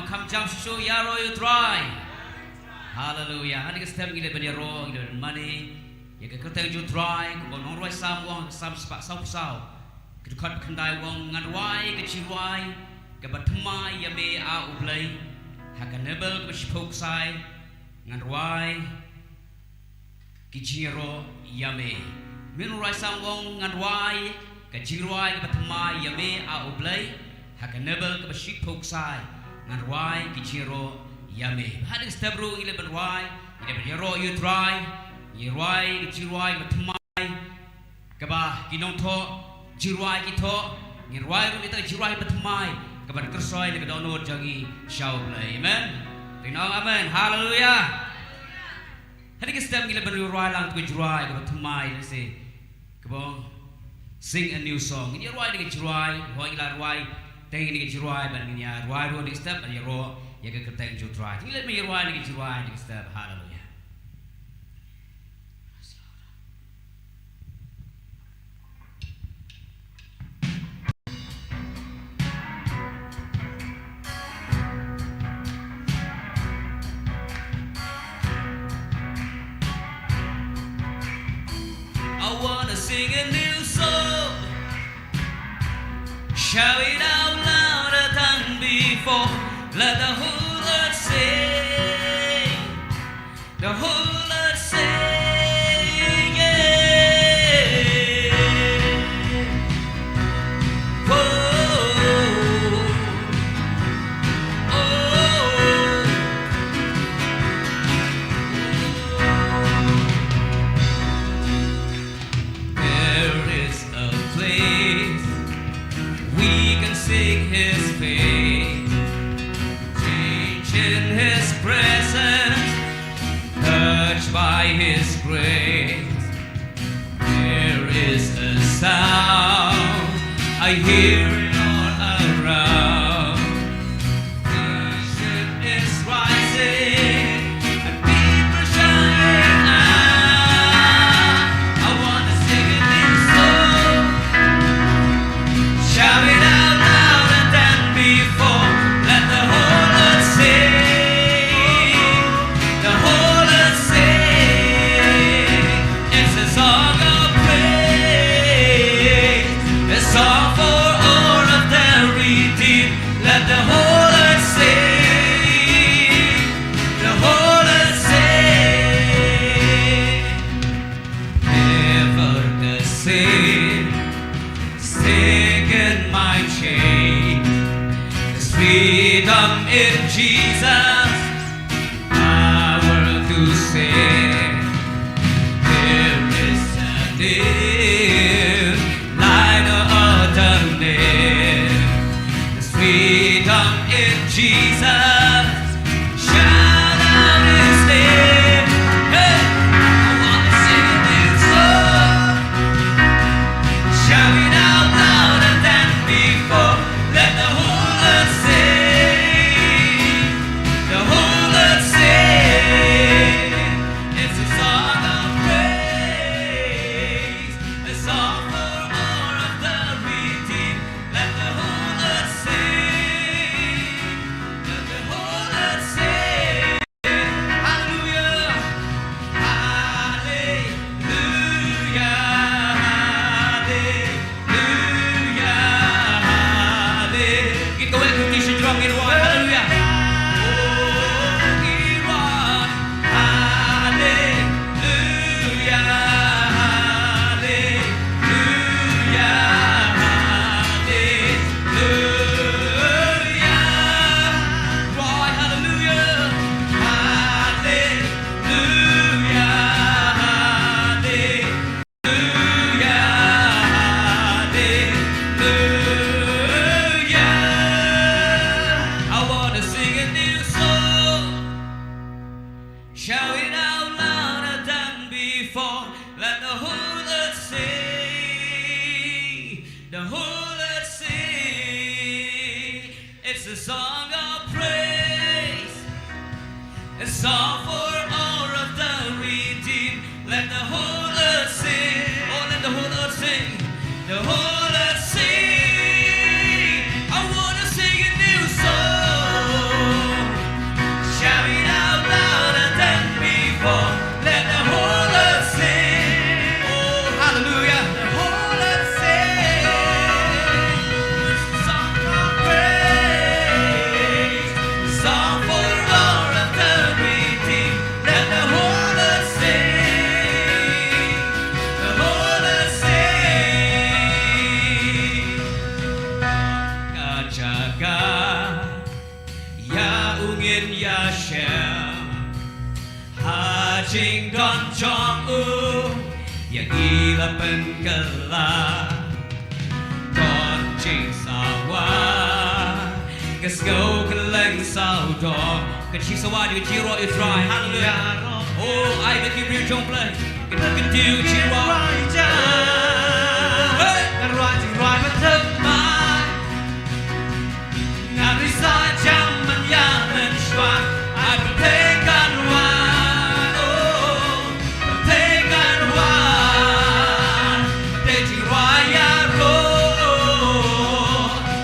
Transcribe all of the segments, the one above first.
come jump show yaro you try. Hallelujah. Hari kita setiap gila beri roh, gila money. Ya kita you try. Kau nong roi sam wong sam sepak sau. Kita kat kendai wong ngadwai keciwai. Kebatemai ya me a uplay. Hakan nebel kebashipok sai. Ngadwai keciro ya me. Min roi sam wong ngadwai keciwai kebatemai ya me a uplay. Hakan nebel kebashipok sai. Ngadwai keciro yame. Hari stabru ile berwai, ile beryaro you try, yirwai kecirwai bertemai, kebah kinong to, jirwai kito, ngirwai rum itu jirwai bertemai, kebah kersoi ile kedonor jagi shaublay. Amen. Tinong amen. Hallelujah. Hari stab ile berwai lang tu jirwai bertemai ile se, kebah sing a new song. Ini rwai ile jirwai, rwai ile rwai. Tengah ini kejuruai bandingnya ruai ruai di step dan yaro ya ke keteng juruai. Ini lebih ruai di kejuruai di step. Hallelujah. I wanna sing a new song. Shout it out louder than before. Let the whole earth sing. The whole earth sing. Yeah. Oh, oh. There is a place we can seek His face, change in His presence, touched by His grace. There is a sound, I hear it all around. Nation is rising and people shouting out. I wanna sing a new song. Shout it out louder than before. Let the whole earth sing. The whole earth sing. It's a song of praise. A song for all of the redeemed. Let the whole earth sing. The whole earth sing. Never the same. Sick in my chain, there's freedom in Jesus, power to sing. There is a name, like no other name. There's freedom in Jesus. Shout out His name. Hey, I wanna sing a new song. Shout it out louder than before. Let the whole earth sing. The whole earth sing. It's a song of praise. A song for all of the redeemed. Let the whole earth sing. Let the whole earth sing. Hallelujah. Hallelujah. Kita boleh ikuti sejuang irwan. Haleluya. Oh, irwan. Haleluya. Haleluya. Haleluya. Roy, haleluya. Haleluya. Haleluya. Hallelujah. I wanna sing a new song. Shout it out louder than before. Let the whole earth sing. The whole earth sing. It's a song of praise. A song for all of the redeemed. Let the whole earth sing. Oh, let the whole earth sing. The whole earth sing. I wanna sing a new song. in Yashem Hajing Don Chong U Yang gila penggelar Con Ching Sawa Gas go keleng sao dog Kan chi sawa di chi ro Israel hallelujah Oh ai được kêu trong play Kan tiêu chi ro Kan ro chi ro mà thơm mai Ngàn đi xa chăm mình ya mình xóa ai cũng thế can hoa oh thế can hoa để chỉ hoa ya ro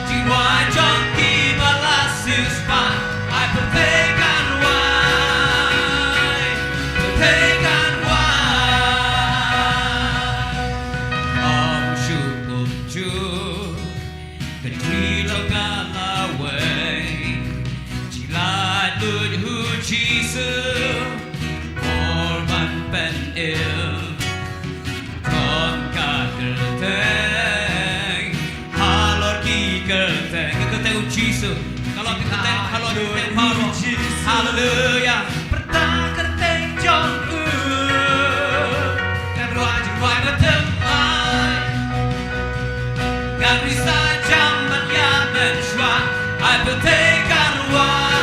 chỉ hoa trong khi balasses pa ai cũng thế can hoa thế can hoa ông chu cùng chu cái khi lâu cả Jesus, korban penil, kon kagerteng, halor ki gerteng, gerteng Jesus, kalau gerteng halor gerteng paro, hallelujah, pertang gerteng jongku, dan ruang jiwa bertemai, kan bisa jaman yang mensyua, I bertekan ruang.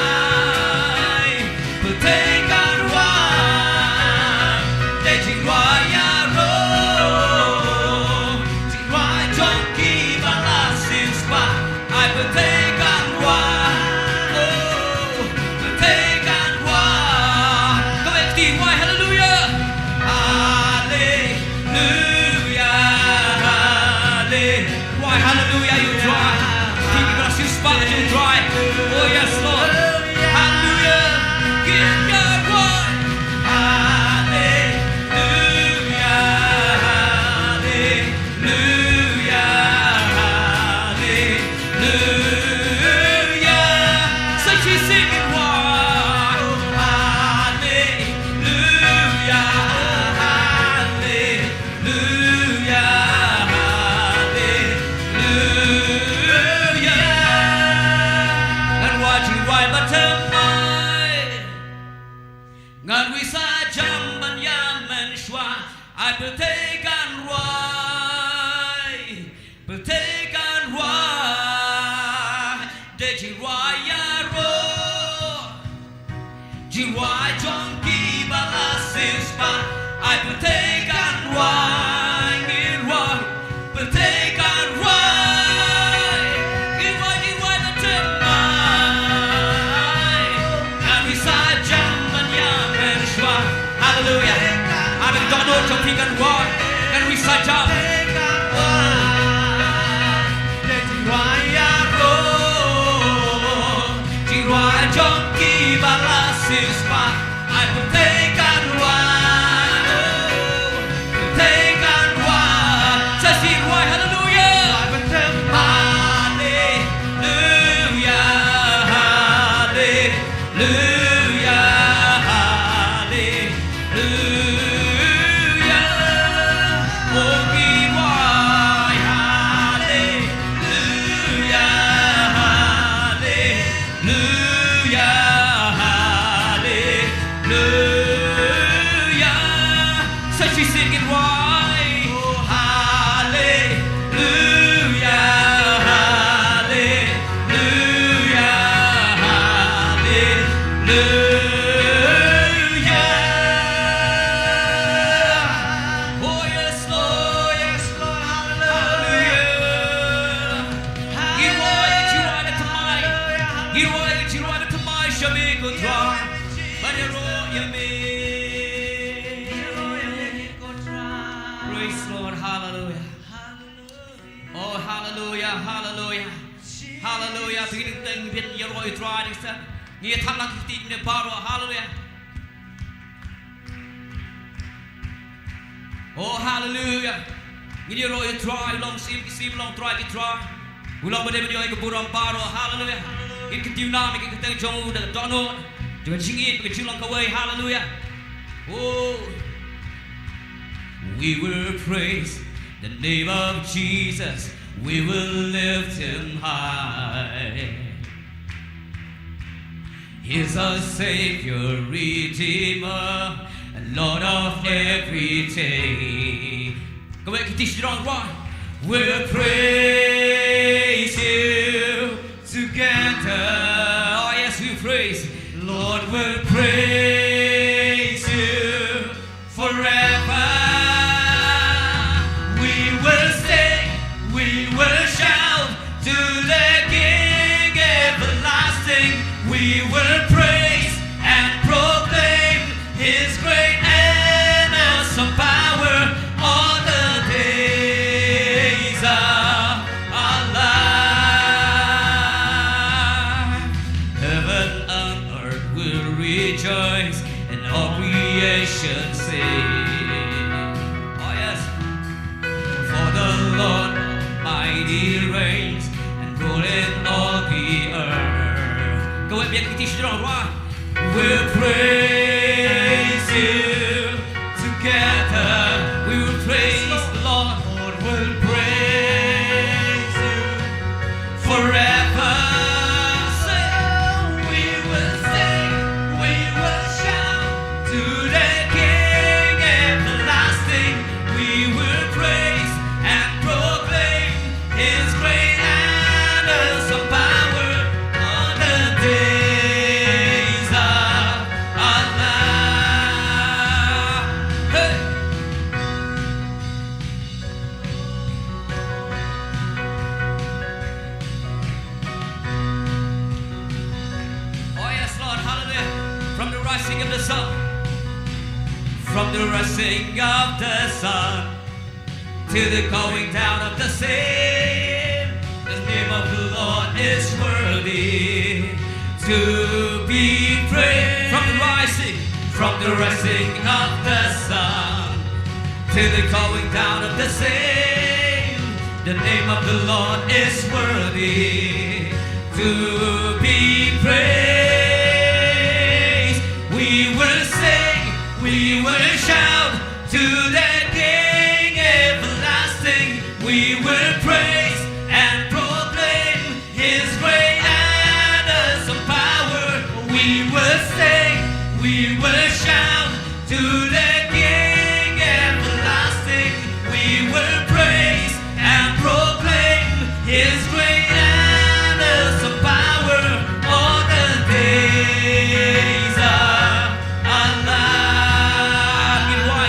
Oh hallelujah. Ini roy try long sim long try ki try. Ulang bade bade ke buram paro hallelujah. In ke dynamic ke teng jong da dono. Jangan singit ke cilang kawai hallelujah. Oh we will praise the name of Jesus. We will lift him high. He's a Savior, Redeemer, and Lord of everything. Các bạn kita sedang right. We'll praise you together. Oh yes, we praise. Lord, we'll praise you forever. We will sing, we will shout to the King everlasting. We will praise and proclaim His great and awesome power all the days of our life. Heaven and earth will rejoice and all creation sing. Oh yes, for the Lord Almighty reigns and rule in all the earth. Các bạn biết cái tiếng đó rồi. We'll praise you together. We will praise the Lord. Lord will praise you forever. We will sing, we will shout to the King everlasting. We will praise and proclaim His great and awesome power on the days of our life. Hey! Oh yes, Lord, hallelujah. From the rising of the sun, from the rising of the sun to the going down of the same, the name of the Lord is worthy to be praised. From the rising of the sun to the going down of the same, the name of the Lord is worthy to be praised. We will sing, we will shout to the King everlasting. We will praise and proclaim His great and awesome power. We will sing, we will shout to the King everlasting. We will praise and proclaim His great and awesome power all the days of our life.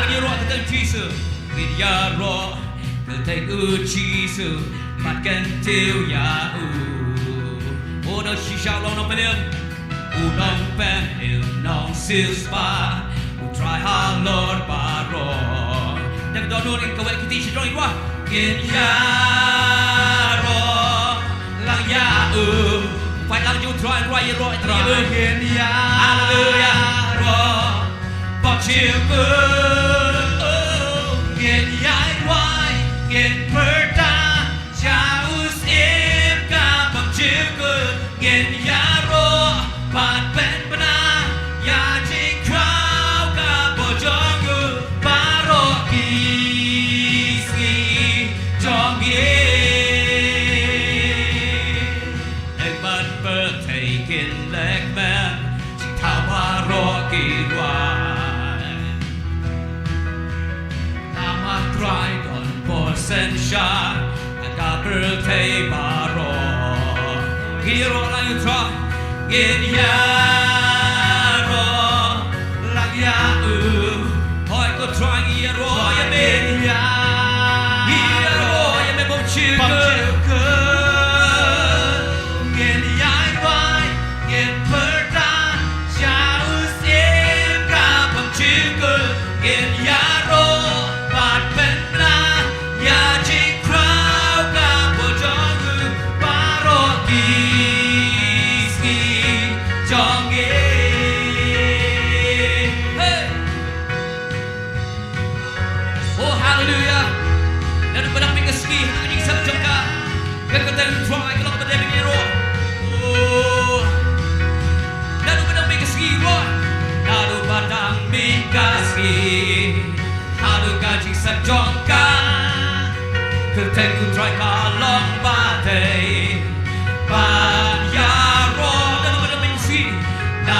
Nghe rõ cái tên Jesus, nghe rõ cái tên Jesus, mặt kênh tiêu nhà ô nó chỉ sao lâu nó phải đêm nông pen il nông sispa try our Lord baro dan dono in kawai kiti si doi wa in ya ro lang ya phải lang you try right rồi try in ya hallelujah ro bọc chiều in ya wai in perta cha us im ka bọc chiều in ya ro bạn bên bena ya chinh khao cả bộ cho người parokiski cho nghe anh bạn bơ thầy kinh lek man chinh thao paroki hoài nama try còn por sen sha cả bơ thầy baro hero là you try in ya ro lang ya hỏi có try ya ro ya bên ya ro ya bên bông chiều cơ in ya vai in perda cha usim ka bông chiều cơ in ya ro bát bên na ya chinh khao ka bộ cho người paroki cho nghe. Hey! Oh hallelujah. Dan pedang mingeski hang ing sam jangka. Keketen try kalau pada ni ro. Oh. Dan pedang mingeski ro. Lalu pedang mingeski. Halu gaji sam jangka. Keketen try kalong badai. Ban ya ro dan pedang mingeski. Na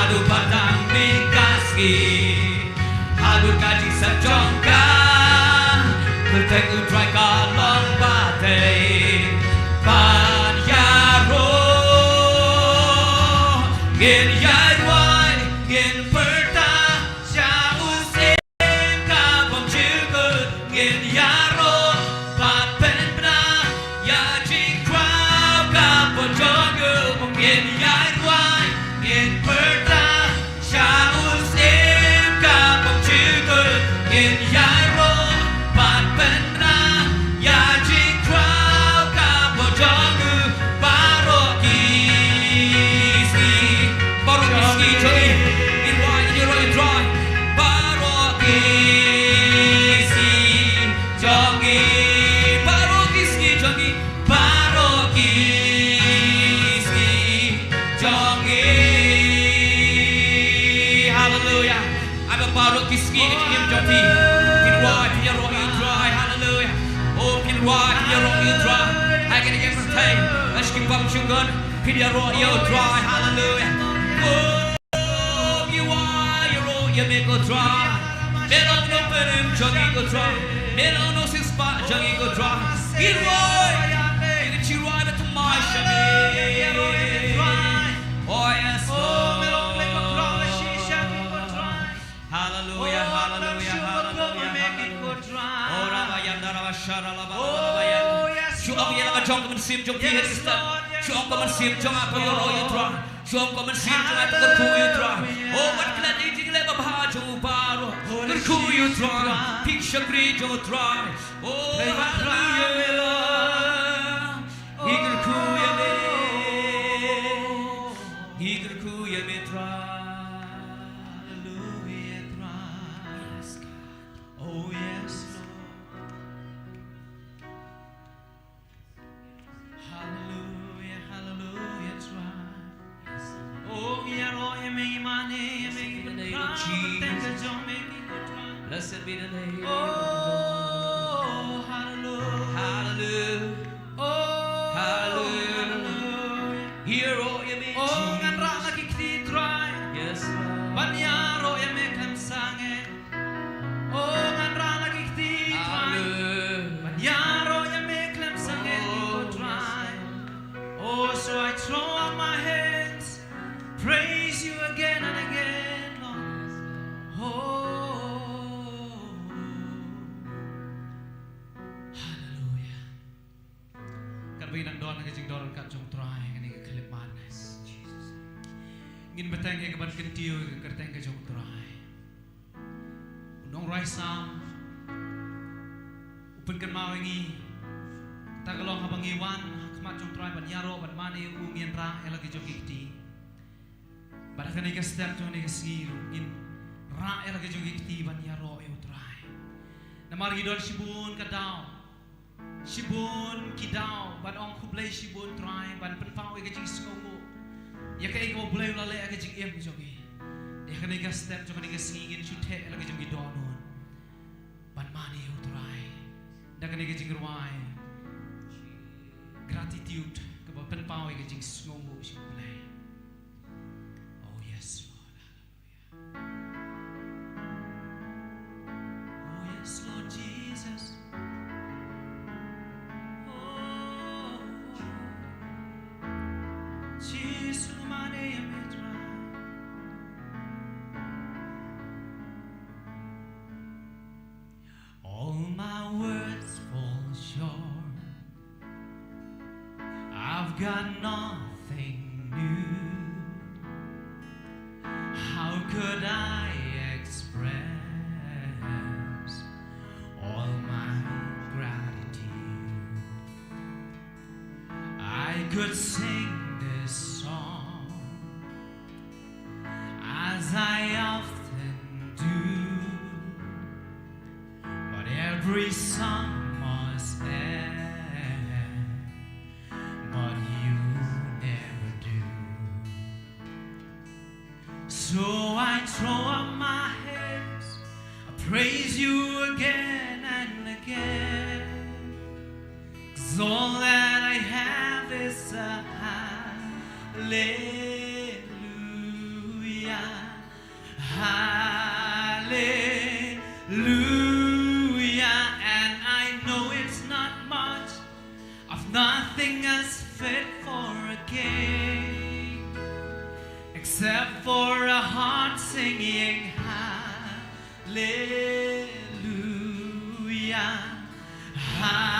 Gin yai wai, gin perta, shaus em ka bom chư gin yaro, pat pen bna, ya jing kwao ka bom jogu, gin yai wai, gin perta, shaus em ka bom chư gin yaro, pat pen bna, ya jing kwao ka bom jogu, baroki jogi, in wine in your dry, baroki jogi, baroki jogi, baroki jogi. Hallelujah. I'm a baroki ski in jogi, in wine in your dry. Hallelujah. Oh, in wine in your dry. I can get some time. Let's keep up sugar. In your dry. Hallelujah. Oh. You make go dry. Melon no perim jogi go dry. Melon no six spot jogi go dry. Get right. You get you right at the marsh. Oh yes. Hallelujah, hallelujah, hallelujah. Oh Rabba Yanda Rabba Shara Rabba. Oh yes. Show up yellow jong come sim jong here is that. Show up come sim jong up your royal dry. Show up come sim jong up your cool dry. Oh what glad you dry, picture great you dry. Oh, hallelujah. Eagle kuya me dry. Hallelujah, dry. Yes, God. Oh, yes, Lord. Hallelujah, hallelujah, dry. Oh, yeah, me money, me Jesus. Blessed be the name. Oh, hallelujah. Hallelujah. Oh, hallelujah. Hero, you may. Oh, ngan ra nakikti try. Yes, Lord. Banyaro, you may come sange. Oh, ngan ra nakikti try. Banyaro, you may come sange. Try. Oh, so I throw up my hands, praise you again and again, Lord. Oh. Binang doon nagajing doon kat jong try kani kalimanes Jesus. Ngin batang ke ban kentiu kerteng ke jong try. Unong raisam upen kan mawengi tagalong habang iwan kamat jong try ban yaro ban mani ungin ra elagi jong ikti. Pada kani ka step jong ni kasiru ngin ra elagi jong ikti ban yaro eu try. Namari don sibun kadao. Shibun kidao ban ong kublay shibun try ban penpao e gajing skongo ya kay ko blay lale e gajing em jogi ya kanay ga step jo kanay ga singin chute la gajing gidonon ban mani u try da kanay gajing ruai gratitude ka ban penpao e gajing skongo shiblay. Oh yes Lord, hallelujah. Oh yes Lord Jesus. All my words fall short. I've got nothing new. How could I express all my gratitude? I could sing this song as I often do, but every song must end, but you never do. So I throw up my hands, I praise you again and again, 'cause all that I have is a hallelujah, hallelujah. And I know it's not much, of nothing as fit for a king, singing hallelujah, hallelujah.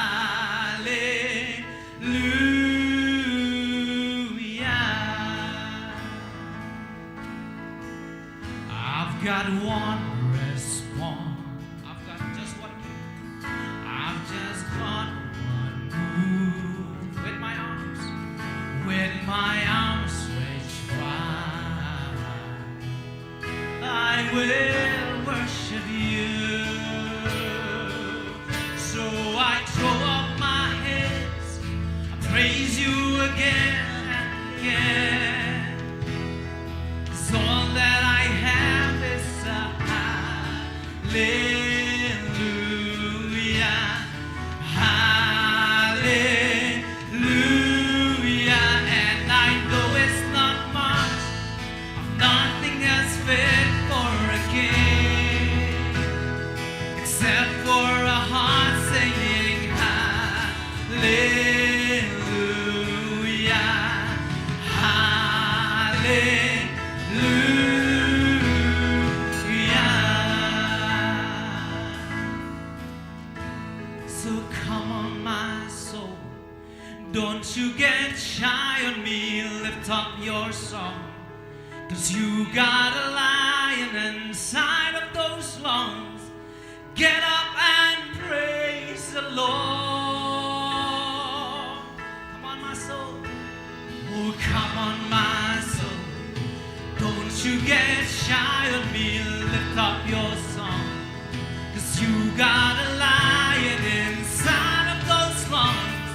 I've got one response. I've got just one move. I've just got one move. With my arms stretched wide, I will worship you. So I throw up my hands, I praise you again and again. 'Cause all that I have is a hallelujah, hallelujah. And I know it's not much, nothing else fit for a king, except for a heart singing hallelujah, hallelujah. So come on, my soul, don't you get shy on me, lift up your song. 'Cause you got a lion inside of those lungs. Get up and praise the Lord. Come on, my soul. Oh, come on, my soul. Don't you get shy on me, lift up your song. 'Cause you got a lion inside of those lungs.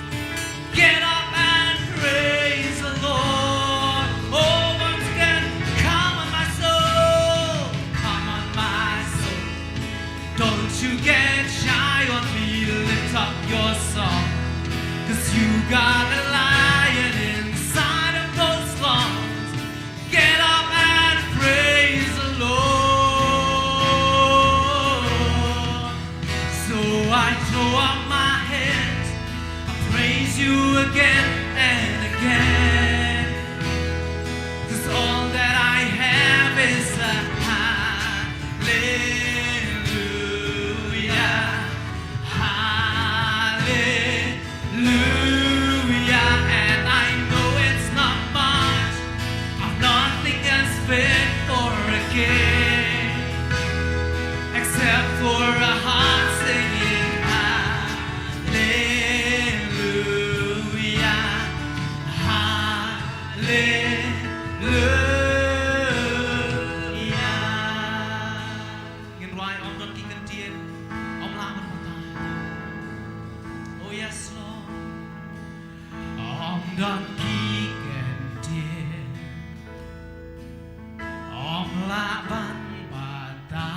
Get up and praise the Lord. Oh, once again, come on, my soul. Come on, my soul. Don't you get shy on me, lift up your song. 'Cause you got a lion inside of those lungs. Get up and praise the Lord. So I throw up my hands, I praise you again and again. 'Cause all that I have is a hallelujah, hallelujah. And I know it's not much, I've nothing else fit for a king, except for a heart singing hallelujah, hallelujah. Ngân Roai om don ki kan tien, om la man ma ta. Oh yes Lord, om don ki kan tien, om la ban ba ta.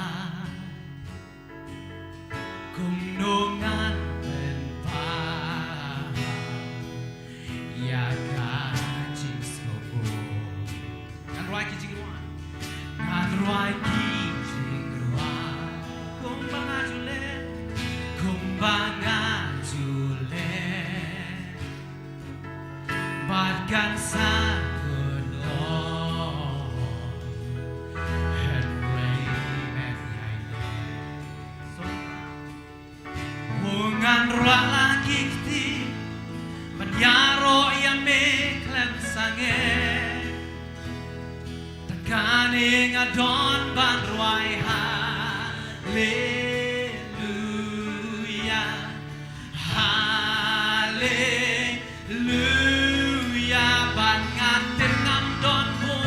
Kung nungan ben pa, ya ka jing skogo. Ngân Roai ki jing roai, Ngân Roai ki jing roai. Kung banga julen, kung banga julen, bahkan sangkut Lord, and rain and so Ngân Roai lagi ti, Banyaro yame klem sange. Takaning adon ban Roai hallelujah, hallelujah. Ban ngantin ngam don mo,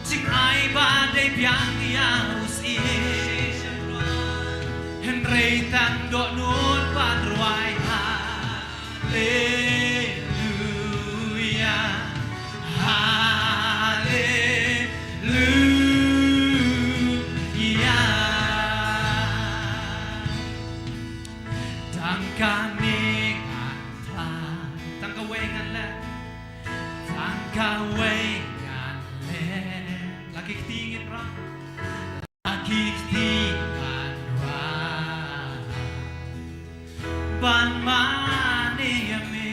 jing ai ban day biang yaus i. Henry tan do nun ban Roai hallelujah, hallelujah. Tangka ningan plan, tangka wengan le, tangka wengan le. Lagi ketingin ra, lagi ketingin ra. Ban mani yame,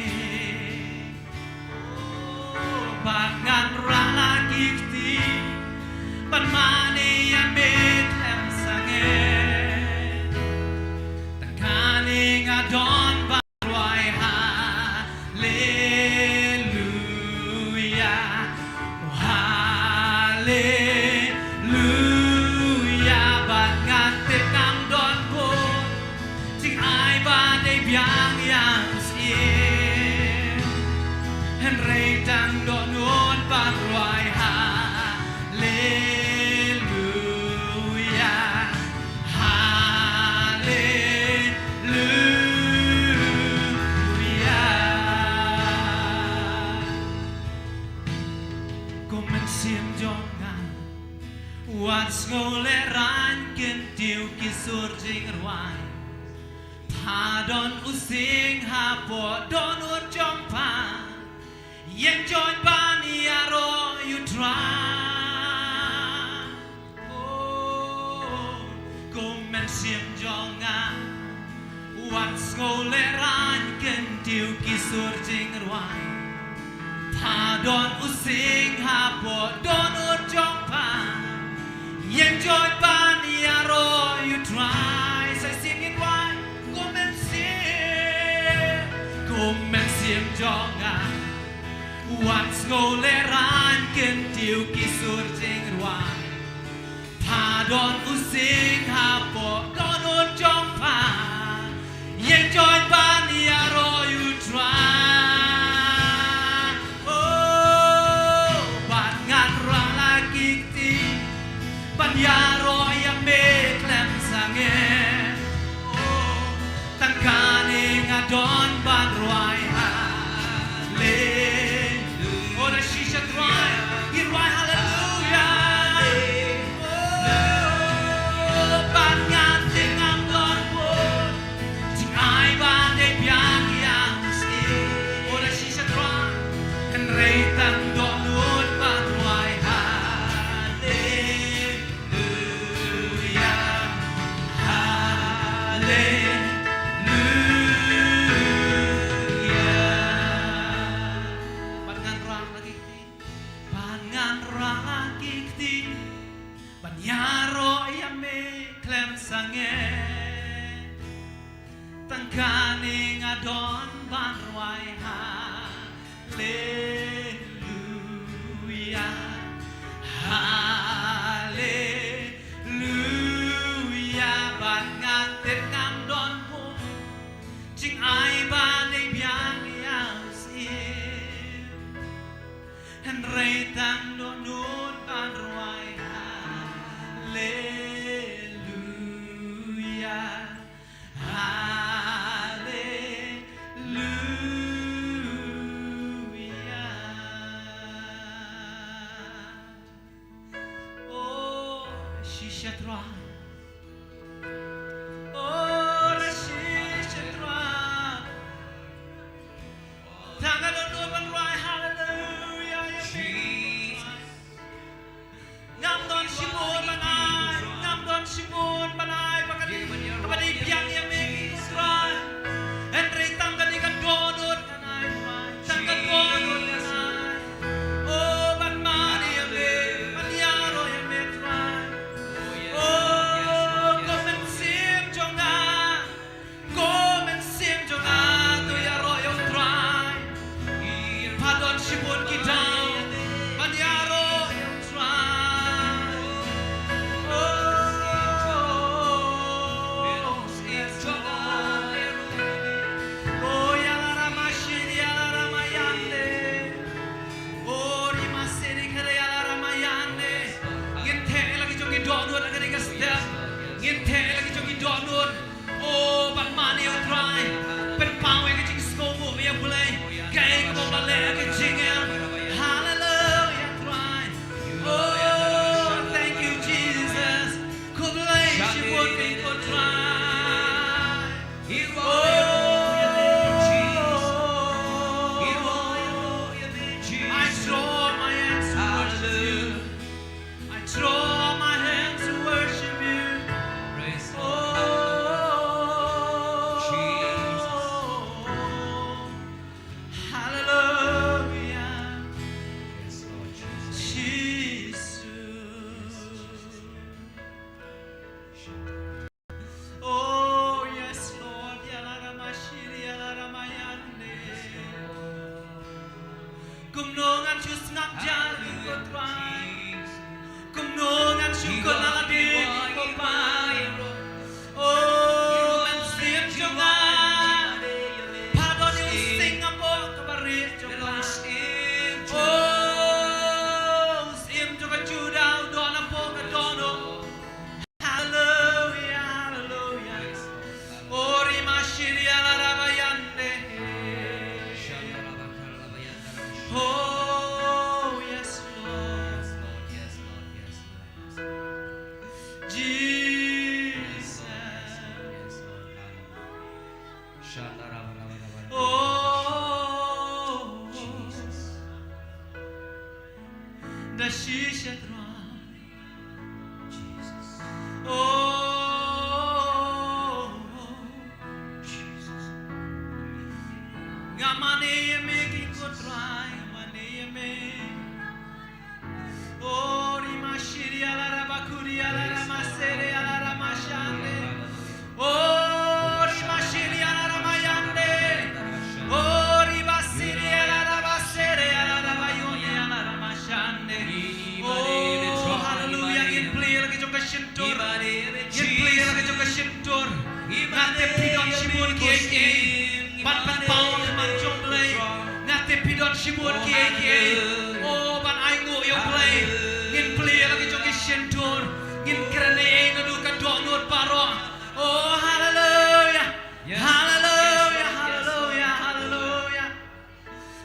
oh, ban ngan ra lagi ketingin. ban mani ya me klem sange takani ngadon barwai hallelujah hallelujah ban ngatip ngang don bo ting ai ban dei biang yang sien hen rei tang don non ban roi hallelujah hallelujah ko men sim jong ngang what's ngole ran ken tiu ki sur jing rwai pa don using ha po don ut jong pa yen join ban yaro you try oh ko men sim jong ngang what's ngole ran ken tiu ki sur jing rwai pa don using ha po don ut jong pa yen join ban yaro you try say sing it right ko men sim jong ngang what's ngole ran ken tiu ki sur jing rwai pa don using ha po don ut jong pa yen join ban yaro you try oh ban ngat ra lagi ti ban yaro ya me klem sange oh tangkani ngadon ban rwai hallelujah oh the shisha rwai hallelujah oh ban ngat ngam don bo ting ai ban dei biang yang si oh the shisha rwai kan rei tang don ut ban rwai hallelujah hallelujah ban ngan rang lagi ti ban yaro ya me klem sange tangkani ngadon ban rwai hallelujah hallelujah ban ngatip ngam don po ching ai ban dei biang yang sim hen rei tang don nun ban rwai hallelujah hallelujah oh shisha tra oh the shisha tra tanga don nun ban rwai hallelujah Jesus ngam don simon banai ngam don simon banai pakadi kapadi biang ya me Israel en rei tangga di kan donut kanai tangga donut kanai oh ban mani ya me ban yaro ya me try oh komen sim jonga tu yaro ya try padon simon kita ban yaro ya try oh ya la rama shiri ya la rama yande oh rima seri kare ya la rama yande nginte lagi jongi donut lagi ka step nginte lagi jongi donut oh ban mani ya try pen pawe ke jing skomo ya bulai kai ko bale ke jingel Kumnongan syus ngakjar kotrai. Kumnongan syukur naladi kopai. Oh, mensiap jongan. Padon using ambo kabaris jongan. Oh, sim jongan judau don ambo kadono. Hallelujah, hallelujah. Ori mashiria la rabayande. Oh, yes, Lord. Yes, Lord. Yes, Lord. Jesus. Yes, Lord. Hallelujah. Oh, Jesus. the shisha dry. Jesus. Oh, Jesus. ngamane making good dry, ngamane me. Oh, rimashiri ala rabakuri ala ramasere ala ramashande. Oh, rimashiri ala ramayande. Oh, ribasiri ala rabasere ala rabayoni ala ramashande. Oh, hallelujah. Gin play lagi jong kasintor. Gin play lagi jong kasintor. Ngate pidon shibur kiye. Ban pan pau man jong play. Ngate pidon shibur kiye. Oh, ban aingo yo play. Gin play lagi jong kasintor. Gin krene ngadu kadok nur paro. Oh, hallelujah. Yes. Hallelujah, Yes, yes, yes, hallelujah, hallelujah.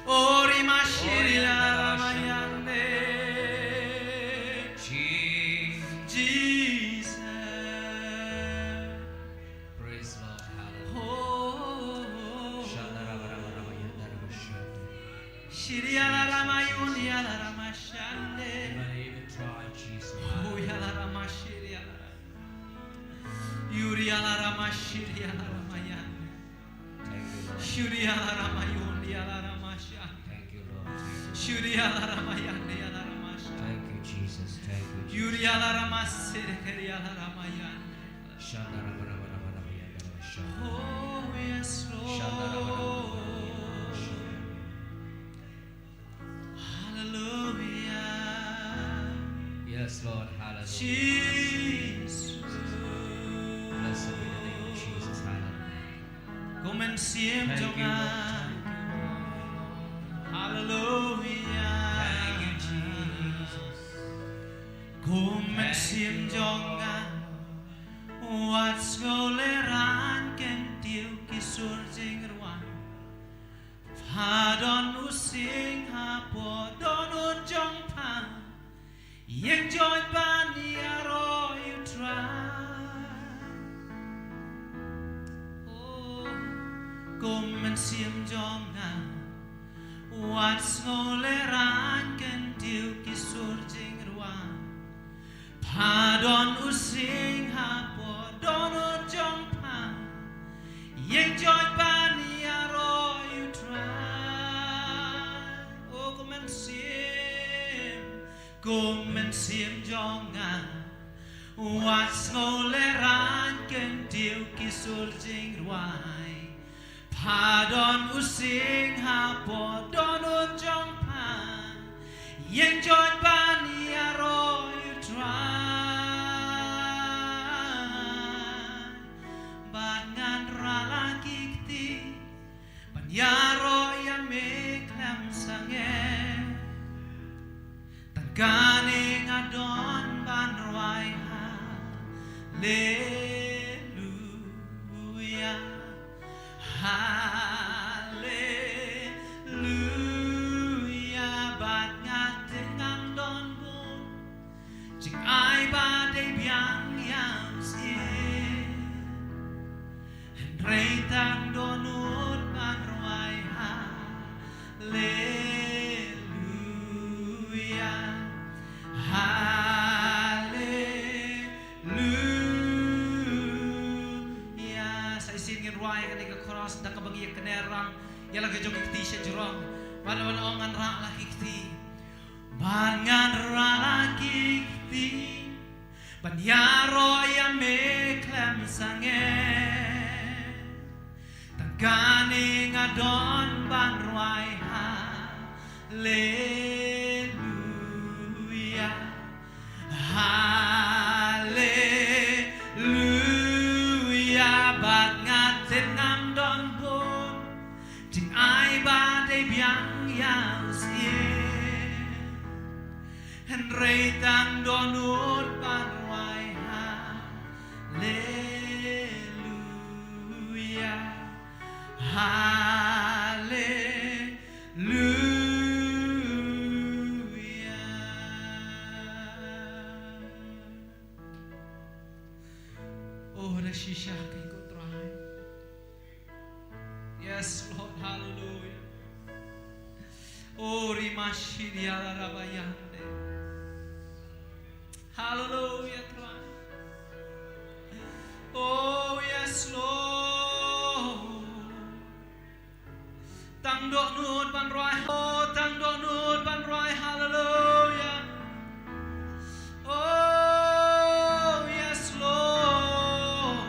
Oh, rimashiri ala ramayande. Jesus. Praise Lord. Hallelujah. Oh, Shandarabarabarabarabarabashande. Shiri ala ramayuni ala ramashande. Even try Jesus. Oh, ala ramashiri ala ram- Yuri ala ramashiri ala ramayande. Thank you, Lord. Shuri ala ramayuni ala ramashande. Thank you, Lord. Thank you. Shuri ala ramayande ala ramashande. Thank you, Jesus. Thank you, Jesus. Yuri ala ramasere keri ala ramayande. Shandarabarabarabarabarabashande. Oh, yes, Lord. Hallelujah. Yes, Lord. Hallelujah. Jesus. Blessed be the name of Jesus. Hallelujah. Comenciem Thank you, jongan. Hallelujah. Thank you, Jesus. Comenciem jongan. What's goleran kentiu kisur jingruan. Hadon using hapo donut jong pan. Yang join bani aro you try. Oh, comenciem jongan. What's goleran kentiu kisur jingruan. Padon using hapo donut jong pan. Yang join bani aro you try. Oh, comenciem jongan. What's ngoleran kentiu kisur jing ruai. Padon using hapo donut jong pan. Yang join bani aro you try. Bangan ralaki kti. Panyaro yang meklem sange. Tangkaning adon banruai hallelujah. Hallelujah. Bat ngating andon bun. Jing ai ba de biang yang sie. Rei tang donut banruai hallelujah. Hallelujah. Sa isingin ruai ka ka cross da ka bagi kanerang yala ka jog ikti siya jurong. Wana ongan ra laki ikti. Bangan ra laki ikti. Banyaro ya meklem sange. Tangkani ngadon banruai hallelujah. Hallelujah. Hallelujah. Bát ngát tên nam đón bốn tình ai ba đây biang yao xie hân rây tăng đón út ban ngoài Hallelujah. Hallelujah. Oh, the shisha can go dry. Yes, Lord, hallelujah. Oh, rimashiri ala rabayande. Hallelujah, try. Oh, yes, Lord. Tăng độ nút ban roi. Oh, tăng độ nút ban roi. Hallelujah. Oh, yes, Lord.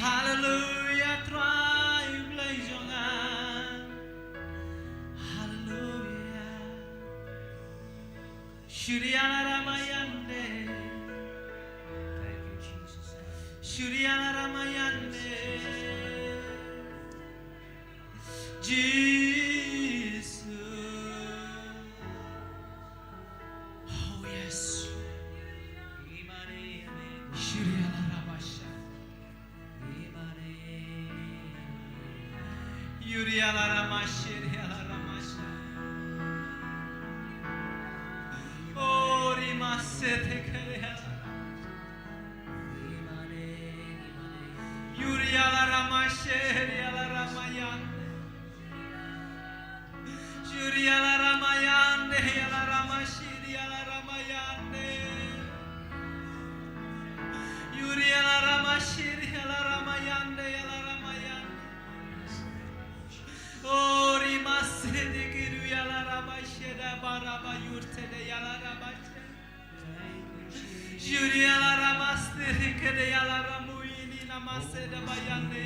Hallelujah. Try blaze your hand. Hallelujah. Shuriana Ramayande. Thank you, Jesus. Shuriana Ramayande. Jesus. Oh, yes. Shuriana Rabasha. Yuriala Ramasha. Ramasha. Oh, Rimasete Kereala. Yuriala Ramasha. Yala Ramayande. Yuriala Ramayande. Yala Ramashiri. Yala Ramayande. Yuriala Ramashiri. Yala Ramayande. Yala Ramayande. Oh, Rimasete Kiru. Yala Ramasheda Baraba Yurtede. Yala Ramasheda. Yuriala Ramaste Kede. Yala Ramuini Namaseda Bayande.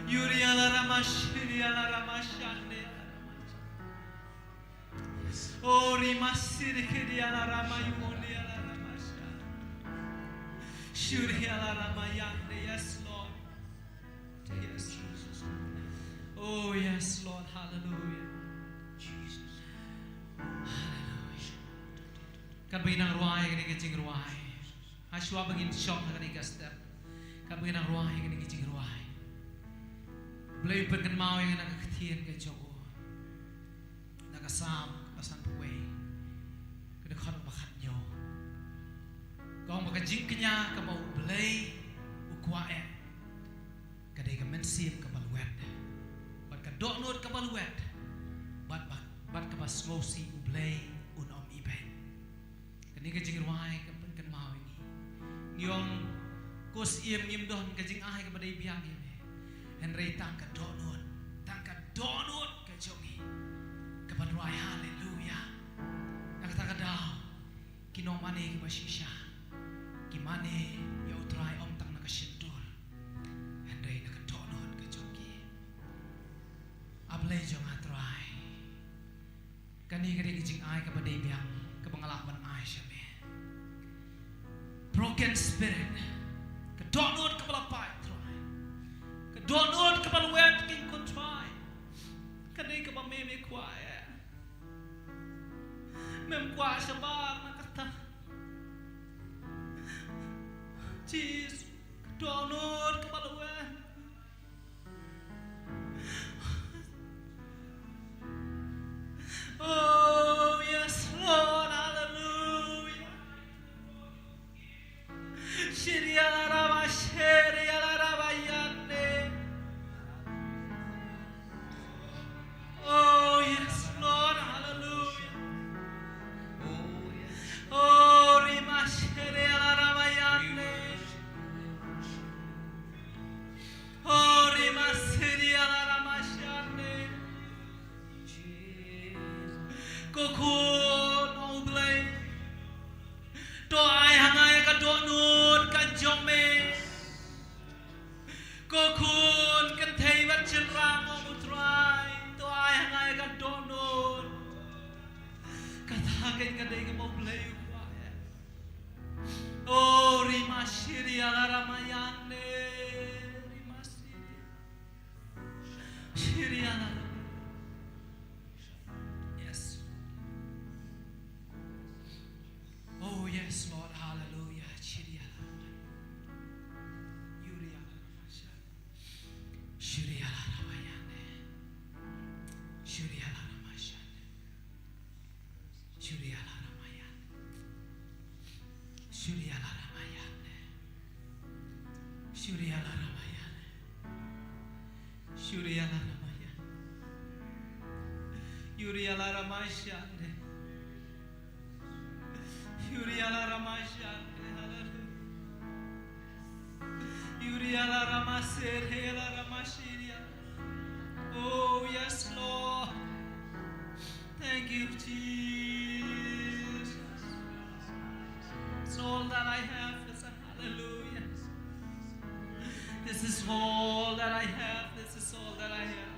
Yuriala Ramashiri. Yala Ramashande. Oh, Rimasiri Kede. Yala Ramayundi. Yala Ramashande. Yuriala Ramayande. Yes, Lord. Yes, Jesus. Oh, yes, Lord. Hallelujah. Jesus. Hallelujah. Kan binang ruai kini kecing ruai. Aswa bangin syok kini kastar. Kan binang ruai kini kecing ruai. Belai perken mau yang nak ketien ke jogo. Nak asam pasan puwe. Kena kau makan nyo. Kau makan jingknya kau mau belai ukwae. Kadai kau mensim kau baluet. Bat kau donut kau baluet. Bat kau pas ngosi ublay unom iben. Kini kecing ruai kau perken mau ini. Nyong kus iem don kecing ai kau badai biang ini. Henry tangka donut ke jongi kapan ruai haleluya nak tangka daw kinong mane ki basisha kimane ya utrai om tang nakasintur Henry nak donut ke jongi able jong atrai kani kadi kijing ai ka badai biang ka pangalaban ai syame broken spirit ka donut ka balapai donut kapal wet king kontrai kadai kapal meme kwae mem kwa sabar nakata cheese donut kapal wet oh yes Lord hallelujah shiriya rama shiriya rama yande. Oh yes, Lord, hallelujah. Oh, rimashere ala ramayane. Oh, rimashere ala ramashane. Kokun oblay. To ay hangay ka donut ka jome. Kokun kan thay bat chil Shuriya la ramashan. Shuriya la ramayan. Shuriya la ramayan. Shuriya la ramayan. Shuriya la ramayan. Shuriya la ramashan. Shuriya la ramashan. Shuriya la ramaser la ramashiria. Oh yes, Lord. Thank you, Jesus. It's all that I have. It's a hallelujah. This is all that I have. This is all that I have.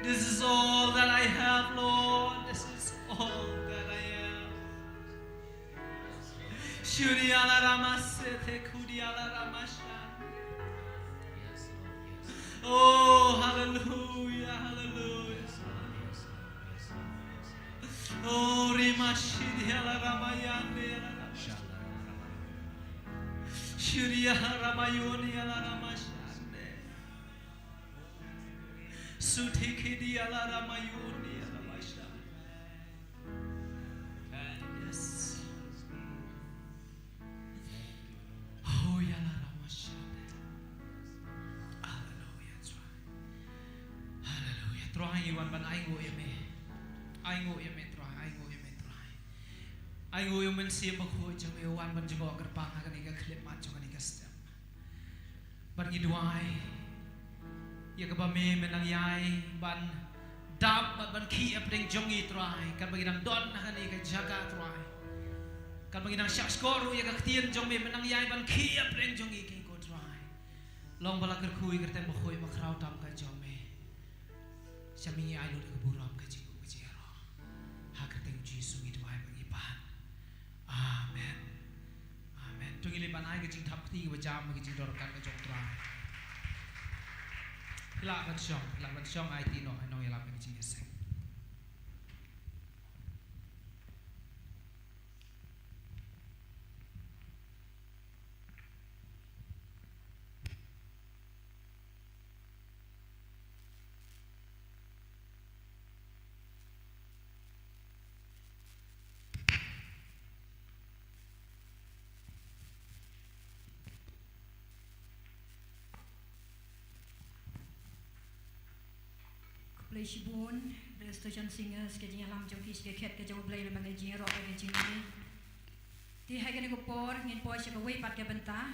This is all that I have, Lord. This is all that I have. Shuriala Ramasete Kudiala Ramashan. Oh, hallelujah, hallelujah. Oh, Rimashidiala Ramayande. Shuriya Ramayoni ala Ramashande. Sutikidi ala Ramayoni ala Ramashande. Yes. Oh, yala Ramashande. Hallelujah. Hallelujah. Try iwan ban aingo yeme. Aingo yeme try. Aingo yeme try. Aingo yemen siya maghuwag jang iwan ban jabo kerpang akan iga klip macho. Ban giduai ya ka ba me menang yai ban dap ban khi apring jongi trai kan baginang don na kan ka jaga trai kan baginang syak skoru ya ka tien jong me menang yai ban khi apring jongi ki ko trai long bala ker kui ker tem khoi ma khrau tam ka jong me sami ai lo ka buram ka jiku ka jero ha ka teng jisu mi duai bang ipan amen. Tung ili ban ai ke jing thap ti ke jam ke jing dor kan ke jong trai. La ban song ai ti no ya la ke jing seng. Play Shibun, the station singers getting a lamb junkies get cat get your blade and the giro or the jimmy. The Hagan go pour in Porsche away pat Gabanta.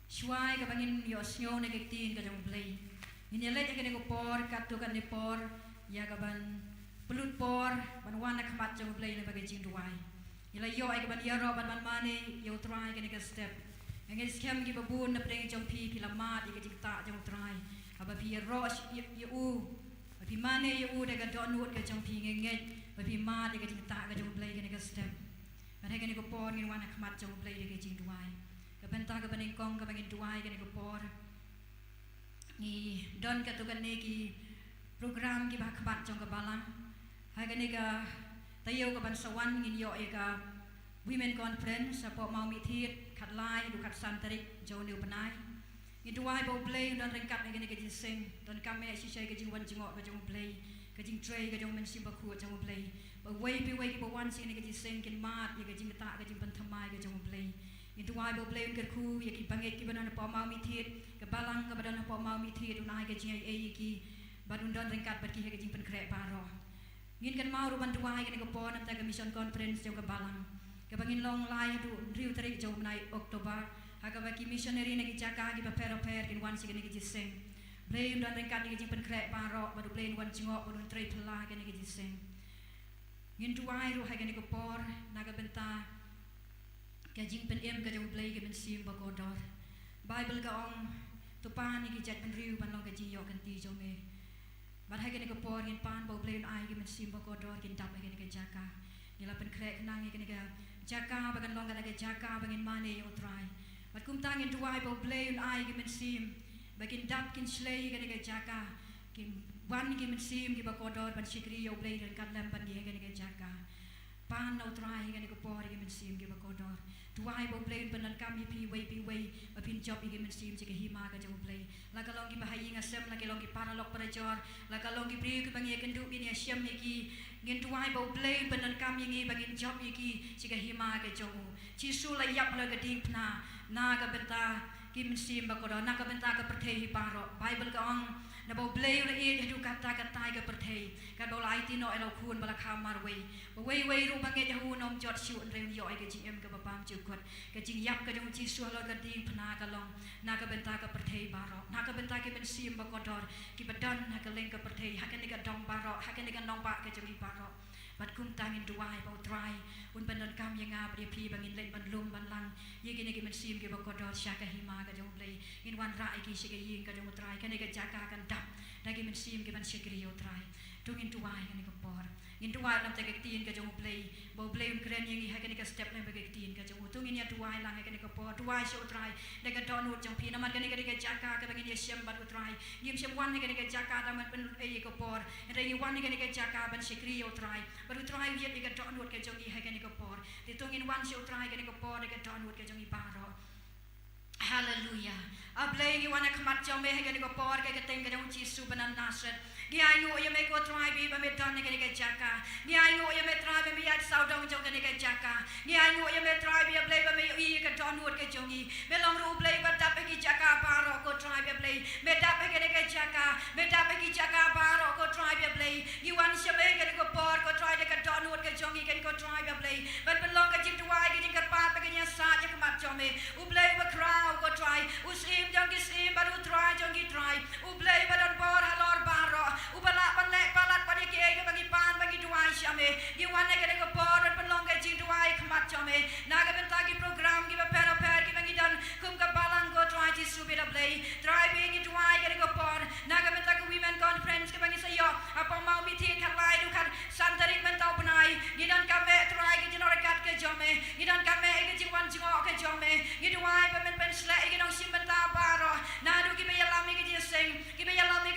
Shwai gabangin your snow negative get your blade. In the late again go pour, cut to can pour, Yagaban, Blood pour, but one a kamat your blade and bagaging to wine. Ila yo I gaban yaro but man money, you try and a step. And it's cam give a boon, a playing jumpy, pilamat, you get that, don't try. About be a rush, you. Tapi mana you udah kat donut ke jam pinggir, tapi mana dia kat tak kat jam play ke step. Mereka ni ko por ni wana khamat jam play dia ke jing duai. Ke benta ke bening kong ke bengin duai ke ni ko por. Ni don kat tu kan ni ki program ki bah khamat jam ke balang. Hai kan ni ke tayo ke ban sawan ngin yo ka women conference support mau mitit kat lai du kat santarik jauh ni upanai. Itu why bau play dan rengkat ni ke sing dan kami si saya ke jingwan jingok ke jing play ke jing tray ke jing mensim baku ke jing play bau way ke wan sing ni ke sing kin mat ya ke jing tak ke jing pentamai ke jing play itu why bau play ke ku ya ki bangit ki banan pa mau mitit ke balang ke badan pa mau mitit unai ke jing ai ki badun dan rengkat berki ke jing pen krek paro ngin kan mau ruban tuai ke ke pon ta ke mission conference jing ke balang ke bangin long lai du riu tarik jing menai Oktober Aga bagi missionary nagi jaga agi per kin wan sing nagi jiseng. Blame dan rengkat nagi jing pen krek parok baru blame wan jingok baru tray pelah kin nagi jiseng. Ngin tuai ru hai kan nagi por naga benta ke jing pen em ke jong blay ke ben sim bagodor. Bible ka ong tupan nagi jat pen riu ban long ke jing yok kan ti jong me. Bat hai kan nagi por ngin pan bau blame ai ke ben sim bagodor kin dap hai kan nagi jaga. Nila pen krek nang kin nagi jaga bagan long kan nagi jaga bangin mane yo try. Mat kum tangin tuai bau play un ai gimen sim bakin dap kin slay kan ga jaka kin wan gimen sim gi bakodor ban sikri yo play dan kan lam ban gi ga jaka pan nau trai kan ko por ke mensim ke bakodor tuai bo play penan kami pi way pin job ke mensim ke hima ka jong play la kalong ki bahayi ngasem la kalong ki paralok parajor la kalong ki pri ke bangi kendu ini asyam ki ngin tuai bo play penan kami ngi bangin job ki ke hima ke jong chi su la yap la gading pna na ka benta ki mensim bakodor na ka benta ka perthei paro bible ka ong na bo play la e du kata ka perthei ka bo lai ti no elo khun bala khamar way ru bangi jahu nom jot siu reu yo ai ke gm ka babam chu kot ke jing yap ka jong chi su lo ka ding phna ka long na ka benta ka perthei baro na ka benta ke mensim bakodor ki badan na ka leng ka perthei ha ka ni ka dong baro ha ka ni ka nong ba ke jong baro bat kum tangin duai bo try un banan kam yang ngap dia pi bangin len ban lum ban lang ye gini ke mensim ke bakodor sya ka hima ka jong play in wan rai ki se ke yin ka jong try ka ni ka jaka kan dap na ke mensim ke ban sekri yo try tungin duai ka ni ka por in duai lam te ke tin ka jong play bo play um kren yang ha ka ni ka step len ke tin ka jong tungin ya duai lang ka ni ka por duai so try na ka don ut jong pi na man ka ni ka jaka ka bangin ye syam ban try yim syam wan ni ka ni ka jaka ta man pen e ka por re ni wan ni ka ni ka jaka ban sekri yo try baru try viet ni ka don ut ke jong i ha ka ni ka por ti tungin wan so try ka ni ka por ni ka don ut ke jong i paro hallelujah ablay ni wana khamat jong me ha ka ni ka por ka teng ka jong chi su banan nasret ni ai ngo ye me ko try bi ba me don ni ka ni ka jaka ni ai ngo ye me try bi me ya sau dong jong ka ni ka jaka ni ai ngo ye me try bi ablay ba me i ka don ut ke jong i me long ru ablay ba tap ki jaka paro ko try bi ablay me tap ka ni ka jaka me tap ki jaka paro ko try bi ablay ni wan se me ka ni ko por ko try de ka don ut ke jong i ka ni ko try bi ablay ban ban long ka jing tuai ki ni ka pa pa ki ni sa je khamat jong me ablay ba crowd ko try usim jong ki sim baru try jong ki try ablay ba don por halor baro ubala panlek palat pada ke bagi pan bagi duai syame gi wana ke ko por pelong ke jing duai khamat chome naga benta gi program gi per ki bagi dan kum ka balang ko try ji subira play try being duai ke ko por naga benta ko women conference ke bagi sayo apa mau miti kan lai du kan santarik mentau penai gi dan kame try gi jinor kat ke jome gi dan kame gi jing wan jingo ke jome gi duai pa men pen slek gi dong sim benta baro na du gi be yalami gi sing gi be yalami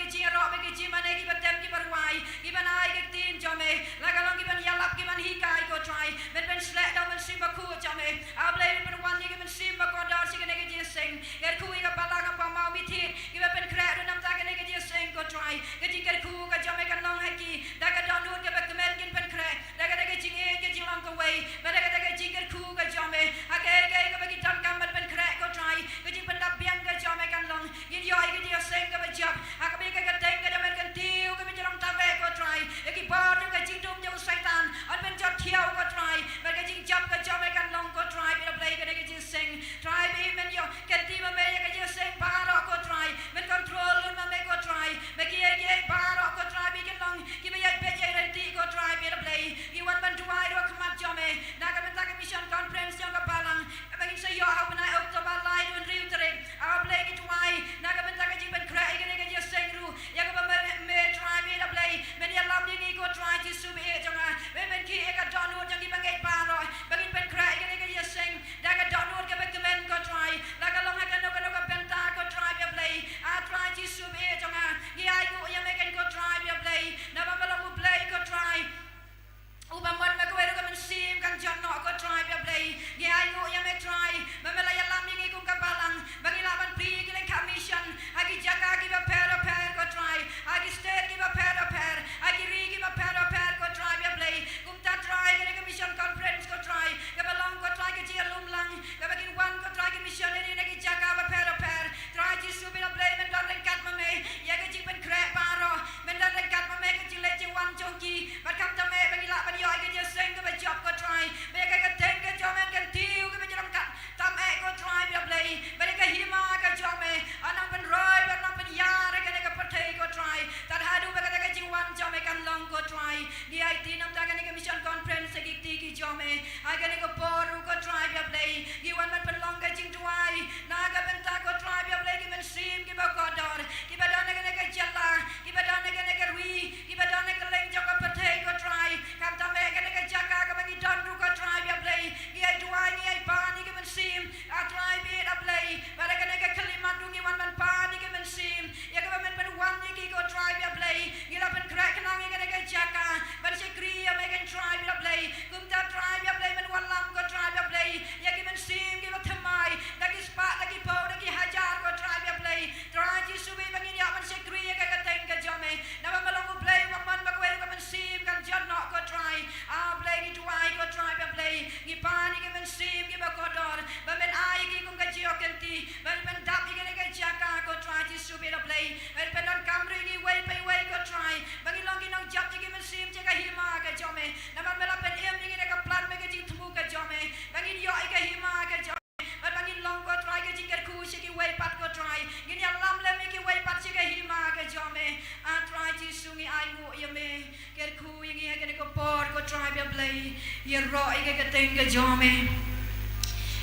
play ye roi ke keteng ke jome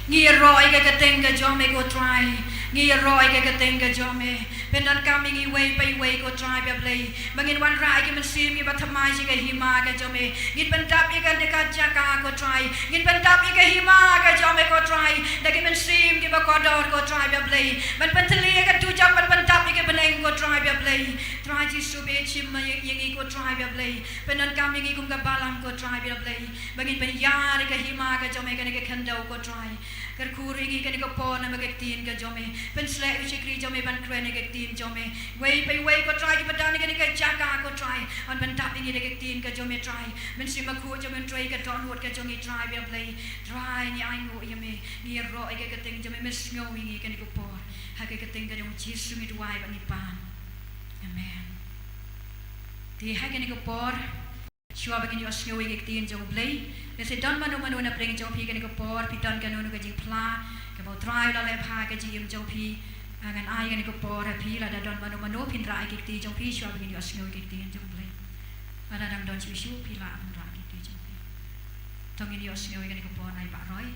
ngi roi ke keteng ke jome ko try ngi roi ke keteng ke jome penan kami ngi way ko try be play mangin wan rai ke mesim ngi bathamai si ke hima ke jome ngin pentap ke dekat jaka ko try ngin pentap ke hima ke jome ko try dagi mesim ke bakodor ko try be play ban penteli ke tujak ban pentap ke beneng ko try be play try ji sube chim ngi ko try be play penan kami ngi kum ka balam ko try be play mangin pen yar ke hima ke jome ke kendo ko try kerkuringi ke ko pon na magektin ke jome pen sle usikri jome ban krene ke tin jome way ko try ke padani ke jaka ko try on ban tap ingi ke tin ke jome try men sima ku jome try ke don wot ke jome try be play try ni ai ngo yeme ni ro ke ting jome mes ngo ingi ke ko por ha ke ting ke jome jisu mi duai ban nipan amen ti ha ke ko por shua begini osngo ke tin jome play Nasi don manu na pring jong pi kan ko por pi don kan nu ka jing pla ka bo try la le pha ka jing jong pi ngan ai kan ko por pi la da don manu pin ra ki ti jong pi shwa begini osngo ki ti jong ple ada dang don shu pi la pin ra ki ti jong pi tong ini osngo kan ko por nai ba roi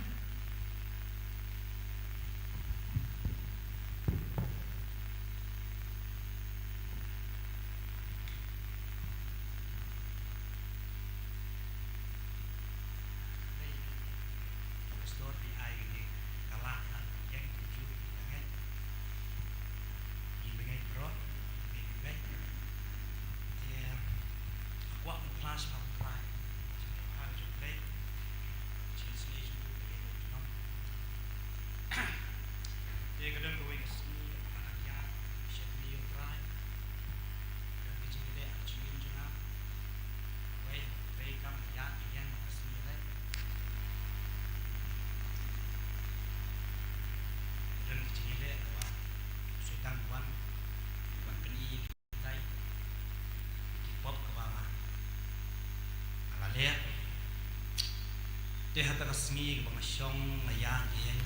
Dia hata kasmi bang syong ngaya yang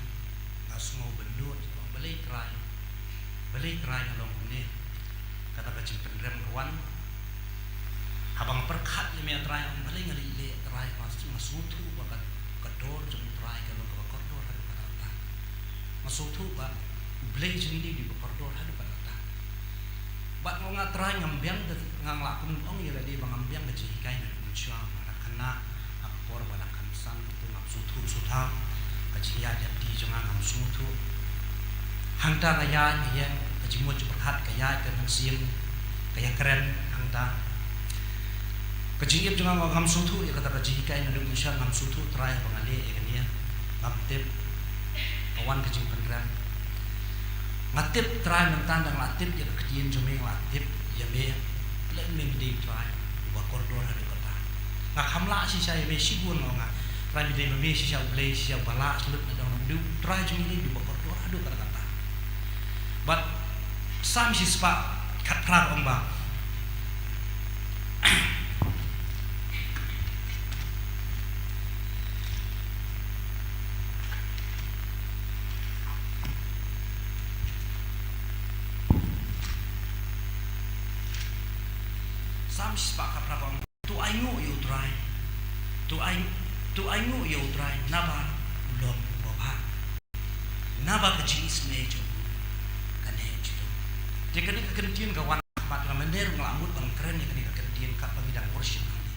ngasmo benut bang balai try ngalong ni kata kacing penrem kawan habang perkat ni try ang balai ngali le try masutu bakat kador jeng try kalau ke kodor hadu kata masutu ba balai jeng ni di kodor hadu kata bat mau ngatry ngambiang ngang lakun ong ya di bang ngambiang kecil kai na muncul kena akor pada kamsan itu ngam sutu sutang kecil ya di jangan ngam sutu hangta kaya yang kecil mau cepat kaya dan sim kaya keren hangta kecil jangan ngam sutu ya kata kecil kai na muncul ngam sutu try pengale ya kan ya ngam tip kawan kecil pengram ngatip try mentandang latip ya kecil jomeng latip ya be let me di try buat koridor ada kata ngak hamla si saya be sibun ngak try di me si saya play si saya bala selut ada orang du try jomeng di buat koridor ada kata but sam si spa kat prak omba sam si spa kat prak omba tu aingu you try tu aingu you try naba ulom boba naba kecil semejo dia kena kekendian kawan mat ngamender ngelamut bang keren ya kena kekendian kat pengidang worship kami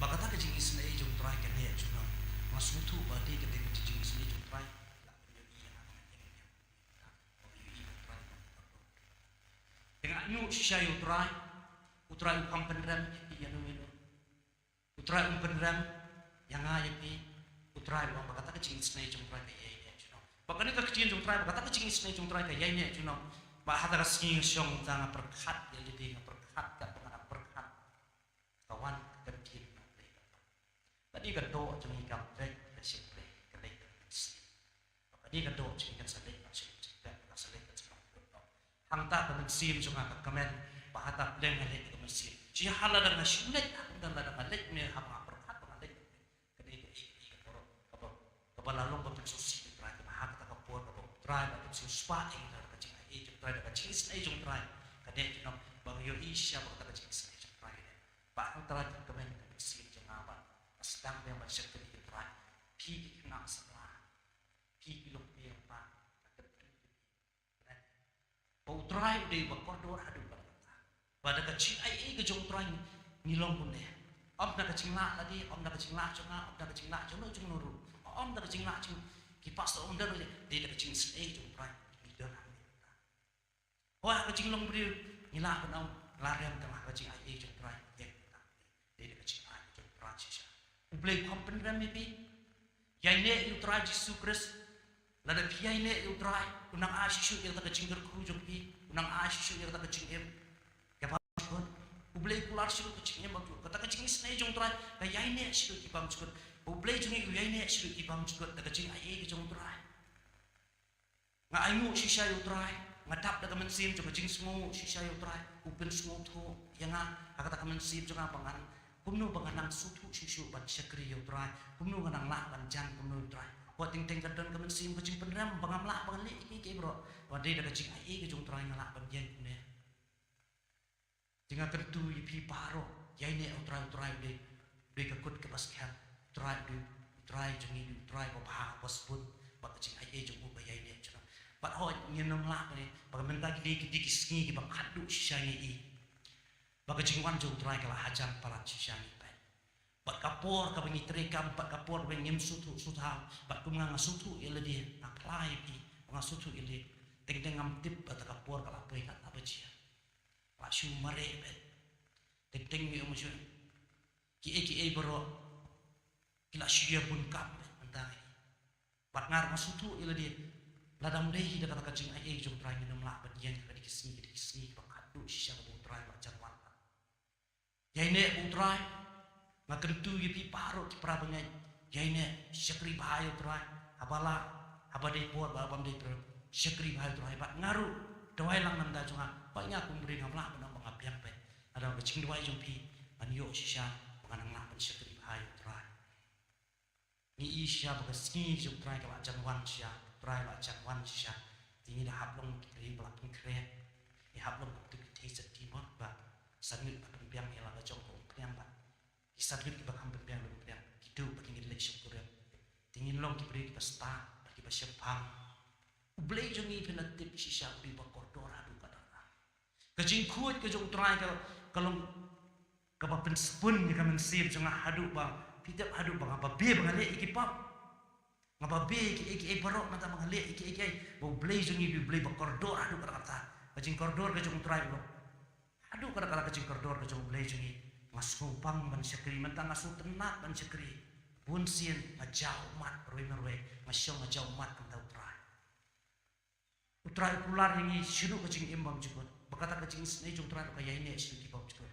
bakata kecing isne jung try kena ya cuma masuk tu badi kena kecing isne jung try dengan nyu sisa utrai upam penram ya numero utrai penram yang aja pi utrai bang bakata kecing isne jung try bakani ka kecil jung try bakata kecing isne jung try kaya ini cuma ba hata kasing syong tanga perkat ya jadi perkat ka pengana perkat kawan kecil tadi ka do jung ikam rek kecil rek kedai bakani ka do jung ikam saleh kecil ka saleh kecil hang ta ka sim jung ka kamen ba hata pleng hale ka sim ji hala da na shunet dan da na lek me haba perkat ba lek kedai ka poro kepala long ka susi try ba kecil spa ing da kecil ai jung try da kecil isne jung try kadek no bang yo isya ba kata kecil isne jung try ba ang try ka men kecil jung try de bakordor hadu ba pada kecil ai ke jong try ngilong pun deh om dah kecil nak tadi om dah kecil nak cuma om dah kecil nak cuma cuma nuru om dah kecil nak cuma kipas om dah dia dah kecil sei jong try gitu lah wah kecil long beri ngilak pun om lari am tengah kecil ai jong try dia dah kecil ai jong try sisa ublay kompen ram maybe yai ne you try Jesus Christ lada piyai ne you try unang asisyu yang tak kecil gerku jong pi unang asisyu yang tak kecil em kapa kot ublay pular silu kecilnya bang kata kecil snai jong try yai ne silu kipam cukut ublay jong yai ne silu kipam cukut tak kecil ai jong try nga aingu sisa you try ngadap daga mensim jong kecil semua sisa you try upen semua tu yang kata mensim jong pangan kumnu banganang sutu sisu ban syakri you try kumnu ganang la ban jan kumnu try wa ting ting kadon kamen sim kecing penram bangam la bangan li iki bro wa de daga cing ai ke jong try ngala ban yen ne tinga kertu ipi paro yai ne try de ka kut ke baskat try jengi try ko pa pasput ba kecing ai jong ba yai ne chuna ba ho nyenong la ne ba men ta ki sngi ki ba khadu shisani i baka jingwan jong try kala hajar para sishani pai bat kapor ka bangi trekam bat kapor ben ngem sutu sutha bat kumanga sutu ele dia apply pi nga sutu ele teng ngam tip bat kapor kala pai kat abacia pa shu mare bet teng mi umu ki e bro kila shia bun kap andai bat ngar ma sutu ele dia ladam dei da kata kacing ai jong try minum la bat yen ka dikisni ba kadu shisha ba try ba janwan yai ne utrai ngakentu yipi paro ki prabangai yai ne syakri bahaya utrai abala abade por babam de pro syakri bahaya utrai bat ngaru dawai lang nam da junga ba nya kum beri ngamla bana bangapiang pe ada kecing dawai jumpi ban yo shisha bangang la ban syakri bahaya utrai ni isya ba ski jum trai ka janwan sya trai ba janwan sya tingi da hablong ki bla pun kre ni hablong tu ki seti mo ba sanit pembiang yang laga jongkong pembiang ba kisatut ki bakam pembiang lu pembiang kitu bagi ni lek syukur tingin long ki beri ki pasta bagi pasyapang ublay jongi penatip sisa ubi bakordora du kadara kajing kuat ke jong try kalau ka pen spun ni ka mensip jong hadu ba pitap hadu ba ba be ba le ikipap ngaba be ki barok mata ba le iki ublay jongi ublay bakordora du kadara kajing kordor ke jong try lo aduh kadang-kadang kecing kordor ke jong belai jengi ngasupang ban syakri mentang ngasu tenat ban syakri bun sien ngajau mat merwe ngasyong ngajau mat kentau utrai pular ini syudu kecing imbang jukut berkata kecing snai jong utrai kaya ini syudu kibau jukut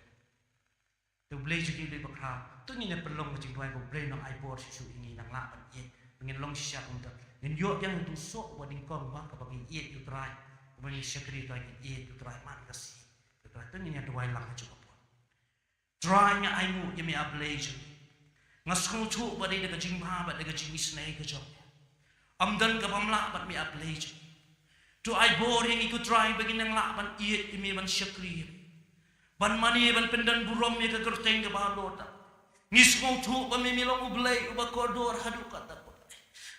tu belai jengi belai bakra tu ni pelong kecing tuai ko belai nang aibor syudu ini nang lapan ye ngin long syak untuk ngin yo yang tu sok wading kong ba ka bagi ye utrai bagi syakri tuai ye utrai mat kasi tu ni dua lang cukup. Try-nya aimu yemi ablation. Ngasku cu badai de kecing ba bad de kecing isnai ke job. Amdan ka pamla bad mi ablation. Tu ai bor yang ikut try bagi nang la ban iet yemi ban syakri. Ban mani ban pendan burom ye ke kerteng ke balota. Ngisku cu ba mi milong ublay uba kodor hadu kata.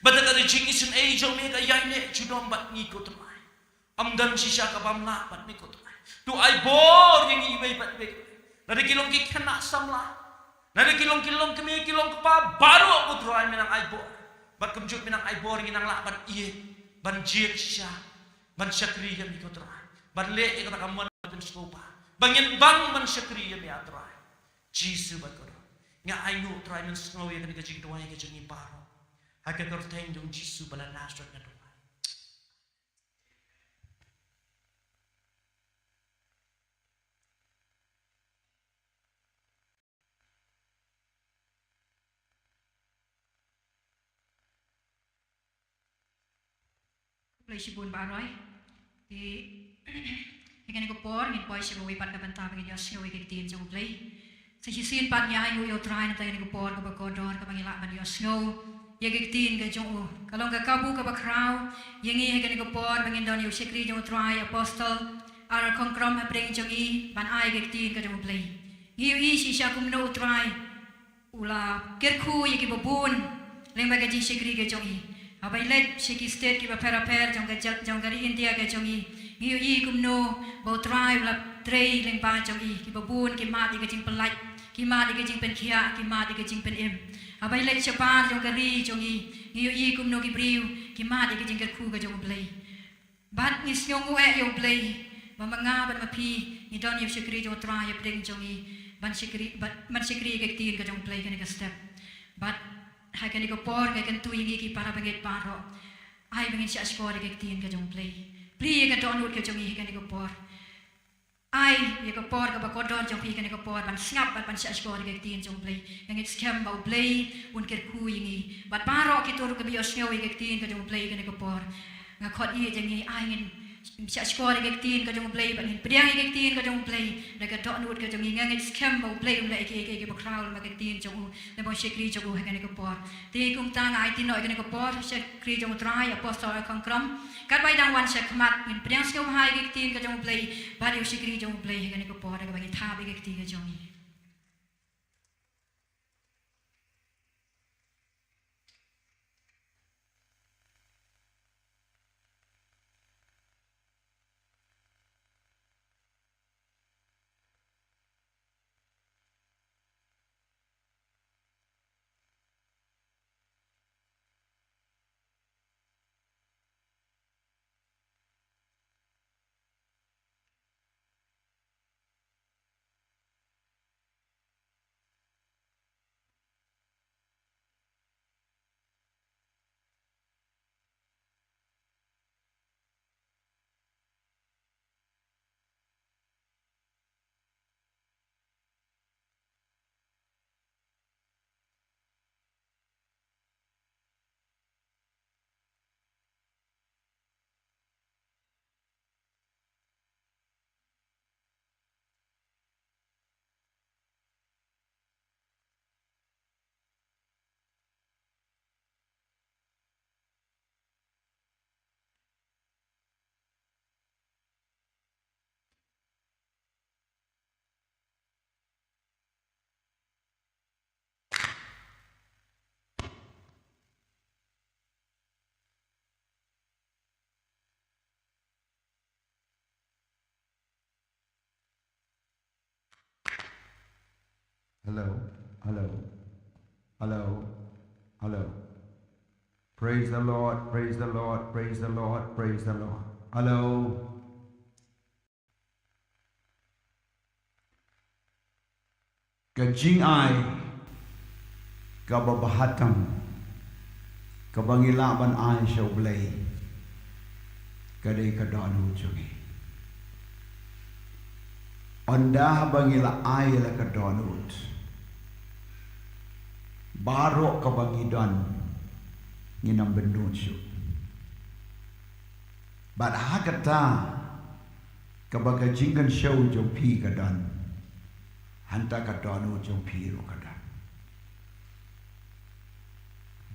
Bada ka kecing isun ai jom me ka yaine judom bad ngikut mai. Amdan sisa ka pamla bad mikut. Tu ai bor yang ibai pat bek. Nada kilong ki kena samla. Nada kilong kemi kilong kepa baru aku try minang ai bor. Bat kemjut minang ai bor nginang la ban iye ban jik sya ban syakri yang ikut try. Ban le ikut kaman ban skopa. Bangin bang ban syakri yang ia try. Jisu bat ko. Nga ai nu try min snow yang ka jing tuai ka jing paro. Haka korteng jong jisu bala nasrat na. Play sibun baroy di ikan ko por ngin poi sibo wipat ka banta bagi yos yo ikit tin jong play sa sisin pat nya ayo yo try na tayo ko por ka bagodor ka bangila ban yos yo yagik tin ka jong kalong ka kabu ka bakraw yangi ikan ko por bangin don yo sikri jong try apostle ara konkrom bring jong i ban ai gik tin ka jong play ngiu i si sya kum no try ula kirku yaki babun leng baga jing sikri ka jong i abai let shiki state ki ba pera per jong gari India ke jongi ngiu i kumno bau trai la trei leng pa chong i ki babun ki ma di ke jing pelai ki ma di ke jing pen khia ki ma di ke jing pen em abai lek chapa jong kari chong i ngiu i kumno ki briu ki ma di ke jing ket khu ka jong play bat ni snong we yo play ba manga ban ma pi ni don yo shikri jong trai yo ding chong i ban shikri ke tin ka jong play ka step but hai kan ko por ka kan tu ingi ki para banget paro ai bangin sha skor ke tin ka jong play ka don ut ka jong i kan ko por ai ye ko por ka ba ko don jong pi kan ko por ban snap ban sha skor ke tin jong play yang it scam ba play un ker ku ingi bat paro ki tur ka bi osnyo ke tin ka jong play kan ko por nga khot i jeng i ai ngin sha skor ke tin ka jong play ban priang ke tin ka jong play da ka don ut ka jong i ngang it scam ba play un la ke ba crowd ma ke tin jong le bo shekri jong kan ko por ti kum ta ngai tin noi kan ko por shekri jong trai apostol kong kram kat bai dang wan sha khmat min priang sio hai ke tin ka jong play ba ri shekri jong play kan ko por da ba ki tha be ke tin ka jong i Hello, hello, hello, hello. Praise the Lord, praise the Lord, praise the Lord, praise the Lord. Hello. Kajing ai kababahatam kabangilaban ai shawblay kadai kadanu chungi. Anda bangila ai la kadonut. Barok kabangidan nginam benunsu. Bad hakata kabagajingan show jong pi kadan. Hanta kadonu jong pi ro kadan.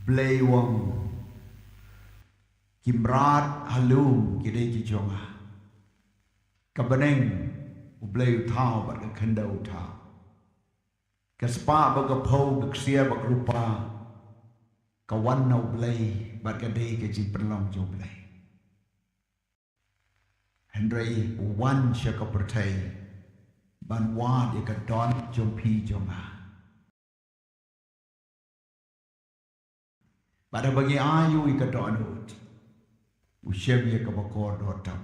Blay wong kimrat halum kidai jonga. Kabaneng blay tau bad kandau tau. Kaspa bagapo gaksia bagrupa kawan nau blay bad kadai kajing perlong jo blay. Hendrai wan syaka pertai ban wa de kadon jong pi jonga. Pada bagi ayu ikadon ut. Usyabia kabakor dotam.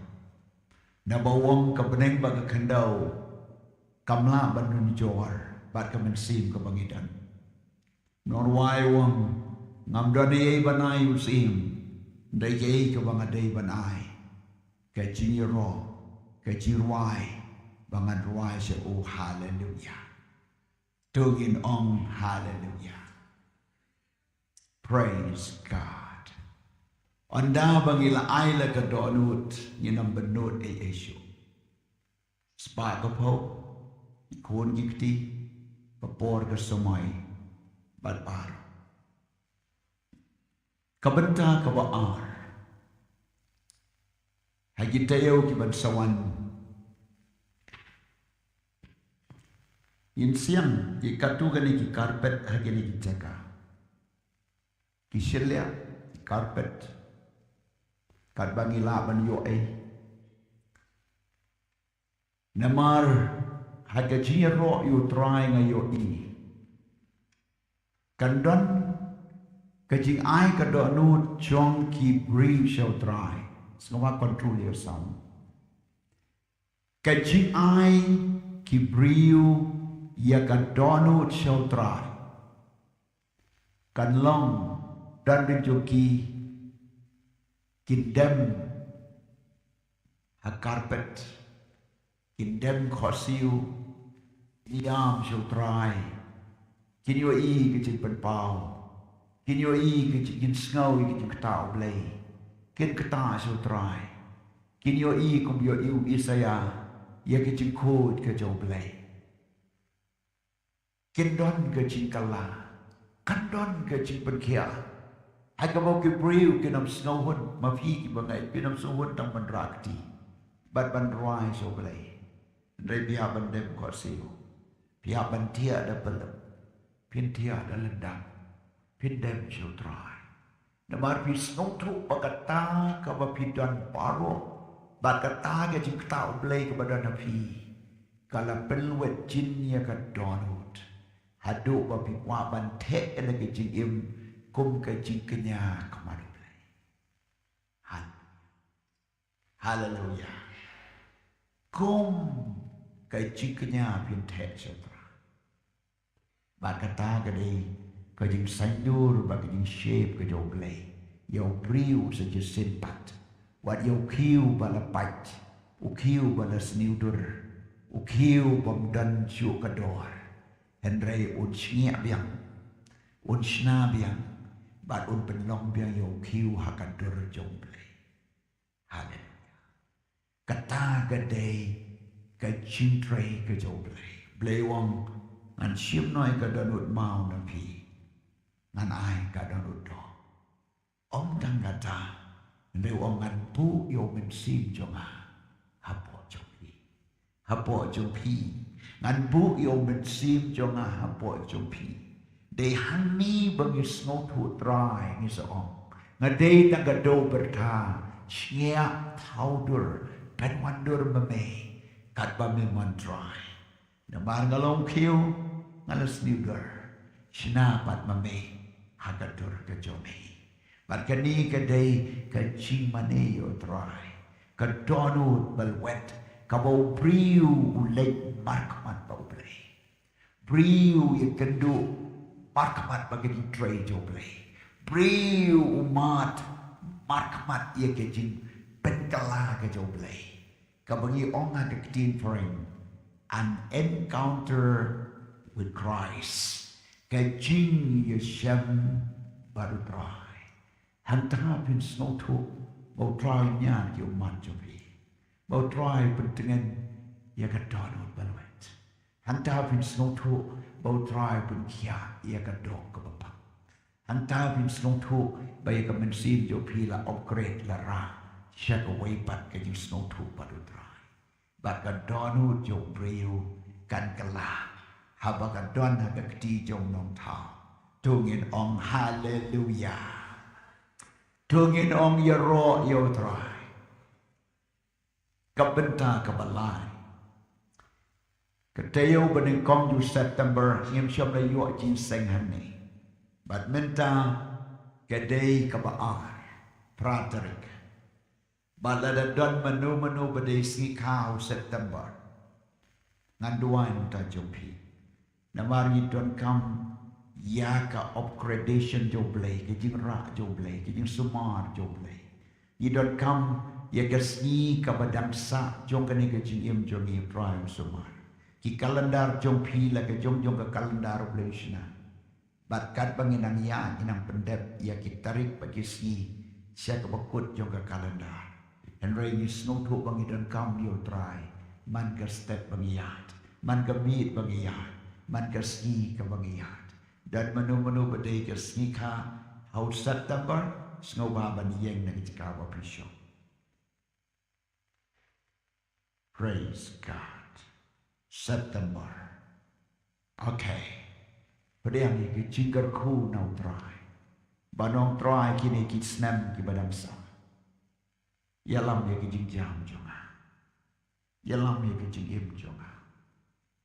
Nabawang kabeneng baga kandau kamla banun jor. Bat kamen sim kabangidan. Norway wang ngamdani ay banay usim. Dayay kabangaday banay. Kajiro, kajirway, bangan ruay siya o hallelujah. Tugin ong hallelujah. Praise God. Anda bangila ay la kadonut yinang benut ay Yesu. Spa kapo, ikon gikti, papor ka sumay, balparo. Kabenta kabaar. Hagitayaw ki bansawan. Yin siyang ikatugan ni ki karpet hagini ki jaga. Kisilya karpet. Kadbangi laban yo ay. Namar hagajiro yu try ngayo i. Kandon kajing ai kadon nu chong ki bring shall try. Semua control yourself. Kajing ai ki bring ya kadon nu shall try. Kan long dan dijoki kindem ha carpet kindem khosiu yam shall try. Kinyo i kichin penpau. Kinyo i kichin snow i kichin ketau blay. Kin keta shall try. Kinyo i kumbyo iu isaya ya kichin kod kajau blay. Kindon kichin kala. Kandon kichin penkia. Agamo ki briu kinam snow hun mafi ki bangai kinam snow hun tang bandrakti. Bat bandrai shall blay. Ndai biar bandem khosiu. Biar bantia ada pelem. Pintia ada lendang, pindem shall try. Namar pi snotu bagata kaba pidan paro, bagata ke jing tau blay kepada nabi. Kala pelwet jinnya ke donut, hadu babi waban te ena ke jing im kum ke jing kenya kemana blay. Hallelujah. Kum ke jing kenya pin te shall try. Bakata kadai kajing sandur baging shape ke jauh belai. Yau priu saja senpat. Wat yau kiu bala pat. Ukiu bala sniudur. Ukiu pemdan syuk kador. Henry un sniak biang. Un sna biang. Bat un penlong biang yau kiu hakadur jauh belai. Hallelujah. Kata kadai kajing tray ke jauh belai. Belai wang ngan siap noi ka danut mau na pi ngan ai ka danut do om dang kata ndeu om ngan pu yo men sim jonga hapo jong pi ngan pu yo men sim jonga hapo jong pi de hani bagi snow tu try ni so om ngadei tang ka do berta sia thaudur pen wandur meme kat ba me mon try namar ngalong kiu ngalas niugar sinapat mame hagadur ke jome barkani kadai kacing mane yo try kadonut balwet kabau briu ulek markmat bau play briu ye kendu markmat bagi tray jo play briu umat markmat ye kejing penkala ke jo play kabangi onga ke tin frame an encounter with Christ. Kajing Yeshem baru try. Hantah pin snow tu mau try nyan ki umat jobi. Mau try pentingan ya kadonut balwet. Hantah pin snow tu mau try pun kia ya kadok ke bapak. Hantah pin snow tu bayar ke mensin jobi la upgrade la ra. Siak away pat kajing snow tu baru try. Bat kadonut jobi kan kelah. Habakan don haga keti jong nong tau. Tungin ong hallelujah. Tungin ong yaro yo try. Kabenta kabalai. Ketayo bening kong ju September ngim syam la yu jin seng hani. Badminta kedai kabaar. Praterik. Balada don menu bedai sikau September. Nganduan ta jopi. Namari don kam ya ka upgradation joblay kijing ra joblay kijing sumar joblay yi don kam ya gasni ka badangsa jong kani kijing im jongi prime sumar ki kalendar jong pi la ke jong ka kalendar oblation bat kat banginang ya inang pendep ya ki tarik bagi si sia ka bakut jong ka kalendar and rain is no to bangi don kam yo try man ka step bangiyat man ka meet bangiyat man kasni ka bangiyat dan menu badai kasni ka haud September snow baban yeng na kitikawa pisyo. Praise God. September. Okay. Padang iki jingkar ku nau try. Banong try kini kit snam ki badang sa. Yalam ye ki jingjam jonga. yalam ya ke jing im jonga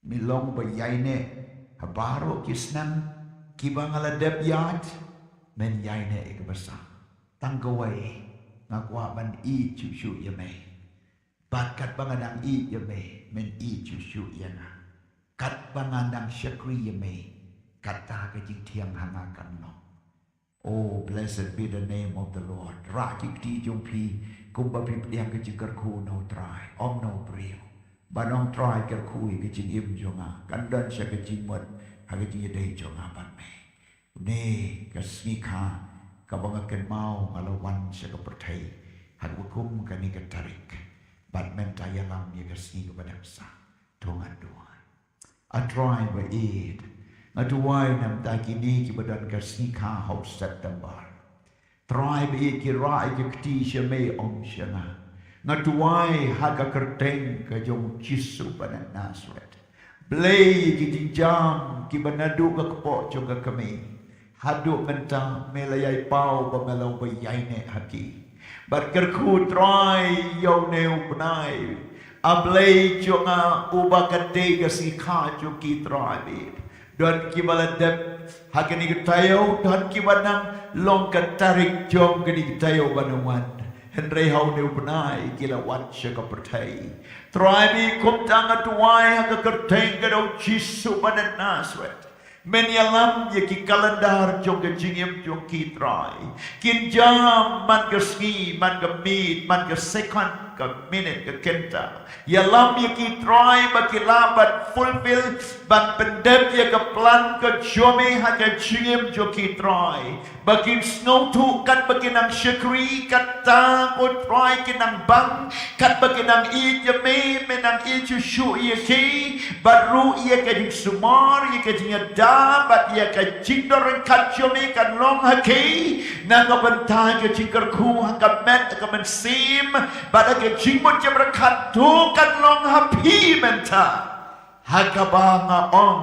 milong ba yaine habaro kisnan kibangala dep yard men yaine ke basa tanggawai ngakwa ban I chu yame bakat bangadang I yame men I chu yana kat bangandang syakri yame kata ke jing tiang hangakan no. Oh, blessed be the name of the Lord. Rakik ti jong pi kumba pi pediang ke jing kerku no try om no brio banong try kerku ke jing im jonga kandan sya ke jing mot ha ke jing dei jonga ban me ne ke smika ka bangaken mau ngalawan sya ke pertai had hukum kani ke tarik bat menta yalam ye ke sni ke badaksa tungan dua a try ba eat Aduai nam ta kini ki badan ka sika hau September. Try be ki rai ki kti shame om shana. Ngaduai haga kerteng ka jong Jisu badan Nazareth. Blay ki jam ki banadu ka kepo jong ka kami. Hadu menta melayai pau ba melau ba yaine haki. Bat kerku try yo neu benai. Ablay jonga ubakate ka sika jo ki try be. Dan kibala dep hakini kitayo dan kibanang long katarik jom kini kitayo banawan henry hau ne benai kila wan syaka pertai tribi kum tanga tuai haka kerteng kadau Jisu badan Nazareth men yalam ye ki kalendar jong ke jingim jong ki try kin jam man ke ski man ke meet man ke second ke minute ke kenta yalam ye ki try baki labat fulfill ban pendep ye ke plan ke jome ha ke jingim jong ki try baki snow tu kat baki nang syakri kat ta ko try kinang bang kat baki nang I ye me menang I chu shu ye ki baru ye ke jing sumar ye ke jing bat ia ka jingdor kat jome kan long haki na ka bentai ke jingker ku ka met ka men sim bat ke jingmot je berkat tu kan long hapi menta hakabanga on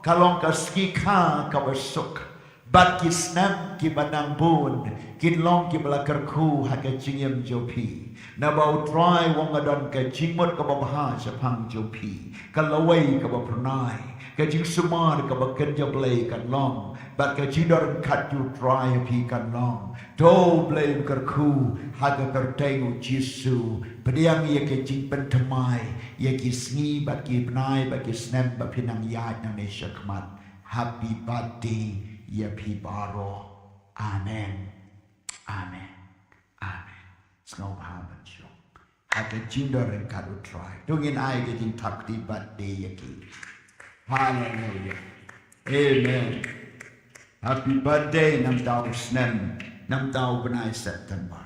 kalong ka skika ka besuk bat kisnam ki banang bun kin long ki belakar ku haka jingem jopi na bau try wong adon ka jingmot ka babha sapang jopi kalawai ka bapranai ka jing sumar ka baken jablay kan long bat ka jidor kat you try pi kan long do blame kerku haga kerteng Jisu pediang ye ke jing pentemai ye ki sngi bat ki benai bat ki snap bat pinang yad nang ne syakmat happy birthday ye pi baro amen amen amen ngau haban syo haga jidor kat you try dongin ai ke jing takti birthday ye ki Hallelujah. Amen. Happy birthday nam tau snem nam tau benai September.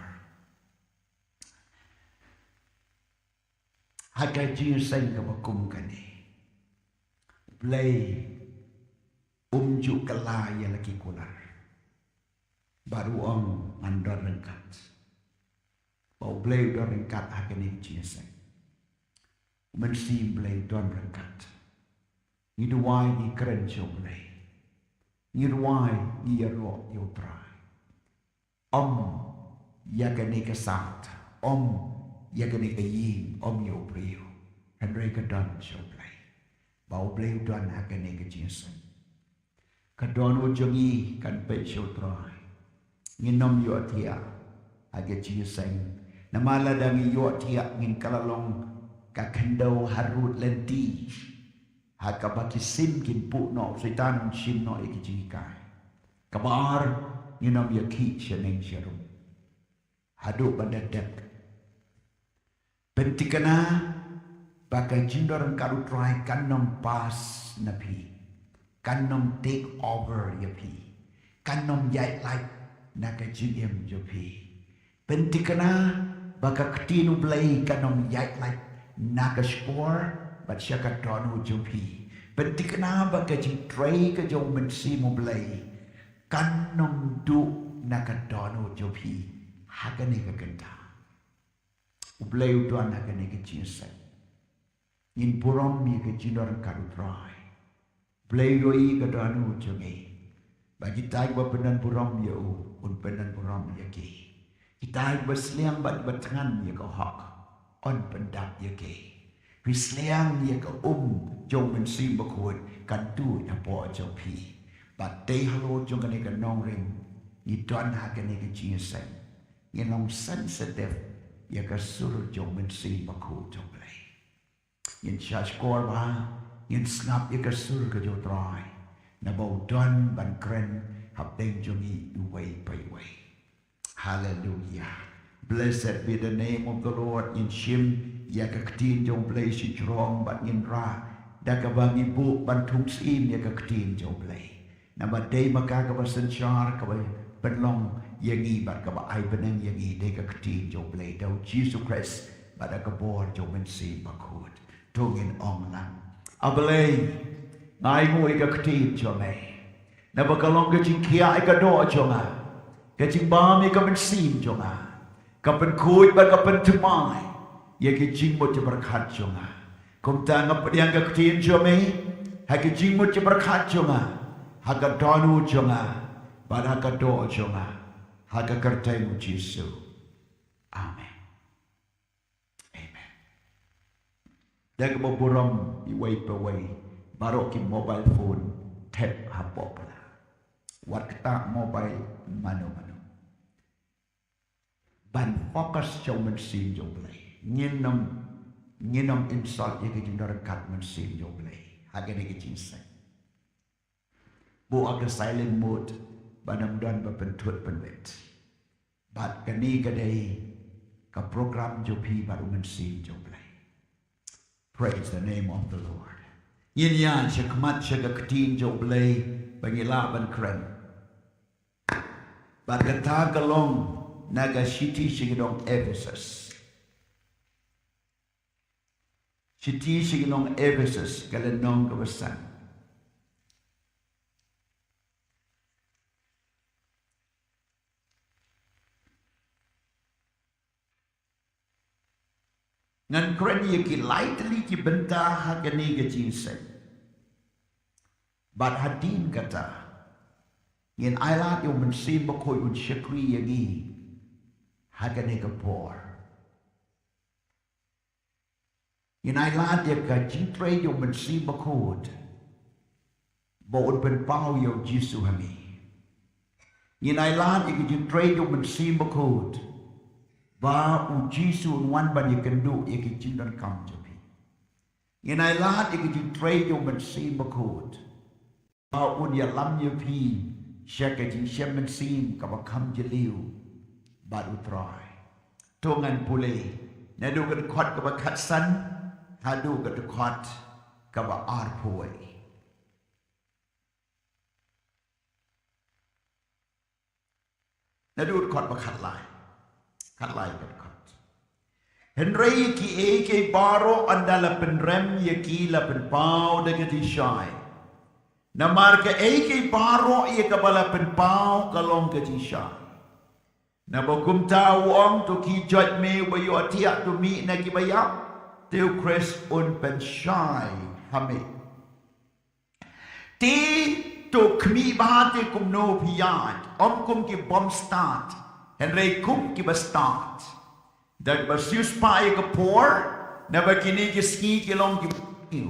Haka jiu sen ka bakum kani. Play umju kala ya lagi kular. Baru om andor rengkat. Bau play dor rengkat haka ni jiu sen. Mensi play dor rengkat. Ngiduai ni keren jomlay. Ngiduai ni yaro yotrai. Om yagani kesat. Om yagani kayim. Om yobriyo. Henry kadan jomlay. Bau blay dan hakani kejinsan. Kadon ujongi kan pe yotrai. Nginom yotia. Aga jinsan. Namala dangi yotia ngin kalalong kakendau harut lenti. Haka baki sim kin pu no setan sim no iki jikai kabar ninam ya ki sheneng sharum hadu bandadak pentikana bakai jindor karu try kanom pas napi kanom take over ya pi kanom yai like naka jiem jo pi pentikana baka ketinu blai kanom yai like naka score bat syaka donu jumpi pentik kenapa ke jing tray ke jong mensi moblay kanom du naka donu jumpi hagane ke genta ublay utuan hagane ke jinsan in purom mi ke jindor karu try blay yoi ke donu jungi bagi tai ba penan purom yo un penan purom ya ki itai basliang bat batangan ya ko hak on pendap ya ki Pisliang ya ka jong men sim bakut kan tu ya po jong pi. But they hello jong kan ka nong ring. Ni don ha kan ka jing sen. Ni long sensitive ya ka sur jong men sim bakut jong play. Yin church kor ba yin snap ya ka sur ka jo try. Na bo don ban kren hab deng jong i way by way. Hallelujah. Blessed be the name of the Lord. In Shim, yakaktin jong play si Jerome, but in Ra, dakabang ibu bantung sim yakaktin jong play. Nama day makakabasan char kabay penlong yangi bat kaba ay benang yangi day kaktin jong play. Daw Jesus Christ, but akabor jong mensi bakut. Tungin ong lang. Abalay, ngay mo ikaktin jong ay. Nabakalong kajing kia ikado jong ay. Kajing bami ka mensim jong ay. Kapan kuit ba kapan tumay ya ke jing mo je berkat jonga kom ta ngap yang ka tin jome ha ke jing mo je berkat jonga ha ka donu jonga ba ha ka do jonga ha ka kertai mu Jesu. Amen. Amen. Dak mo buram i way pa way baro ki mobile phone tap ha popla wat ta mobile mano ban fokus jong mensin jong play nginom insult ye ke jindar kat mensin jong play hagene ke jinsen bu aga silent mode banam dan bapentut penwet bat kani kadai ka program jopi baru mensin jong play. Praise the name of the Lord. Yin yan shakmat shakatin jong play bangilaban kren bat kata galong naga city sigidong Ephesus. City sigidong Ephesus kalenong kawasan. Ngan kren ye ki lightly ki benta hagani ke jinsen. But hadin kata ngin ailat yung mensim bakoy un syakri yagi hagane ka por. Inailat ya ka jintre yung mensi bakod. Baon penpao yung Jesu hami. Inailat ya ka jintre yung mensi bakod. Ba u Jesu unwan ban ya kendu ya ka jindan kam jobi. Inailat ya ka jintre yung mensi bakod. Ba un ya lam ya pi siya ka jinsya mensim ka bakam jeliw. Baru try. Tungan pulih. Nadu ke dekat ke bakat san. Hadu ke dekat ke baar puai. Nadu dekat bakat lain. Kat lain ke dekat. Henry ki eke baro andala penrem ye ki la penpau dekat isyai. Namar ke eke baro ye kabala penpau kalong ke isyai. Na bokum tau ong tu ki judge me wa yo atia tu mi na ki bayap teu Chris un pen shai hame ti tu kmi bahate kum no piyat kum ki bom start henry kum ki ba start dag basius pa ka por na ba kini ki ski ki long ki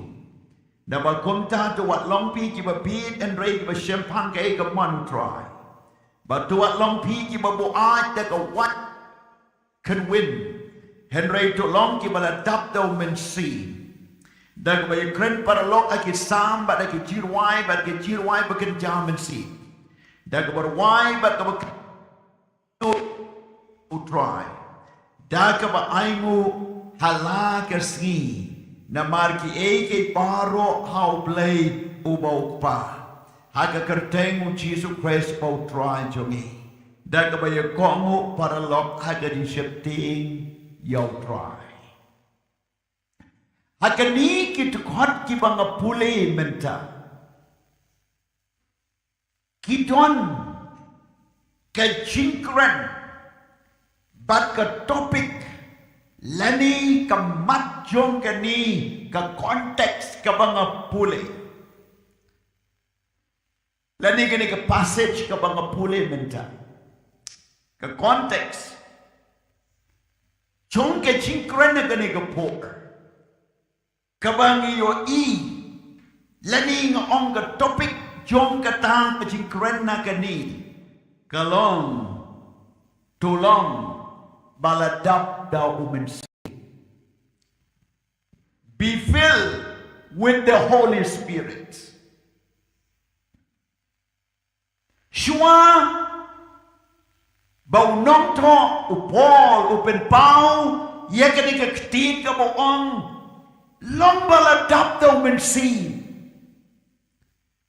na ba kum ta tu wat long pi ki ba beat and ray ki ba champagne ka man try. But to what long pi ki babu aaj that a what can win. Henry to long ki bala tap daw men si. Dag ba kren para lok aki sam ba ki jirwai ba ki jirwai ba ken jam men si. Dag ba wai ba ka to try. Dag ba aingu hala kersi na mar ki eke paro how play ubau pa. Haga kerteng Jesus Christ pau try jongi. Daga baya kongu para lok haga di septing yau try. Haga ni kita kot ki banga pule menta. Kiton ke cingkran bat ke topik lani ke mat jong ke ni ke konteks ke banga pule. Lani kini ke passage ke banga pule menta. Ke konteks. Jong ke cingkran kini ke por. Kabangi yo I. Lani ngong ke topik jom kata pecing keren nak ni. Kalong tolong baladap dau umensi. Be filled with the Holy Spirit. Shua bau nong to upol upen pau ia kena keketin ke boong long baladap dau umensi.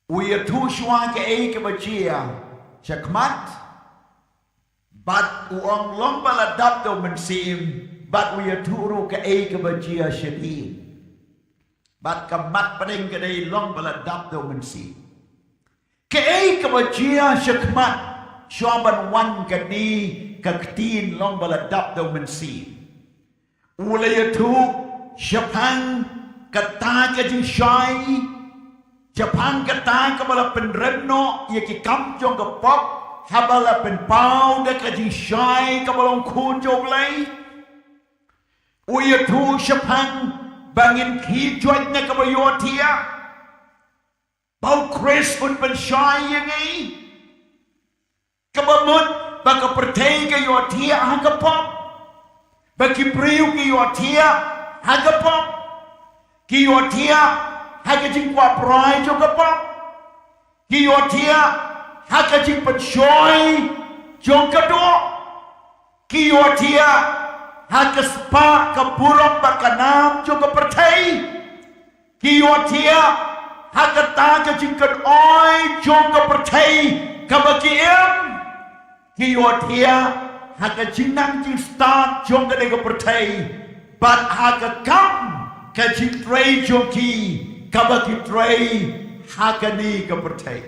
Uya tu shua ke ke bajia Syakmat Bat uang long baladap dau mensim Bat uya turu ke bajia syedin Bat kamat paling ke day long baladap dau mensim Ke bajia syakmat Syuaban wan ke ni Keketin long baladap dau mensim Ulaya tu syapang Kata ke jing syai Japang kata kabala penreno ia ki kam jong ke pop habala pen pau de ka ji shai kabalong kun jong lai uya tu Japang bangin ki join na kabayo tia bau Chris un pen shai yang ai kabamut baka pertei ke yo tia ha pop baki priu ke yo tia ha pop ki yo tia Haka jing kwa prai jo kapap Kiyo tia Haka jing penshoy Jong kado Kiyo tia Haka spa kapurong bakanam jo kapertay Kiyo tia Haka taga jing kan oi Jong kapertay Kabakiem Kiyo tia Haka jing nang jing start Jong kade kapertay But haka kam Kajing tray jong ki Kabaki tray hakani kapertai.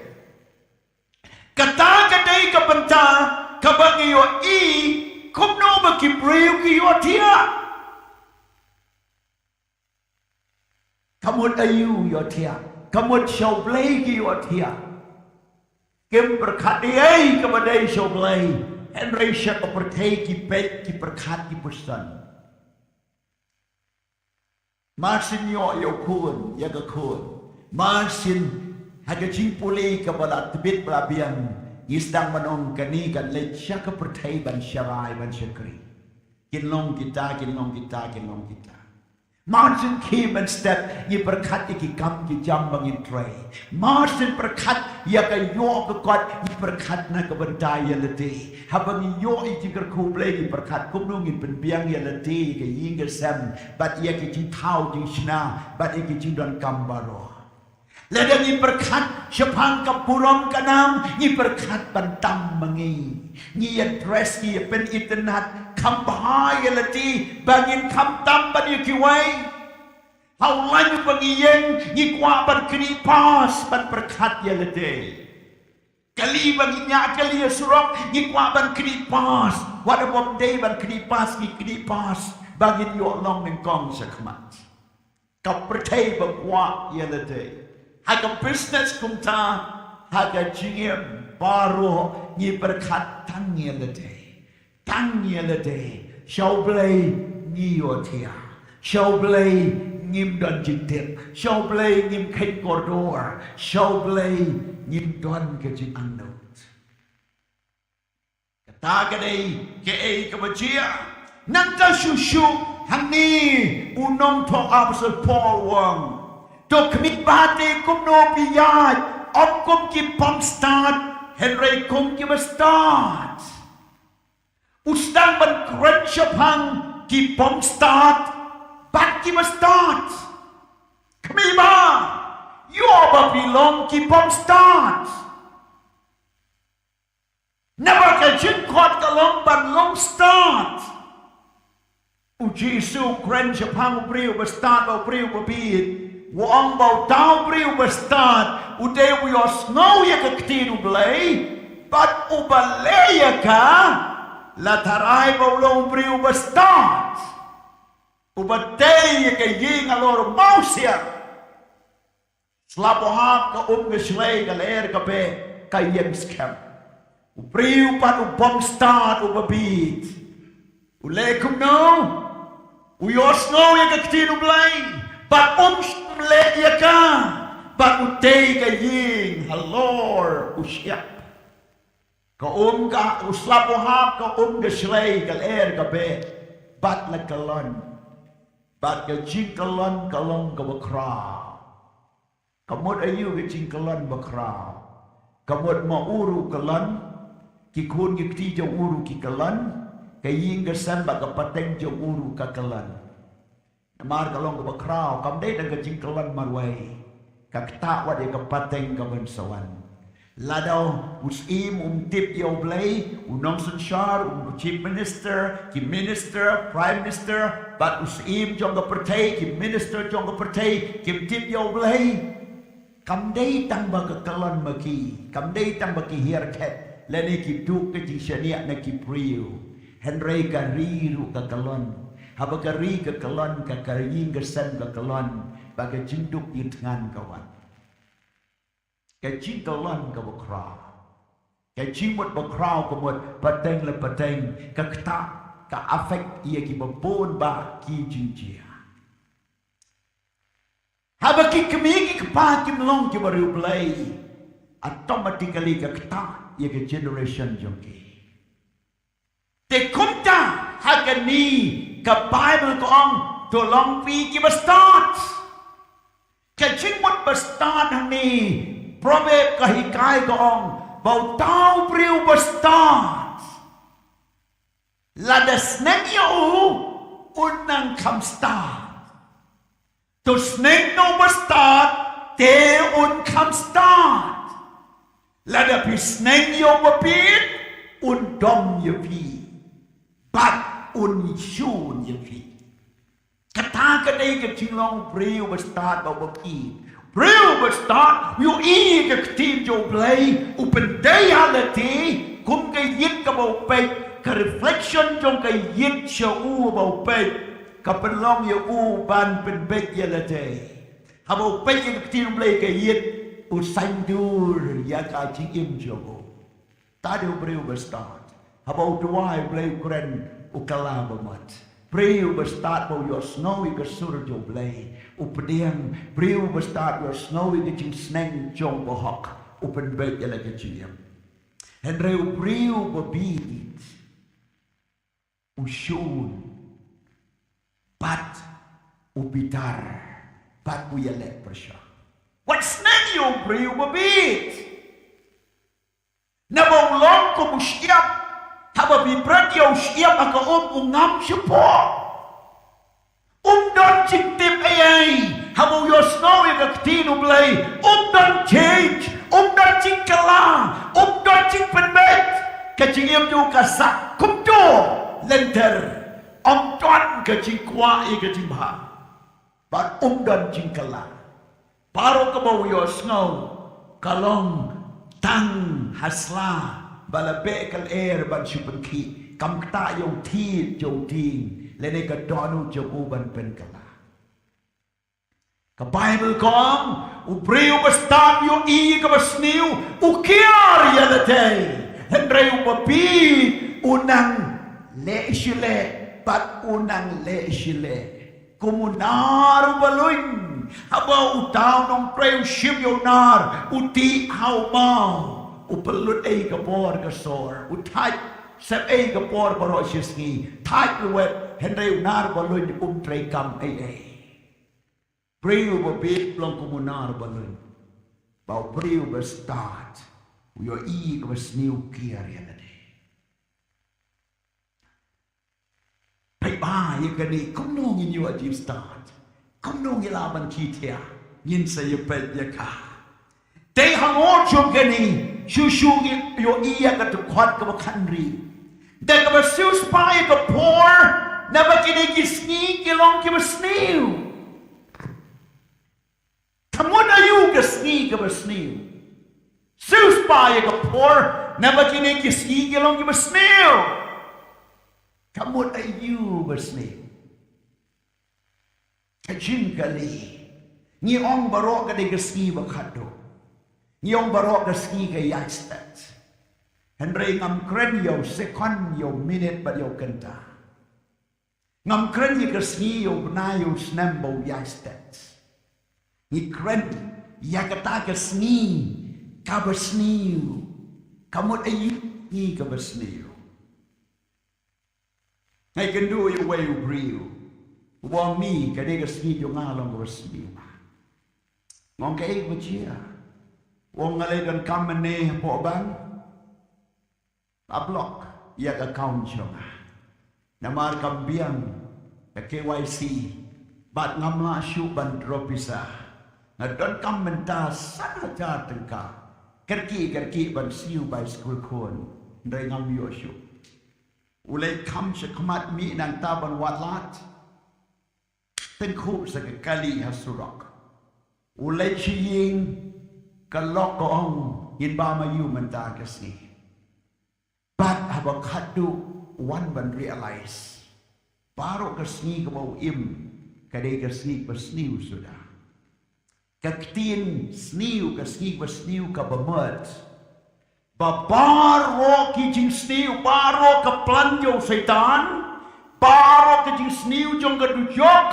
Kata kadai kapenta kabangi yo I kumno baki priu ki yo tia. Kamut ayu yo tia. Kamut shawblay ki yo tia. Kim berkat ai kabadai shawblay. Henry syak kapertai ki pet ki berkat ki pesan. Masin yo kun, yaga kun. Masin haga cimpuli kabala tebit belabiang. Isdang manong kani kan lek syaka pertai ban syarai ban syakri. Kinlong kita. Masin ki ban step ye berkat ki kam ki jam bangin tray. Masin berkat yaga yo bekot ye berkat na kabandai leti. Habang yo ikir kublai ki berkat kumnungin penbiang ya leti ke yingga sem bat ia ki jing tau jing shna bat ia ki jing don kambaro. Ledang ni berkat syapang kapurom kanam ni berkat bantam mengi. Ni address ki pen internet kambahai ya leti bangin kam tam ban ia ki wai. Hau lanyu bangiyeng ni kwa ban kini pas ban berkat ya leti. Kali baginya kali surok ni kwa ban kenipas wada bom day ban kenipas ni kenipas bagi yo long ning kong sakmat ka pertai bakwa ya lete haga business kumta haga jingem baru ni berkat tang ya lete shawblay ni yo tia shawblay ngim don jintip shawblay ngim kait koridor shawblay ngim don ke jing anot kata kadai ke kabajia nanta shushu hangni unong to Apostle Paul wang to kmit bate kum no piyaj om kum ki pom start henry kum ki start ustang ban kren shapang ki pom start bat ki start kmi ba yo ba belong ki pom start never ka jin kot ka long ban long start u Jesu kren shapang priu ba start ba priu ba bit Wong bau tau priu ba start u de we os no ye ka ktinu blay but u ba le ka la tarai ba long priu ba start Ubatei ke ying alor mausia. Slapohap ka ngeslay ka leer ka pe ka yeng scam. Upriu pan ubom start ubabit. Ulekum no. Uyos no ye ka ktinu blay. But le yaka. But utay ka ying halor usyap. Ka ka uslap uhap ka ka shlay ka ka be. But la kalon. But ka jing kalon kalong ka bakra. Kamot ayu ka jing kalon bakra. Kamot mauru kalon. Kikun kikti jauh uru ki kalon. Kaying kesan bak kapateng jauh uru ka kalon. Namar kalong ka bakra. Kamday na ka jing kalon marway. Kakta wa dia kapateng ka bansawan. Ladaw usim tip yaw blay unong sensyar chief minister ki minister prime minister but usim jong ka pertay ki minister jong ka pertay kim tip yaw blay kamday tang ba ka kalan maki kamday tang ba ki haircut lani ki duk ka jing syania na ki priu henry ka riru ka kalon haba ka ri ka kalon ka karing ka san ka kalon bagai jinduk di tangan kawan. Kecing kalon ka bakra. Kecing mut bakra ka mut pateng le pateng ka kta ka afek ia ki babon ba ki jinjia. Haba ki kemi ki pa ki melong ki baru play. Automatically ka kta ia ki generation jongki. Te kumta hagani ka Bible ko ang tolong pi ki ba start. Kecing mut bestad ni probe kahikai gong bau tau priu bestad lada sneng yo unang kam stad to sneng no bestad te un kam stad lada pi sneng yo bapit un dom yo pi bat un shun yo pi kata kadai ke cilong priu bestad bau baki priu bestad you ke ketim jo play open reality kum ke yit ka bau pe ka reflection jong ka yit shau bau pe ka penlong yo ban pen bet yelate ha bau pe ke ketim play ke yit u sandur ya ka chi im jo ta do priu bestad ha bau tuai play kren u kala bamat priu bestad bau yo snowy ke sur jo play upediang priu bestad yo snowy ke ching sneng jong bohok upen bet yala ke chiam henreu priu bobit ushun pat upitar pat bu yale persya what sneng yo priu bobit na bau long ko musyap haba bi pradio siap aka ungam sipo don cintip ai haba yo snow ya ktinu blay don change don cingkala don cingpenbet kecingim ju kasak kumdo lenter tuan kecingkwa i kecingha bat don cingkala paro ka bau yo snow kalong tang hasla balabe kal air ban supan ki kam kta yo thi jo ting lene ka donu jo ban pen kala ka bible kom u priu bestad yo i ka basniu u kiar yalate henre u papi unang le shile pat unang le shile kumunar balun haba u taw nong priu shim yo nar u ti how mau upelut ay kapor kasor utai sep ay kapor baroshiski tai wet henry unar balun tray kam ay priu bobit long kumunar balun bau priu bestart yo i was new kiar yanade pai ba yakani kumnong in you ajib start kumnong ilaban kitia yin say pet yaka They hang on to gani, shushu yo iya ka tukwat ka bakandri. They ka basu spy ka poor, never kini gisni kilong ki basniu. Kamu na yu gisni ka basniu. Su spy ka poor, never kini gisni kilong ki basniu. Kamu na yu basniu. Kajin kali, ni ong barok ka di gisni bakado. Yung barok na ski kay yakstat. Henry ngam kren yo second yo minute ba yo kanta. ngam kren ye kesni yo benayo snembo yastet ni kren ya kata kesni kabesniu kamot ayu ni kabesniu ngai kendu yo way briu wong mi ka de kesni yo ngalong kabesniu ngong ke bujia wong ngalai dan kamene po bang ablok ya account chonga namar kambiang KYC bat ngamla syu ban dropisa ngadon kamenta sanaja tengka kerki ban siu by school kon ndai ngam yo syu ulai kam shakmat mi nang taban watlat ten khu sa kali hasurok ulai chiying kalok koong in ba mayu menta kasni but haba khadu one ban realize baru kesni ke bau im kadai kesni bersniu sudah kaktin sniu kesni bersniu ke bemet babaro kijing sniu baro ke pelanjau setan baro kijing sniu jong kedujok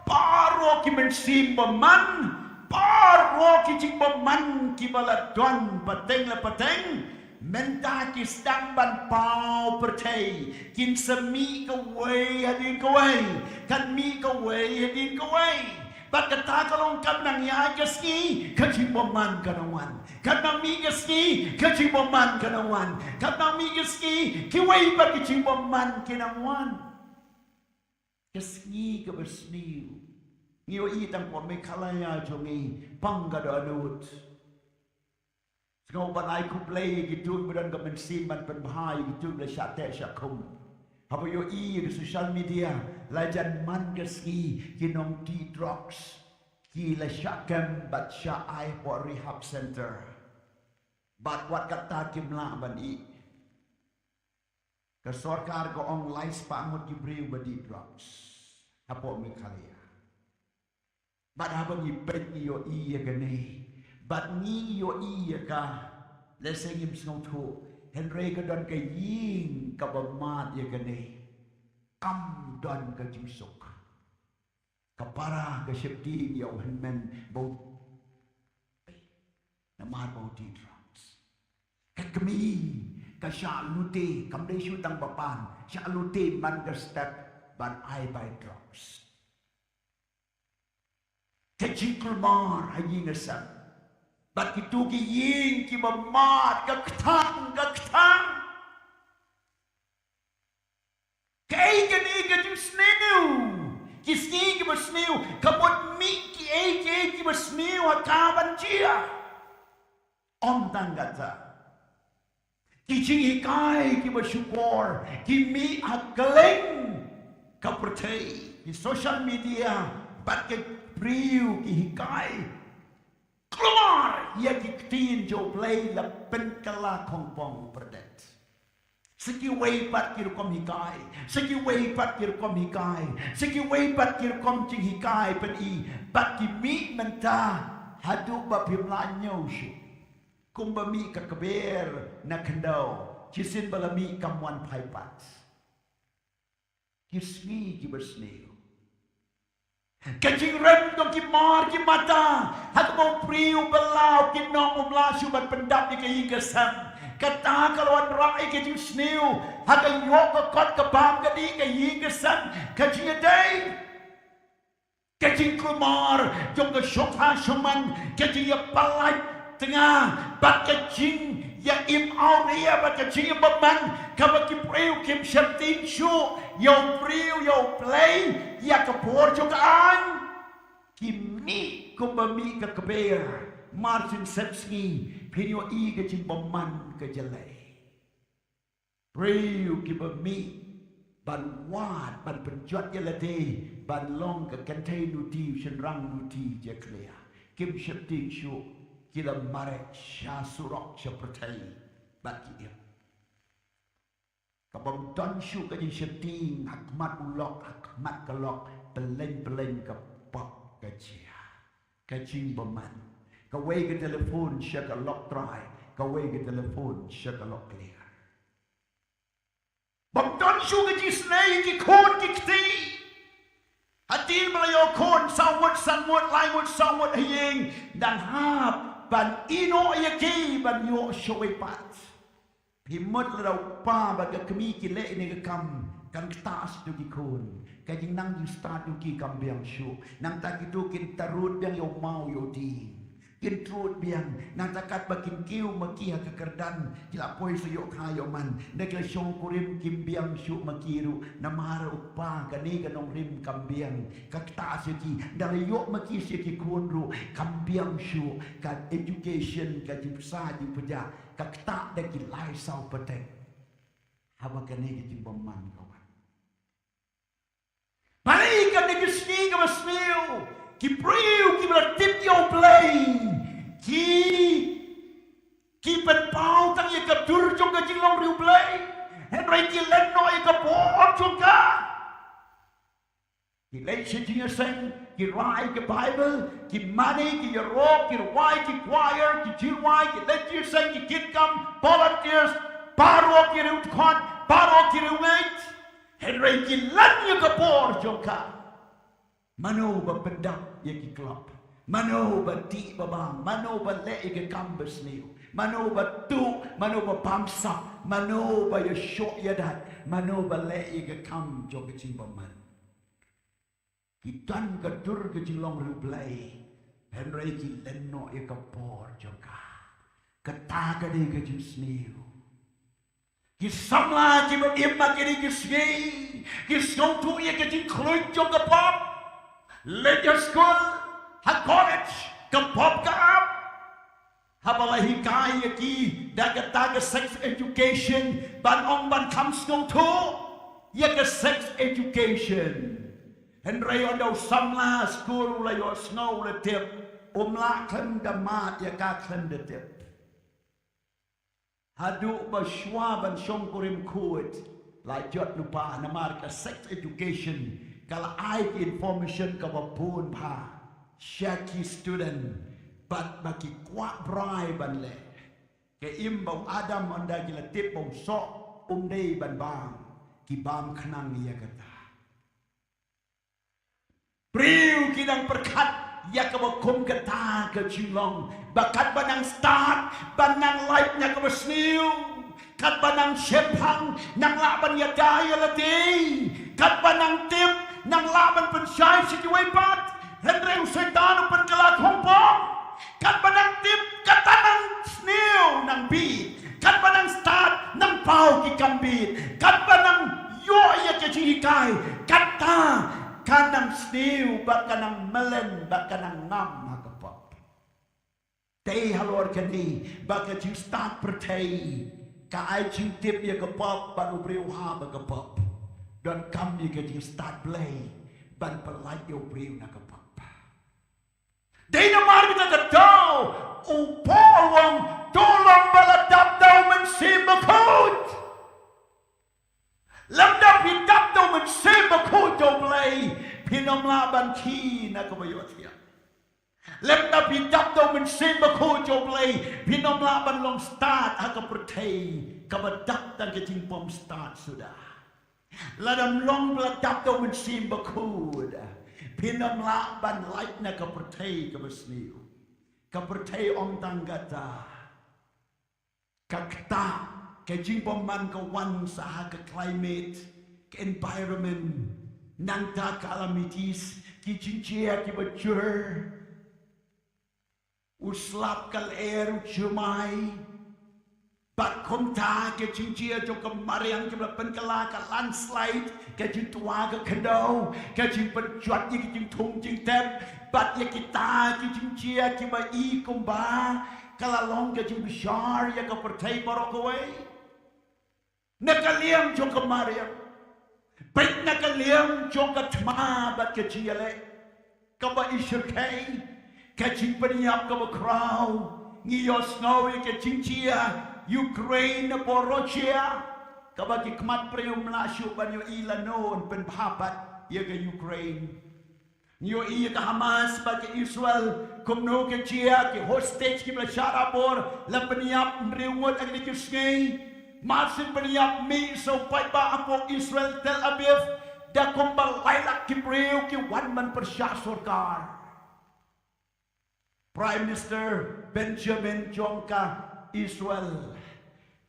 baro ki mensim beman baro kijing beman ki baladon pateng la pateng menta ki stamban pau percay kin semi kawai hadin kawai kan mi kawai hadin kawai bat kata kalong kam nang ya keski kacing boman kanawan kan nang mi keski kacing boman kanawan kan nang mi keski kiwai bat kacing boman kinawan keski kebersniu ngiwa itang po may kalaya jongi panggado anut ngau ban ai ku play gitu beran ka mensiman penbahai gitu le syate syakum apa yo di social media lajan man keski kinong tea drugs ki le syakam bat sya ai for rehab center bat wat kata kimla ban i ke sarkar ko online spangut gibriu badi drugs apa me khalia bat apa ni pet yo ya gane bat ni yo iya ka lesengim snautu henry ka don ka ying ka bamat ya gane kam don ka jimsuk ka para ka shepti yo henmen bau na ma bau di drugs ka kami ka shalute kam de shutang papan shalute man ka step ban I by drugs ka jikulmar hayin asam bat itu ki ying ki mamat ka ktang kay gani ka sniu ki ski ki sniu kabot mi ki ki sniu akaban chia om tanggata ki jing hikai ki syukur ki mi akaleng ka percay di social media bat ke priu ki hikai keluar ia diktin jo play la penkala kongpong perdet seki wei pat kir kom hikai seki wei pat kir kom hikai seki wei pat kir kom ching hikai pen i bat ki mi menta hadu ba pimla nyoshu kumba mi ka keber na kendau cisin balami kamwan pai pat kismi ki bersneu kacing rem dong ki mar ki mata hak mau priu belau ki nong umlasu bat pendap di kayi kesam kata kalau rai kacing sneu hak yok ke kot ke bam ke di kayi kesam kacing dai kacing kumar jong ke syokha shaman kacing ya palai tengah bat kacing ya im auria bat kacing beman kabaki priu kim syaptin syu yo priu yo play ya kapor jokaan kimi kumbami ka keber martin sepski pinyo i ke cimbaman ke jelai priu kibami ban wat ban penjot yelate ban long ke kentay nuti shenrang nuti jekrea kim syaptin syu kila marek sya surok sya pertai bat ki kabam don syu ka syaptin hakmat ulok hakmat kelok peleng ke pop ke cia ke cimbaman ka wei ke telefon sya ka lok try ka wei ke telefon sya ka lok clear bom don shu ke ji snei ki khon ki kti hatin balayo khon sawut sanmut laimut sawut hayeng dan hap ban ino yaki ban yo shoi pat himut lau pa baga kemi ki le ni ke kam kan tas tu ki khon ka jing nang ji start tu ki kam biang shu nang ta ki tu kin tarut biang yo mau yo di kin trut biang nang takat bakin kiu maki ha kekerdan kila poi suyok hayo man nek le shong kurim kim biang shu makiru namara upa kani kanong rim kam biang kakta seki dal yok maki seki kunru kam biang shu ka education ka jipsa di peja kakta dak ki lai sau patek haba kani ki bomman kawan pai ka nek sni ka masmiu ki priu ki bertip yo play ki pen pau tang ye ka dur jong ka jinglong riu play henry ki len no ye ka po jong ka ki le chi jing sen ki rai ki bible ki money ki rock ki wai ki choir ki jiwai ki le chi sen ki kit kam volunteers paro ki riu khon paro ki riu wait henry ki len ye ka po jong ka mano ba pendap ye ki klop mano ba ti ba bang mano ba le ke kambes niu mano ba tu mano ba pamsa mano ba ye shok ye dat mano ba le ke kam jo ke chim ba man ki tan ka dur ke jinglong ru play henry ki lenno ye ka por jo ka ta ka de ke chim sniu ki samla ki ba im ma ke ki sgi ki skong tu ye ke chim khloit jo ka pop let your school ha college kam pop ka up habalahi kai ki daga taga sex education ban ong ban kam school to ye ka sex education and ray on do samla school la yo snow le tip la khan da mat ye ka khan de tip hadu ba shwa ban shong kurim kuit la jot lupa namar ka sex education kalau ai information ka bapun pa shaki student but baki kwa brai ban le ke im bau adam anda gila tip bau so dei ban bang ki bam khnang ya kata priu kidang perkat ya ka bakum kata ke chilong bakat banang start banang light nya ka basniu kat banang shepang nang laban ya daya lati kat banang tip nang laban pensyai sikiwai pat henry setan pen kelak hompong kat banang tip kat banang sniu nang beat kat banang start nang pau ki kambit kat banang yo ya ke cikai kata kanang sniu bat kanang melen bat kanang ngam hakapap tei halor kani baka jing start pertei ka ai jing tip ya kapap banu briu ha bakapap dan kami ke start play ban pelai yo priu na kapapa dei na mar kita ketau upawang tolong baladap tau mensibakut lamdap hidap tau mensibakut yo play pinom laban ki na kabayotia lamdap hidap tau mensibakut yo play pinom laban long start hakapertei kabadak dan kejimpom start sudah ladam long beladap tau mensim bakud pinam la ban light na kapertei kabasniu kapertei om tanggata kakta ke jingpoman ka wan saha ka climate ka environment nang ta calamities ki jinjia ki bajur uslap kal air uchumai Bat komta ke cincia jo kemariang ke pen kala ka landslide ke jin tua ke kendau ke jin penjuat ke jin thung jin tep bat ye kita ke cincia ke ba i kumba kala long ke jin bishar ya ke pertai barokawai nakaliam jo kemariang pet nakaliam jo ke tma bat ke ciale ke ba ishkai ke jin peniap ke ba kraw ngiyos ngawi ke cincia Ukraine po Russia kabagi kmat preyum lasyo banyo ilanon pen papat ya ke Ukraine nyo iya ke Hamas bagi Israel kumno ke chia ke hostage ki bla sharapor la peniap mriwot ang dikisngi masih beriap mi sampai apa Israel Tel Aviv dah kembali lailak kibriu ki wan man persya surkar. Prime Minister Benjamin Jongka Israel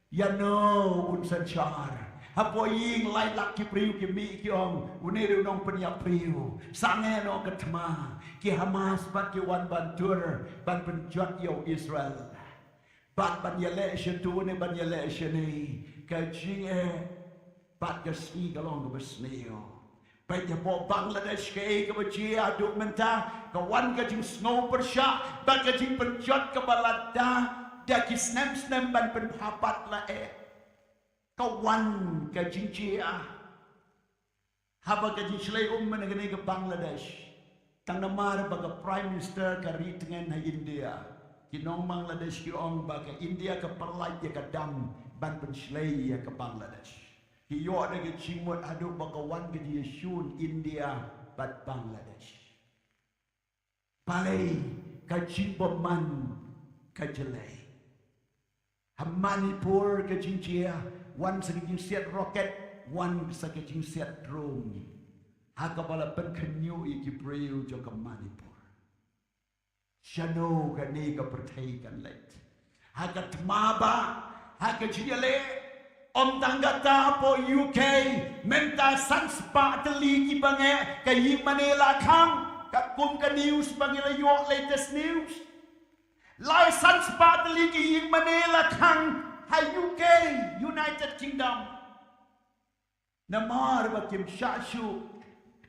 yano unsan syar hapo ying lailak kibriu ki mi ki ong uniru nong peniap priu sange no ketma ki Hamas bat ki wan bantur ban penjat yo Israel. Bat ban yale shentu ne ban yale sheni ka jinge bat ka sni galong ka besneo pai te po Bangladesh ke ka bajia duk menta ka wan ka jing snow persya bat ka jing penjot ka balada da ki snem ban pen hapat la ka wan ka jing chia haba ka jing slay menegane ka Bangladesh tang namar baga Prime Minister ka ritngen ha India Kinong Bangladesh ki ong baga India ke perlai ya ke dam ban penslay ya ke Bangladesh. Ki yo ada ke cimut aduk baga wan ke dia shun India bat Bangladesh. Palai ke cimboman ke jelai. Manipur ke cincia wan sekejing siat roket wan sekejing siat drone. Haka bala pen kenyu iki breu jo ke Manipur. Shano kani ka pertai kan let. Hakat maba, hakat jile om tanggata po UK menta sanspa teli ki bange kayi Manila kang kakum ka news bangila yo latest news. Lai sanspa teli ki Manila kang ha UK United Kingdom. Namar bakim shashu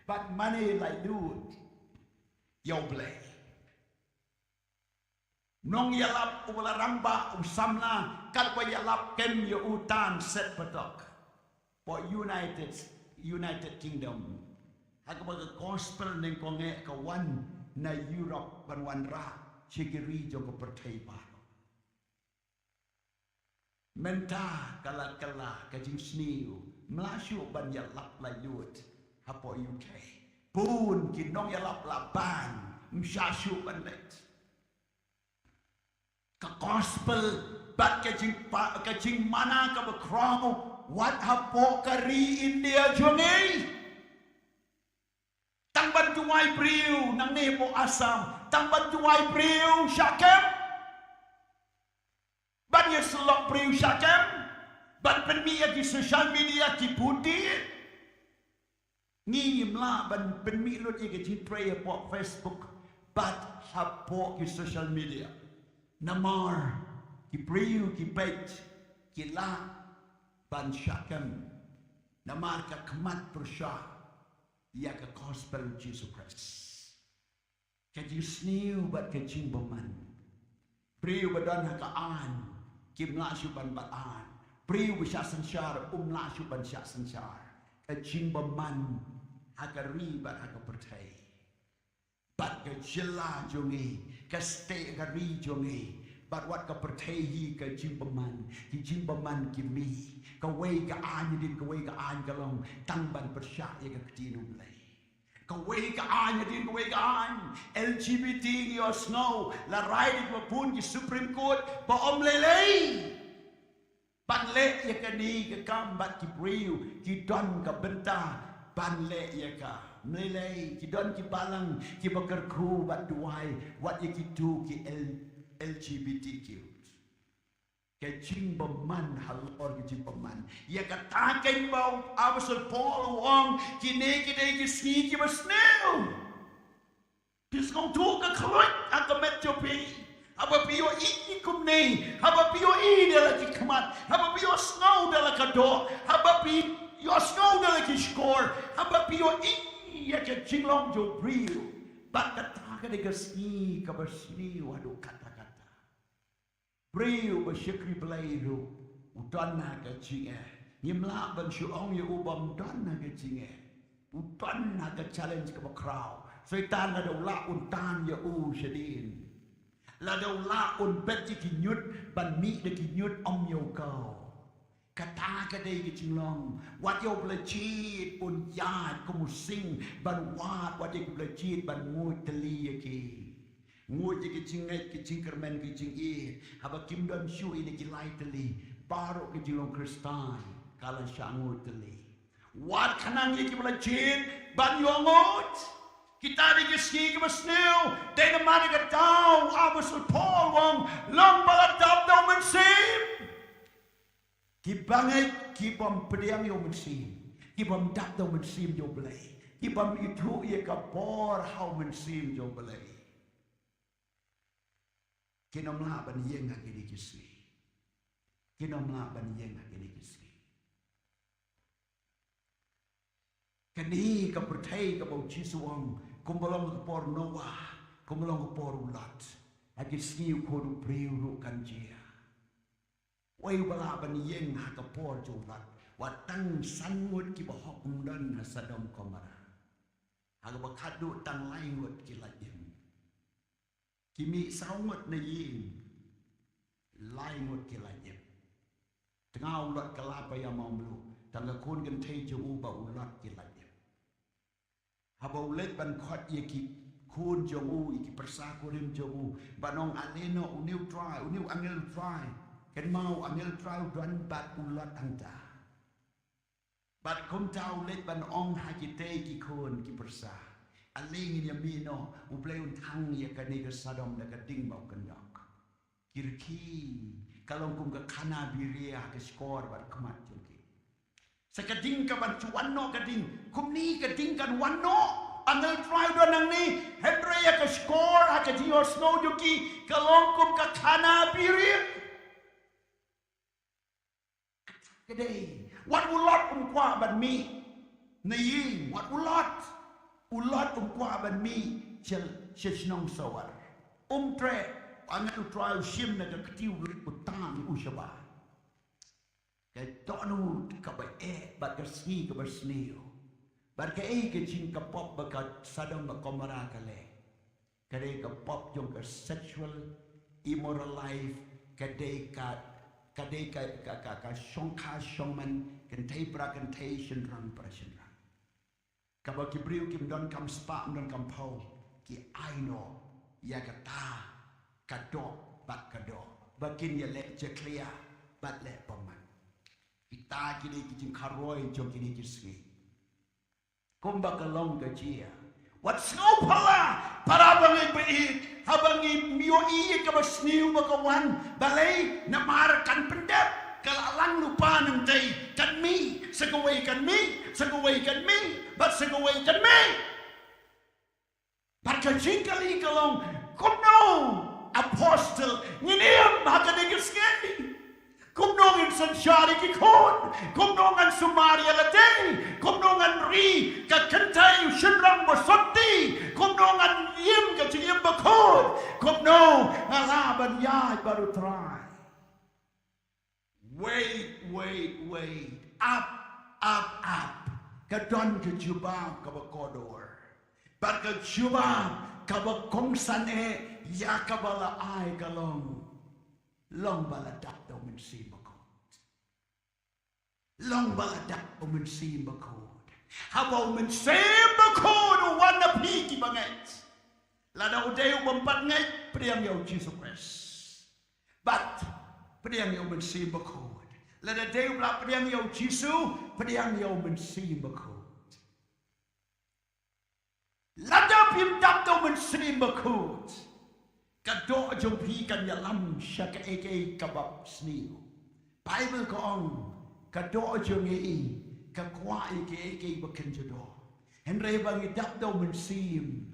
but Manila dude. Yo blay. Nong yalap ubala ramba usamna kalwa yalap kem yo utan set patok po United Kingdom haka baga gospel neng konge ka wan na Europe ban wan ra chigiri jo ko pertai baru menta kala ka jing sniu mlashu ban yalap la yut hapo UK pun kinong yalap laban mshashu ban let ka gospel bat ka jing mana ka bakramo wat hapo kari India jongi tang ban tuai priu nang ne po asam tang ban tuai priu syakem ban ye selok priu syakem ban penmi ya di social media ki putih ngim la ban penmi lut ye ki pray po Facebook bat hapo ki social media Namar, ki priu, ki peit, ki la, ban syakam. Namar ka kemat persya, ya ka gospel Jesus Christ. Ka jing sniu bat ka jing beman. Priu badan ka an, ki mlasyu ban bat an. Priu bisya sensyar, mlasyu ban syak sensyar. Ka jing beman, haka ribat haka pertai. Bat ka jela jongi, ka stay ka ri jongi. Bat wat ka pertai ka jimbaman, ki jimbaman ki mi. Ka wei ka anya din, ka wei ka anya kalong tangban persya ya ka ketinu belai. Ka wei ka anya din, ka wei ka anya. LGBT yo snow, la rai di pun ki Supreme Court, pa om lelei. Ban le ya ka ni ka kam bat ki priu, ki don ka benta, ban le ya ka. Melai ki don ki balang ki bakar kru bat duai wat ye ki tu ki LGBTQ ke jimbaman halor ki jimbaman ya ka taken bau apostle Paul wong ki ne ki de ki ski ki basneu pis kong tu ka khloit akamet jopi aba pio i kum nei aba pio i de la ki khamat aba pio snow de la kado aba pi yo snow de la ki score aba pio i ya ke jinglong jo brio bat kata ka de gasni ka basni wadu kata-kata brio basyakri belairu utana ka jinge nyimla ban syuong ye ubam dana ka jinge utana ka challenge ka bakraw setan la daula untan ya u shadin la daula un bet ki nyut ban mi de ki nyut om yo kau kata kadai ke jinglong wat yo belajit pun yad kamu sing ban wat wat yo belajit ban ngut teli ke ngut ke jingai ke jingkermen ke jingi haba kim don shu ini ki lai teli Baru ke jilong kristan kalan syangut teli. Wat kanang iki belajin ban yongot. Kita digeski ke besnew. Dena mana ke tau abusul Paul wong long baladap daw mensim. Kibangai kibam pediang yo mensim. Kibam dap daw mensim yo belai. Kibam itu ia kapor how mensim jo belai. Kinom laban yang ngaki digeski. Kinom laban yang ngaki digeski. Kani ka percaya ka bau Jisuang kumbalong ka por Noah, kumbalong ka por ulat. Agi sniu ko du priu kan jia. Wai balaban yang ha ka por jo ulat. Watang sangut ki bahok umdan Sodom Gomora. Aga bakadu tang laingut ki lajim. Kimi saungut na yin. Laingut ki lajim. Tengah ulat kelapa yang mau melu. Tangga kun kan tei jo uba ulat ki lajim. Haba ulet ban khot ye ki kun jo u iki persakurim jo u. Banong aleno uniu try, uniu angel try. Kan mau angel try dan bat ulat angta. Bat kum tau let ban ong hakite ki kun ki persa. Aling ni amino ublay untang ya kani ke Sodom da kading bau kendak. Kirki kalau kum ke kana biria ke skor bat kemat joki. Sekading ka ban cuano kading kum ni kading kan wano angel try do nang ni Hebrea ke skor ha ke dio snow joki kalau kum ke kana biria. Kedai what ulat umkwa ban mi nayi what ulat umkwa ban mi chel shnong sawar tre angat trial shim na ka tiu utang usaba ka tonu ka ba ba ka sni ka ba snio ba ka ke chin ka pop ba ka Sodom Gomora ka le ka de ka pop jong ka sexual immoral life ka de ka shongka shongman kentai pra kentai shenrang pra shenrang. Kaba kibriu kim don kam spa don kam pau ki aino ya kata kado bat kado bakin ya le clear bat le paman. Kita kini kijing karoi jom kini kisgi. Kumba kalong gajia. What snow pala para bangi baik habangi mio iya ka basniu bakawan balay na markan pendep kalalang lupa ng day kan mi sagaway kan mi but sagaway kan mi barka jingkali kalong kumno apostle nginiam hakadigas ngani kumnongan sansyari ki kon kumnongan sumaria latay kumnongan ri kakantay shinrang bosotti kumnongan yim kachiyam bakod kumno alaban yay baru try wait up kadon ke jubab ka bakodor bar ka jubab ka bakongsan ya ka bala ay kalong long baladak daw mensim bakod. Long baladak daw mensim bakod. Habaw mensim bakod wana piki banget. Lada udayo bampat ngay priyang yaw Jesus Christ. But priyang yaw mensim bakod. Lada dayo bla priyang yaw Jesus priyang yaw mensim bakod. Lada pimdap daw mensim bakod. Kado jompi kan yalam syaka eke kabab sniu. Bible ko ang kado jongi kakwa eke bakan jodo. Henry bang idap daw mensim.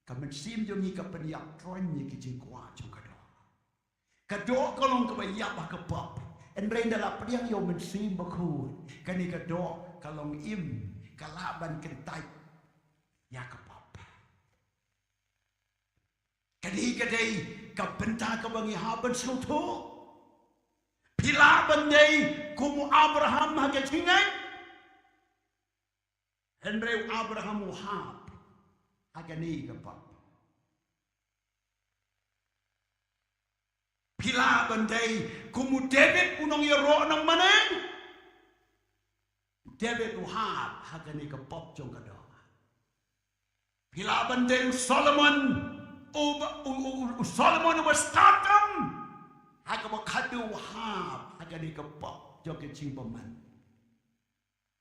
Kamensim jongi kapaniyak tronye kijing kwa jong kado. Kado kolong kabayak bakapap. Henry ndala padiang yo mensim bakun. Kani kado kalong im kalaban kentay yakap. Kadai kapenta kabangi haban suto. Pila bandai kumu Abraham hagacingai. Henry Abraham uhab hagani kapap. Pila bandai kumu David unong yaro nang maneng. David uhab hagani kapap jong kado. Pila bandai Solomon Solomon was tatam. Haka bakadu Adu hab agani kapok joget cing paman.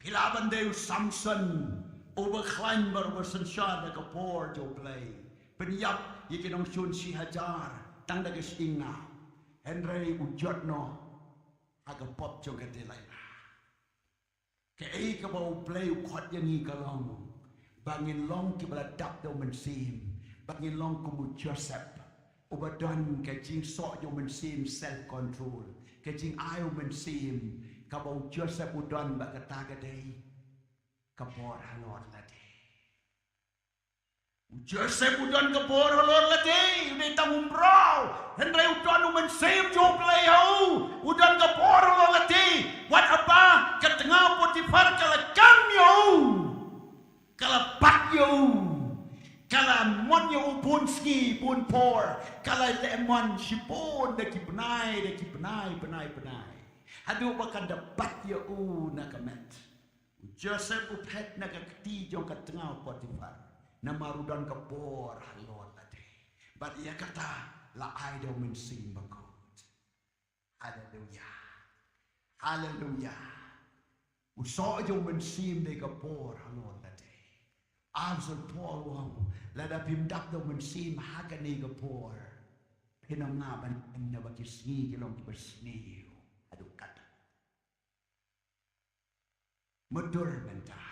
Pilaban deu Samson overclimber bersensyada kapor jo play. Penyap yikinong sun si hajar tang dagas inga. Henry ujotno agapop joget delay. Ke ai ka bau play khot yang ni kalong. Bangin long ki baladap do mensim. Bangin long ku Joseph. Ubadan ke jing sok jo mensim self control. Ke jing ayo mensim. Kabau Joseph udan ba kata gadai kapor halor lade. Joseph udan kapor halor lade. Udah tanggung brau. Henry udan umen same job leo. Udan kapor halor lade. Wat apa ketengah Potifar kala kam yo. Kala pat yo. Kala mon yo pun ski pun por. Kala lemon sipon deki penai penai. Hadu bakan dapat ya nakamet. Joseph uphet nakakti jong katengah Potifar. Namarudan kapor halor lade. But ia kata la ai do mensim bakot. Hallelujah. Hallelujah. Uso jong mensim de kapor halor lade. Answer Paul wang lada pimdak do mensim hagani kapor. Pinam ngaban na bakisni kilong bersni. Aduh kata. Medul mentah.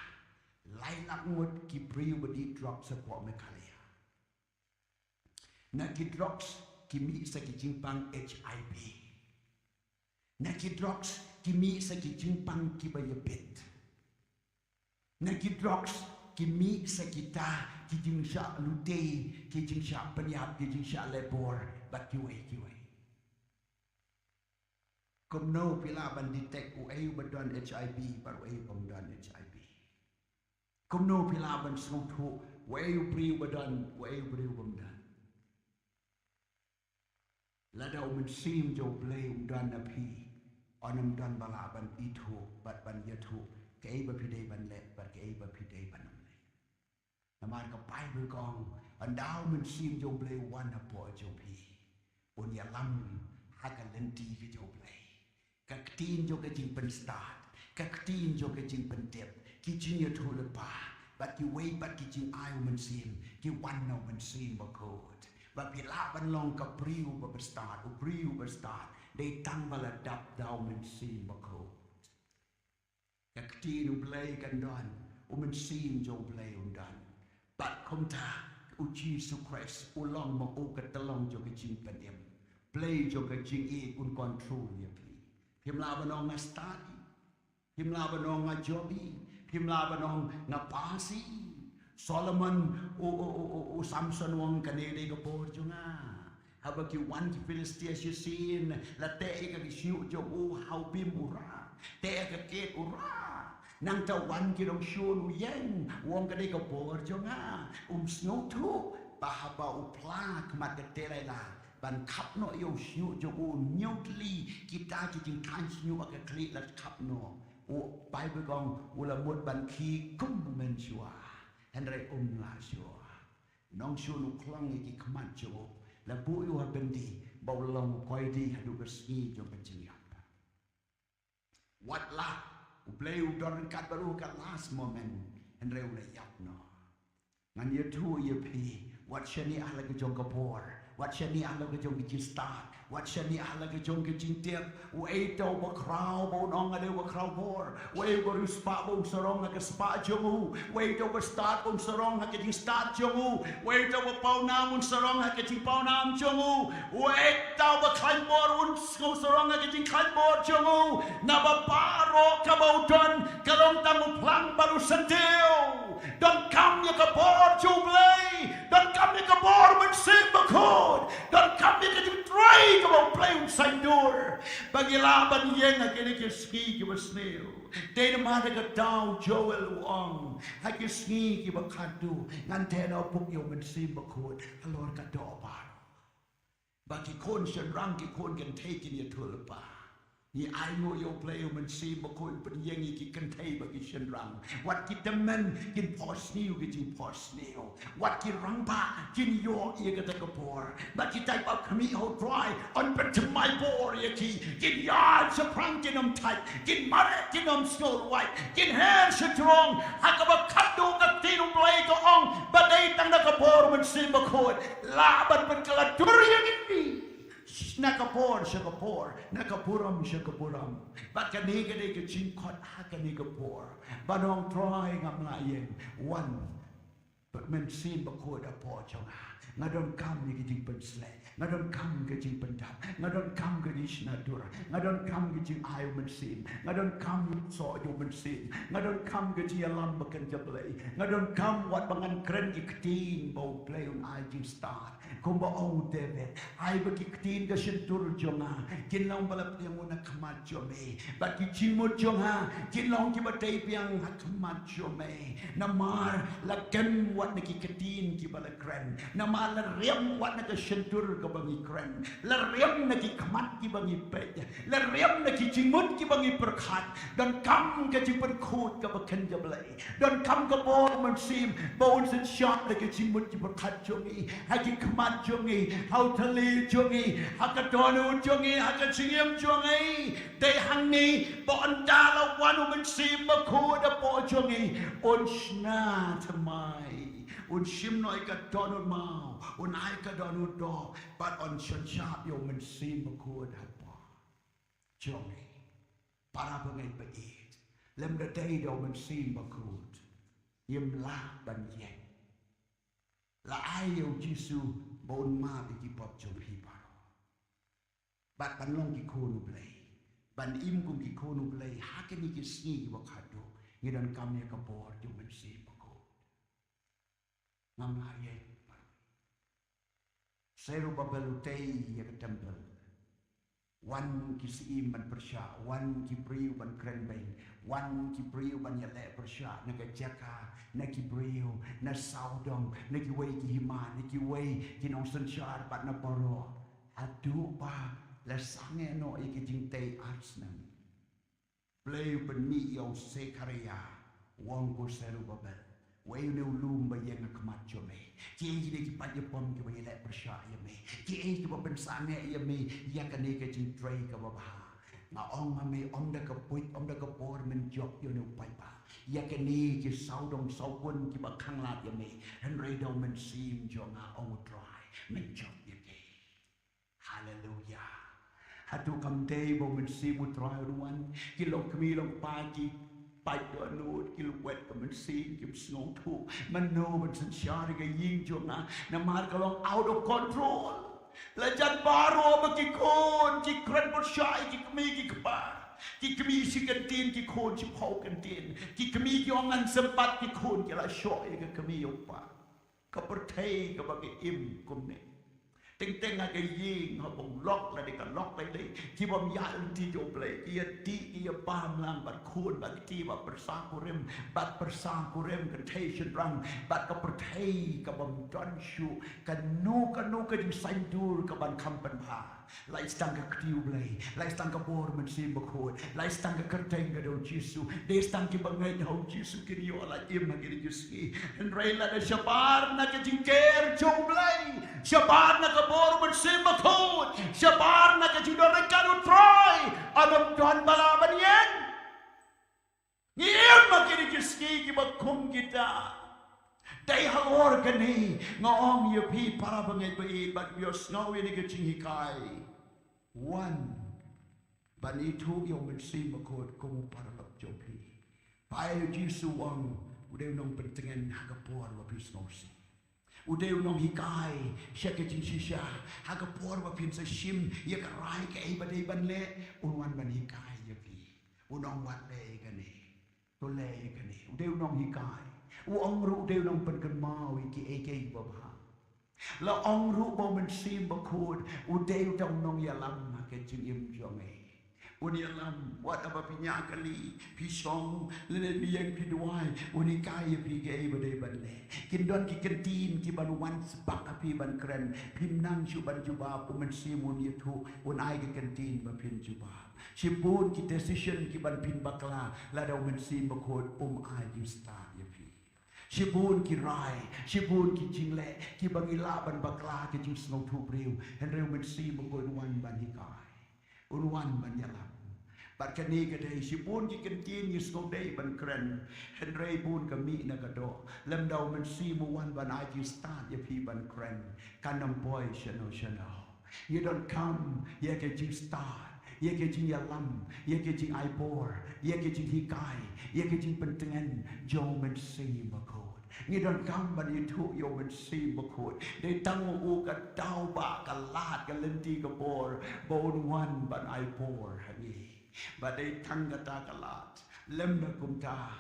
Lain akmut ki priu bedi drop support mekalia. Nak ki drops ki mi sa ki jimpang HIV. Nak ki drops ki mi sa ki jimpang ki bayabit. Nak ki drops ki mi sa kita ki jingsha lute ki jingsha penyap ki jingsha lebor bat ki wei. Kumno pila ban detect uai badan HIV baru uai pemdan HIV. Kumno pila ban sungtu uai priu badan uai priu pemdan. Lada mensim jo play dan napi onam dan balaban itu bat ban yatu kei bapidai ban let bat kei bapidai ban le. Naman ka pai bergong andau mensim jo play wana po jo pi. Un ya lam hakan lenti ke jo play. Kaktin jo ke jing pen start. Kaktin jo ke jing pen tip. Ki jing ya tu lepa. Bat ki wei bat ki jing ayu mensim. Ki wana mensim bakot. Bat bila ban long ka priu ba start. Priu ba start. They tang bala dap dau mensim bakot. Kaktin ublay kan don. Mensim jo blay undan. Bat kumta uji su Christ ulong mo o katalong jo ke jing pen em. Play jo ke jing e un control ya. Himla banong nga study. Himla banong nga jobi. Himla banong nga pasi. Solomon o Samson wong kanede ko por nga. Habang ki wan ki Philistia sin la te ka siu jo o how bim ura. Te ka ket ura. Nang ta wan ki dong shun yen wong kanede ko por nga. Snow tu bahaba upla kemat ketelai la. Ban kap no yo siu jo o nyotli kita jing kan siu ak klik lat kap no o Bible gong ula mut ban ki kum men shua Henry la shua nong siu nu klang ki kmat jo la bu yu ha bendi bawlong koi di hadu bersni jo penjing apa what la u play u don kat baru kat last moment Henry ula yap no ngan ye tu ye pi what shani ahla ke jong kapor Wat shani ahla ke jong ke start. Wat shani ahla ke jong ke tiap. Wei tau ba krau ba nong ade ba krau bor. Wei ba ruspa ba sarong ke spa jongu. Wei tau ba start ba sarong ke jing start jongu. Wei tau ba pau nam sarong ke jing pau nam jongu. Wei tau ba khan bor sarong ke jing khan bor jongu. Na ba paro ka ba don kalong tamu plang baru sentil. Don't come ya ka bor jublay. Don't come ya ka bor mensim bakot. Don't come ya ka try ka ba play sa door. Pagilaban yen na kini ki ski ki basneo. Day na mada ka daw Joel Wong. Haki ski ki bakadu. Ngantena puk yung mensim bakot. Alor ka do baro. Baki kon siya rang ki kon kan take in ya tulpa. Ni ayo yo play man si bakoi penyengi ki kentai bagi senrang. Wat ki temen kin posniu ki jing posniu. Wat ki rangpa kin yo ia kata kapor. But ki type up kami ho try on petemai bor ia ki kin yard seprang kin tai kin mare kin snow white kin hair strong hakaba kadu ka tinu play ko ong badai tang na kapor man si bakoi laban berkelat durian ini. Nakapor, shakapuram. But kanigade chin kot hakanigapor. But on trying I'm lying one. But men seen bakod a porchong. Ngadon kam nigijing pensle. Ngadon kam gijing pendap. Ngadon kam gijish natura. Ngadon kam gijing ayo mensin. Ngadon kam so yo mensin. Ngadon kam gijing alam bakan jablay. Ngadon kam wat bangan kren giktin bau play on ajing start. Kumba ong David, ay bagi ketin ka sentur jonga, kinlong balap yang una kamat jome, bagi cimut jonga, kinlong ki batay piang kamat jome, namar lakem wat naki ketin ki balakren, namar la riem wat naka sentur ka bangi kren, la riem naki kamat ki bangi pej, la riem naki cimut ki bangi perkat, dan kam ka cipet kut ka baken jablay, dan kam ka bor mensim, bau sen syat naki cimut ki perkat jongi, haki kamat jongi, how tali jongi, hakatonu jongi, hakachingim jongi, they hangi, bon dala wanu mensim bakuda po jongi, on shna tamai, on shimno ikatonu mau, on ikadonu do, but on shanshap yo mensim bakuda po jongi, para bangai bait, lem the day do mensim bakud, yim la ban yeng, la ayo jisu. Bon ma biki pop jom hiparo. Bat ban long ki kono play. Ban im kum ki kono play. Hakeni ki sni ki wakado. Ngidan kamnya kapor jom mensi pako. Ngam haye. Seru babelutei ya ke temple. Wan ki si ban persya. Wan ki priu ban krenbeng. Wan ki priu ban yale persya. Naga jaka. Na ki brio, na saudong, na ki wei ki hima, na ki wei ki nong sensyar pat na poro. Adu pa, la sange no iki jingtei arsnam. Play pen mi yong sekaria, wong ko seru babel. Wei ne ulum ba yang kemat jome. Ki e ki pat ye pom ki wei le persya ye me. Ki e ki ba ben sange ye me, ya ka ne ke jing trai ka ba ba. Nga ong ame om da ka puit, om da ka por men job yo ne upai pa. Ya kini ki saudong saupun ki bakang lat ya me and redo men sim jonga ong dry men job ya ke hallelujah hatu kam day bo men sim utrai ruan ki long kami long pagi pai do nut ki wet ka men sim ki snow tu man no men sen shari ga ying jonga na mar ka long out of control lajan baru bagi kon ki kren bo shai ki kami ki kepar ki kami si kantin ki kon si pau kantin ki kami ki ongan sempat ki kon ki la shoy ke kami opa ka pertai ka bagi im kumne teng teng aga ying ha bong lok la de ka lok lai lai ki bom ya ti jo play ki ti ki pam lang bat kon bat ti ba persang kurem bat persang kurem kan tation rang bat ka pertai ka bom don shu ka no ka jing sain dur ka ban kampan pa lai stang ka kriu blai lai stang ka bor men sim bakod lai stang ka kerteng ga do jisu de stang ki bangai ho jisu ki rio la im na ki jiski en reila de shabar na ka jingker jo blai shabar na ka bor men sim bakod shabar na ka jidon ka do try adam don bala ban yen ngiem ma ki jiski ki bakum kita dai halor kani ngong ye pi para bangai bai but we are snow in the hikai one bani tu yo men sim bakod ko para lap jopi pai jisu wang ude nong pentengen hagapor wa pi snow si ude nong hikai shake jin shisha hagapor wa pin sa shim ye ka rai ke ai badai ban le unwan ban hikai ye pi unong wat le kani to le kani ude nong hikai ong ru de nong pen kan mau ki eke ba ba la ong ru bo men sim ba khod u de dong nong ya lam ma ke jing im jong e Unialam what apa pinyakali pisong lele biyang piduai unikaya pigay badai banle kindon ki kentin ki banuan sepak api ban keren pimnang suban jubab umensimun itu unai ki kentin ba pin jubab sibun ki decision ki ban pin bakla lada umensim bakod ai justa ya pi sibun ki rai sibun ki jingle ki bangila ban bakla ki jing snow tu briu henre umensim bakod wan ban hikai unwan ban yalam Bat kani kadai sipun ki kentin yus kodai ban keren henrei bun kami na kado lem dau men si mu wan ban I you start ya pi ban keren kanam boy shano you don't come ye ke jing start ye ke jing yalam ye ke jing I bor ye ke jing hikai ye ke jing pentengan jo men si makod you don't come ban you tu yo men si makod they tang u ka dau ba ka lat ka lenti ka bor bon wan ban I bor hani badai tanggata kalat lemda kumta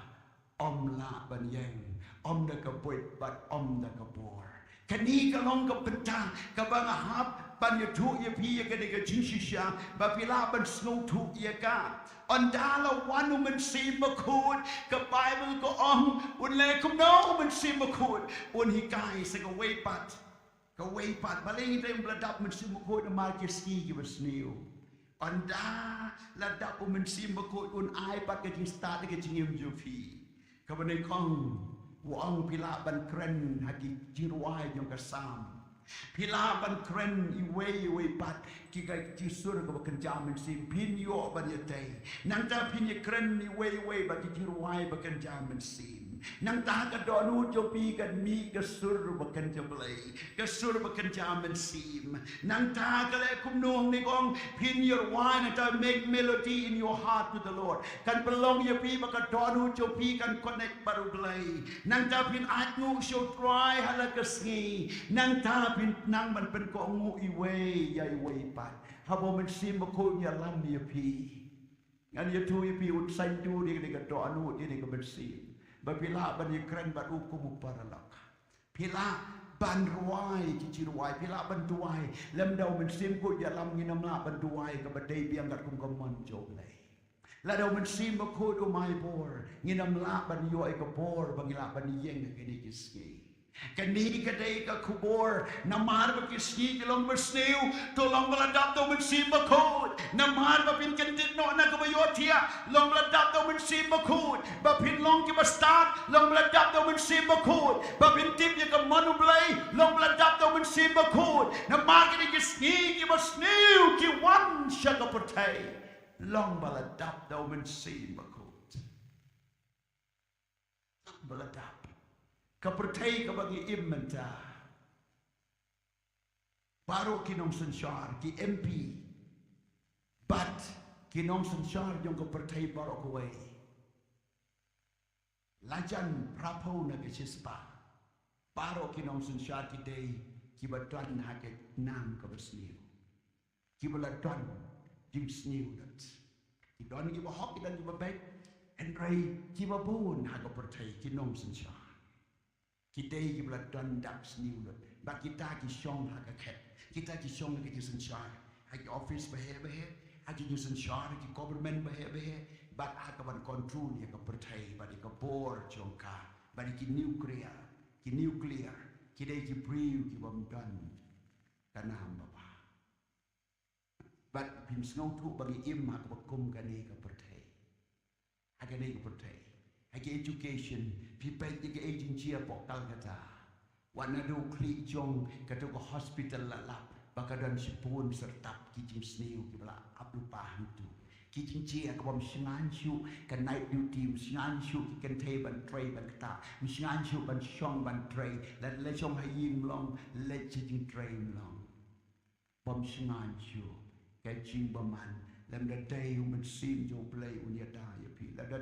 om la ban yang om da kapoit bat om da kapor kani kalong ka penta ka bang hap ban ya tu ya pi ya ka de ka jinshisha ba pila ban snow tu ya ka ondala wanu men si makut ka bible ko ong un le kum no men si makut un hikai sa ka way pat baling dem bladap men si makut ma ke ski ki basniu Anda ladak umensim bakut un ai pat ke jing start ke jing yum jufi kabane kong wang pila ban kren haki jirwai jong kasam pila ban kren iwe pat ki ga jisur ka kenjam mensim pin yo ban yate nang ta pin ye kren iwe ba ki jirwai ba kenjam mensim nang ta ka donu jopi kan mi ka sur ba kan jablai ka sur ba kan jam mensim nang ta ka le kum nong ni kong pin your wine and make melody in your heart with the Lord kan belong ye pi ba ka donu jopi kan connect baru blai nang ta pin atnu show try hala ka ski nang ta pin nang man pen ko ngu iwe ya iwe pat habo mensim ba ko nya lam ye pi ngan ye tu ye pi ut sai tu di ka donu di ka mensim Bapila ban yekren bat hukum paralak. Pila ban ruai ciruai, pila ban tuai. Lem dau mensim ko ya lam nginam la ban tuai ka badai biang kat kum kaman joblai. La dau mensim ko do mai bor nginam la ban yo ai ka bor bangila ban yeng ka ni kiski. Kani kadai ka kubor namar ba kiski kilong bersniu tolong meladap do mensim ko namar ba pin kentit no na ka bayotia long meladap do mensim ko ba pin long ki bastat long meladap do mensim ko ba pin tip ya ka manu blai long meladap do mensim ko namar ki kiski ki bersniu ki wan shaka portai long meladap do mensim ko meladap Kapertai ka bagi imenta baru kinong sensar ki MP but kinong sensar yung kapertai baru kuway lajan prapo na kisispa baru kinong sensar ki day ki batuan hake nam ka bersniu ki batuan jing sniu dat ki don ki bahok dan ki babek and ray ki babun hake pertai kinong sensar kita ki beladan dak sniu lot ba kita ki syong ha ka khet kita ki syong ki sensar ha ki office bahe ha ki sensar ki government bahe ba ha ka ban control ya ka pertai ba di ka bor jongka ba di ki nuclear ki dai ki priu ki bom dan kana hamba ba ba pim snau tu bagi im ha ka kum kani ka pertai ha ka dai ka pertai Hagi education, people tiga agency apa kata, wana do klik jong kata ke hospital lalap, bakadan sipun sertap kijing sniu kibla apu paham tu, kijing cia kabam singanshu kan night duty singanshu kan tray ban kata, singanshu ban shong ban tray, let shong hayin long, let kijing tray long, bam singanshu, kijing baman. Lem da day uman sim jo play unya da ya pi. Lem da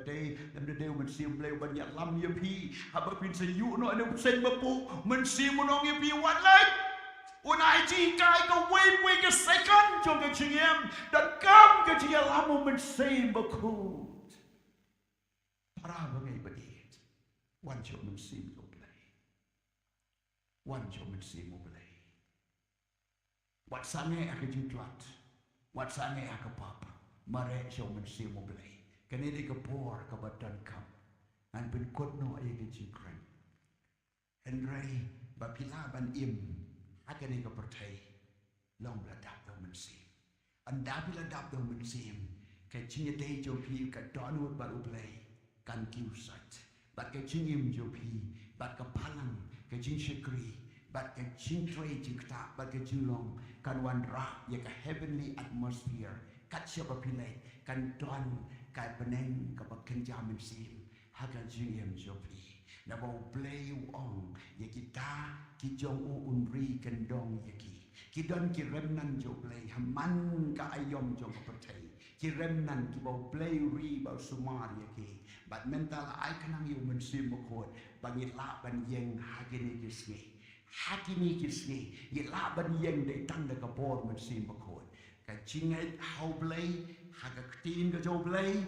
day uman sim play uman ya lam ya pi. Haba pin sa yu no ane sen bapu man sim unong ya pi wat lai. Unai ji kai ka wait ka second jo ka chingem dan kam ka ji lam uman sim baku. Para bangai badit. Wan jo man sim jo play. Wan jo man sim play. Wat sange ak jutlat. Wat sange ak papa. Mare show man see mo blay. Kanili ka poor ka badan kam. An bin kot no ay ka jikran. Henry bapila ban im. Agani ka pertai. Long la dap do man see. An dabila dap do man see. Ka chinya day jo pi ka donwood ba ublay. Kan kiu sat. Bat ka chingim jo pi. Bat ka palang ka ching shikri. But can ching trade you cut, but can you long can one rock like a heavenly atmosphere. Catch up a pilay, can don, can beneng, can jam and seam. How can you him jopi? Now play you on, ye guitar, ki jong unri can dong yaki. Ki don ki remnan jo play, haman ka ayom jong patay. Ki remnan ki bo play re about sumar yaki. But mental I can you when sim code, but it lap and yang hagini kisney. Hakini kisni, ye laban yang de tang de kabor men sim bakod. Ka chingai how blay, haga tin ga jo blay,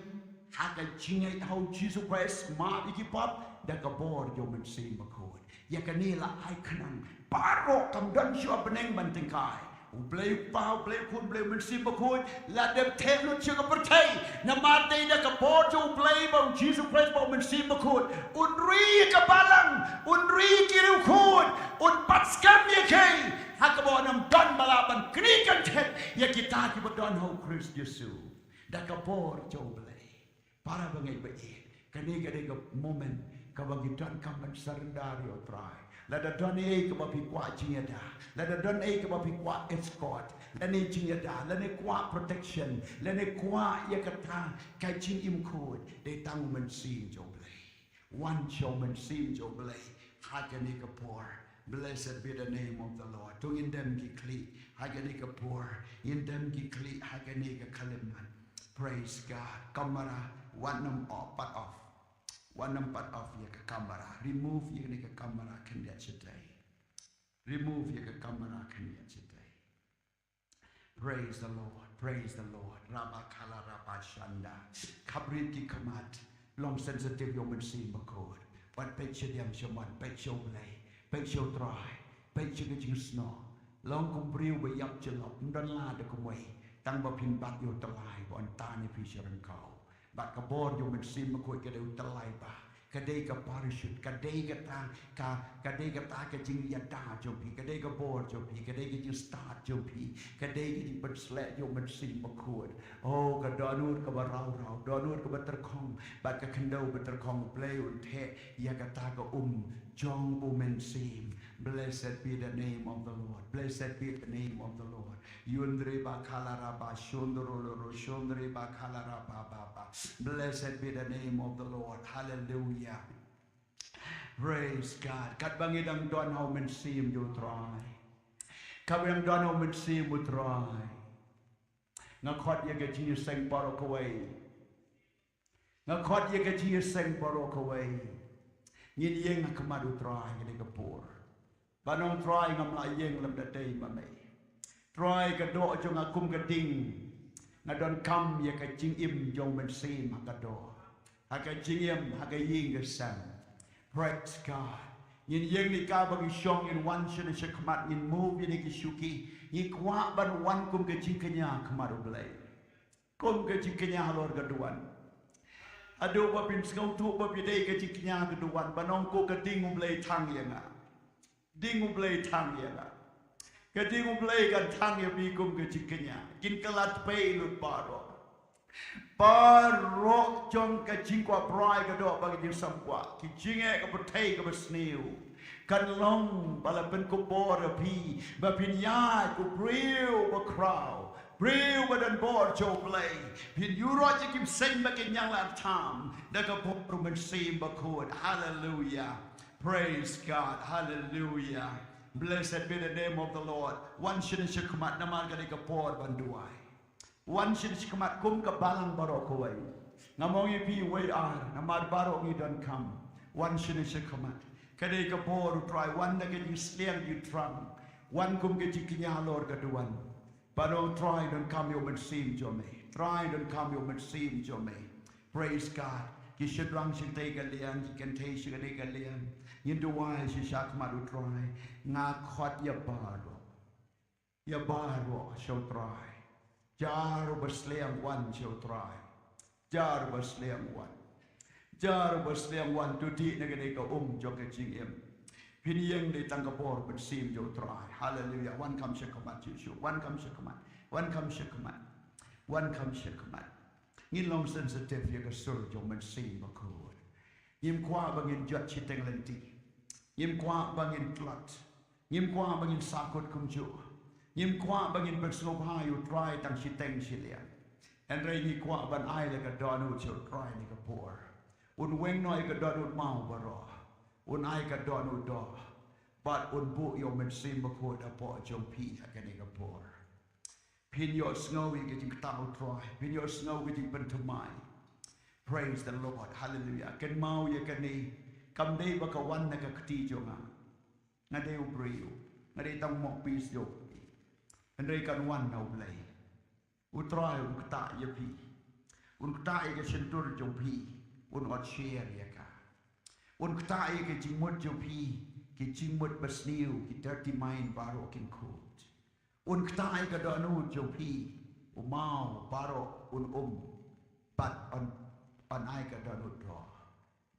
haga chingai how Jesus Christ ma ikipap de kabor jo men sim bakod. Ya kanila ai kanang paro kam dan syo beneng bantingkai. Blay pau blay kun blay men sim bakod, la dem tel no chiga pertai. Na mate de kabor jo blay ba Jesus Christ ba men sim bakod. Unri ka balang, unri kiru kun. Un patskam ye kay hakabo nam don malaban krikan tet ye kita ki bodon ho Christ Yesu da kapor joblay para bangai bae kani gade ga moment ka bagi don kam sarendari otrai la da don e ka bapi kwa chieda la da don e ka bapi kwa escort la ne chieda la ne kwa protection la ne kwa ye kata kai chin im khod de tang man sim joblay one showman sim joblay hakani kapor. Blessed be the name of the Lord. To in them gikli, haganika poor, in them gikli, haganika kaliman. Praise God. Kamara, one num off, but off. One num but off yaka kamara. Remove yanika kamara can yet today. Remove yaka kamara can yet today. Praise the Lord. Praise the Lord. Rabba kala rabba shanda. Kabriti kamat. Long sensitive yoman sim bakod. But picture them shaman, picture lay. Bạch châu trai, bạch châu cái chữ snow, long cùng priu bị dập chân lọc, đón la được cùng mày, tăng vào pin bát vô tờ lai, bọn ta này phi seren kau, bát cái bor vô mình sim mà coi cái đều tờ lai ba, cái đây cái parachute, cái đây cái ta cái chữ yada cho pi, cái đây cái bor cho pi, cái đây cái chữ start cho pi, cái đây cái chữ bật sled vô mình sim mà coi, oh cái đó nuốt cái bà rau, đó nuốt cái bát không, bát cái khăn đầu bát không play un thế, ya cái ta cái Jong woman sim. Blessed be the name of the Lord. Blessed be the name of the Lord. Yundre ba kalaraba shondrolo shondre ba kalaraba baba. Blessed be the name of the Lord. Hallelujah. Praise God. Kat bangidang don how men sim you try. Kabang don how men sim you try. Ngakot ye get you sing barok away. Ngakot ye get you sing barok away. Nhìn yeng kamadu try cái cái poor, bạn ông try ngam lại yeng làm đặt đây mà mày, try cái độ cho ngà kum cái ding, ngà don kam ya cái chinh im cho mình xem cái độ, cái chinh im cái yeng cái sang, praise God. Nhìn yeng ni ka bagi shong in one shene shakmat in move ini cái shuki, ni kwa ban one kum cái chinh kenya kamadu belai, kum cái chinh kenya halor gaduan. Aduh bapin sekau tu bapidai ke ciknya keduan banong ko ke dingu blai tang yang dingu blai tang yang ke dingu blai kan tang ya bikum ke ciknya kin kelat pay lut paro jong ke cingkwa prai ke do bagi din samkwa ki cinge ke petai ke besniu kan long bala pen ko bor pi bapin ya ko priu ba crow Brew badan bor jo play. Pin yuro jikim sing makin yang lan tam. Daka bor men sim bakod. Hallelujah. Praise God. Hallelujah. Blessed be the name of the Lord. One shin shikumat naman gani ka bor banduai. One shin shikumat kum ka balang barok away. Namong pi way ar namad barok ni don't come. One shin shikumat. Kani ka bor try one na get you sliang you trunk. One kum get you kinya lord gaduan. But don't try, don't come you and seem to me. Try, don't come you and seem to me. Praise God. You should run, you take a lian, you can taste, you can take a lian. You do wise, you shall come out to try. Nga caught your baro. Your baro shall try. Jaru berseliang wan ciu try. Jaru berseliang wan. Jaru berseliang wan tu di negeri ka jok jingim. Piniyeng di tangkapor bersim jo try. Hallelujah. One come shekamat Yesu. One come shekamat. One come shekamat. One come shekamat. Ngin long sensitive ya ka sur jo bersim bakut. Ngim kwa bangin jat chiteng lenti. Ngim kwa bangin tlat. Ngim kwa bangin sakut kumju. Ngim kwa bangin berslob hayu try tang chiteng silian. En rei ni kwa ban ai le ka donu jo try ni ka por. Un weng noi ka donu mau baro. Un ai ka donu do. But un bu yo men sim bakut apo jom pi akan ni ka por. Pin yo snowy ke jing tau try. Pin yo snowy ke jing pentumai. Praise the Lord. Hallelujah. Ken mau ya kan ni kam dei ba ka wan na ka kti jo nga. Nga dei ubriu. Nga dei tang mo pis jo. En rei kan wan na ublei. Utrai un kta ya pi. Un kta ya ke sentur jo pi. Un ot share ya ka. Un kta ya ke jingmut jo pi. Ke jingmut bersniu. Ke 30 main baru kin kut. Un kta ya ke donu jo pi. Umau baru un But on ai ka donu do.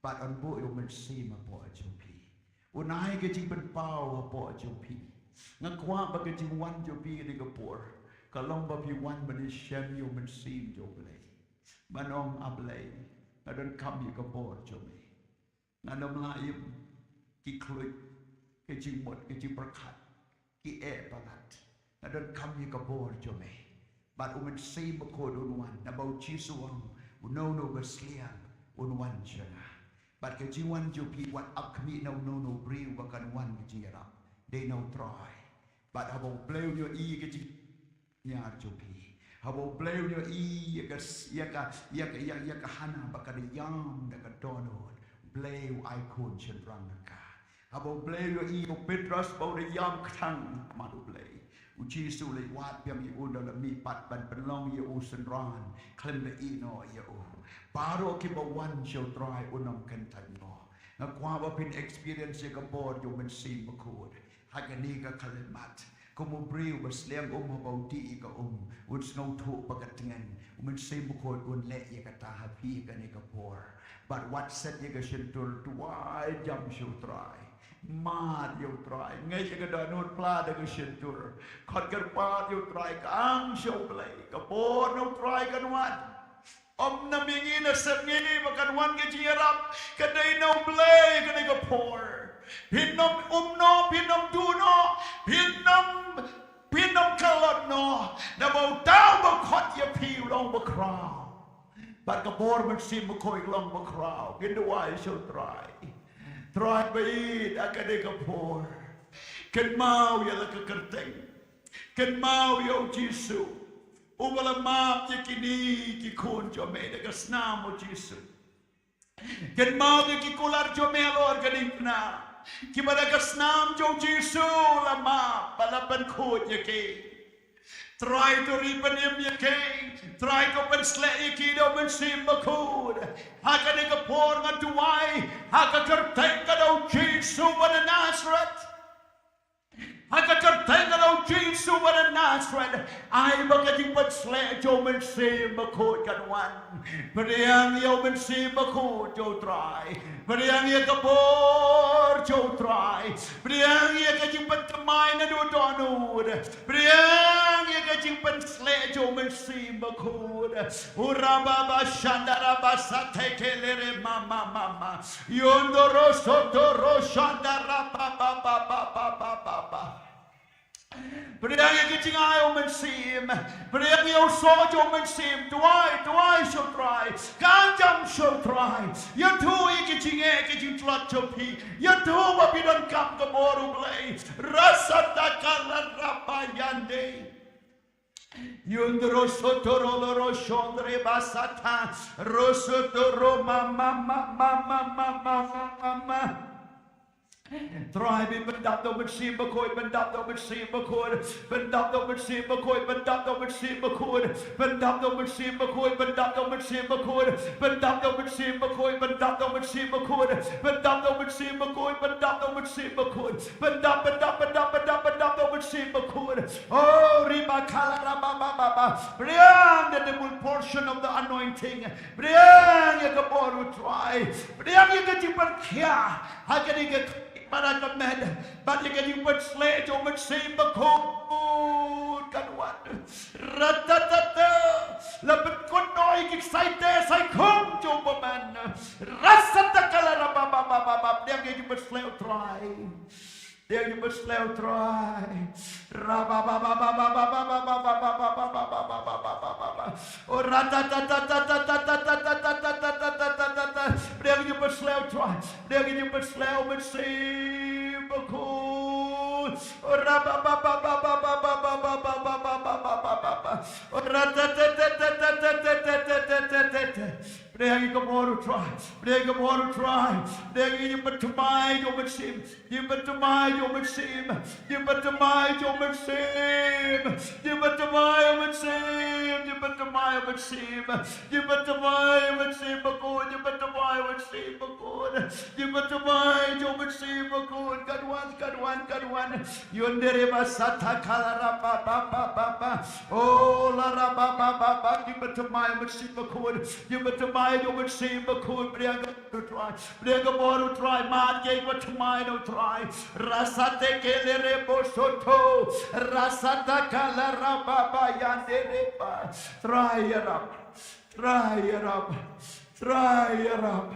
But on bu yo men sim apo jo pi. Un ai ke jing pen pau apo jo pi. Nga kwa ba ke jing wan jo pi ni ka por. Kalong ba pi wan ban shem yo men sim jo blei. Manong ablei. Nga don kam yo ka por jo me. Nga nom laim ki kluit ke jing mot ke jing perkat ki palat. Nga don kam yo ka por jo me. But men sim ko don wan na bau chi suang no bersliang un wan jana. But ke jing wan jo pi wat up kami no briu bakan wan ke jing rap. They no try. But habau bleu yo I ke jing nyar jo pi. Habau bleu yo I ya ka hana bakan yam da ka donor. Bleu ai kun chen rang ka. Habau bleu yo I o Petrus bau de yam kang madu bleu. Uji su le wat piam I un dalam mi pat ban penlong ye u senran klem le I no ye u. Baru ki ba wan show try unam kentan no. Na kwa ba pin experience ye ka board yo men sim bakod. Hagani ka kalimat. Kumu briu basliang bau di ka un snow tu pagatingan. Men sim bakod un le ye ka tahapi ka ni ka por. But what said ye ka shentur tuai jam show try. Mat yo try ngay ka danut pla da ka shentur. Khot ka pa yo try ka ang show play. Ka por no try ka nuat. Na mingi na semngini bakan wan ke jirap kadai no play kadai ka por. Pinom no pinom duno pinom kalot no. Na bau tau ba khot ye pi long ba kraw. But ka por man sim ko long ba kraw. Kin why show try. Try bait akade ka por. Ken mau ya la ka kerteng. Ken mau yo Jesu. Ubala maap ye kini ki kun jo me de ka snamo Jesu. Ken mau ye ki kular jo me lor ka dipna. Ki bada ka snam jo Jesu la maap balapan kut ye ki. Try to ripen him ye ki. Try to pen sle ye ki do men sim bakud. Haka de ka por nga tuwai. Haka kerteng ka do Jesu bada Nazareth. Haka kerteng ka do Jesu bada Nazareth. Ay baka jing pat sle jo men sim bakud kan wan. Periang yo men sim bakud jo try. Periang ye ka por jo try. Periang ye ka jing pat kamay na do donud. Periang ye ka jing pat sle jo men sim bakud. Urababa shandaraba satekelere mama. Yondoro sotoro shandaraba ba. Periang ye jing ayo men sim. Periang yo sojo men sim. Tuai shall try. Kanjam shall try. Ya tu ye jing tlat chopi. Ya tu wabidan kam kamoru blay. Rasa takala rapayande. Yundro sotoro loro shondre basata. Rosotoro mama. Try me, but not the machine, McCoy, but not the machine, McCoy, but not the machine, McCoy, but not the machine, McCoy, but not the machine, McCoy, but not the machine, McCoy, but not the machine, McCoy, but not the machine, McCoy, but not the machine, McCoy, but not the machine, McCoy, but not the machine, McCoy. Oh, Riba Kala Baba, bring the full portion of the anointing, bring the Boru try, bring the deeper care. How can you get para kamed, but you can you slay to much same bakod kanwan. Ratatata, lapit ko noy excited sai kom to man. Rasata kala baba, there you must slay try. There you must slay try. Oh there you must slay try. There you must slay but say bakod. There you go more to try. There you go more to try. There you but to mind your machine. You but to mind your machine. You but to mind your machine. You but to mind your machine. You but to mind your machine. You but to mind your machine. Bakod. You but to mind your machine. Bakod. You but to mind your machine. Bakod. God one. You nereva sata kala ba. Oh la ra ba. You but to mind your machine. Bakod. You but to mind your machine. Bakod. Bring a more to try. Man gave what to mind to try. Rasate kelere bosoto. Rasata kala ra ba yanderepa. Try it up. Try it up. Try it up.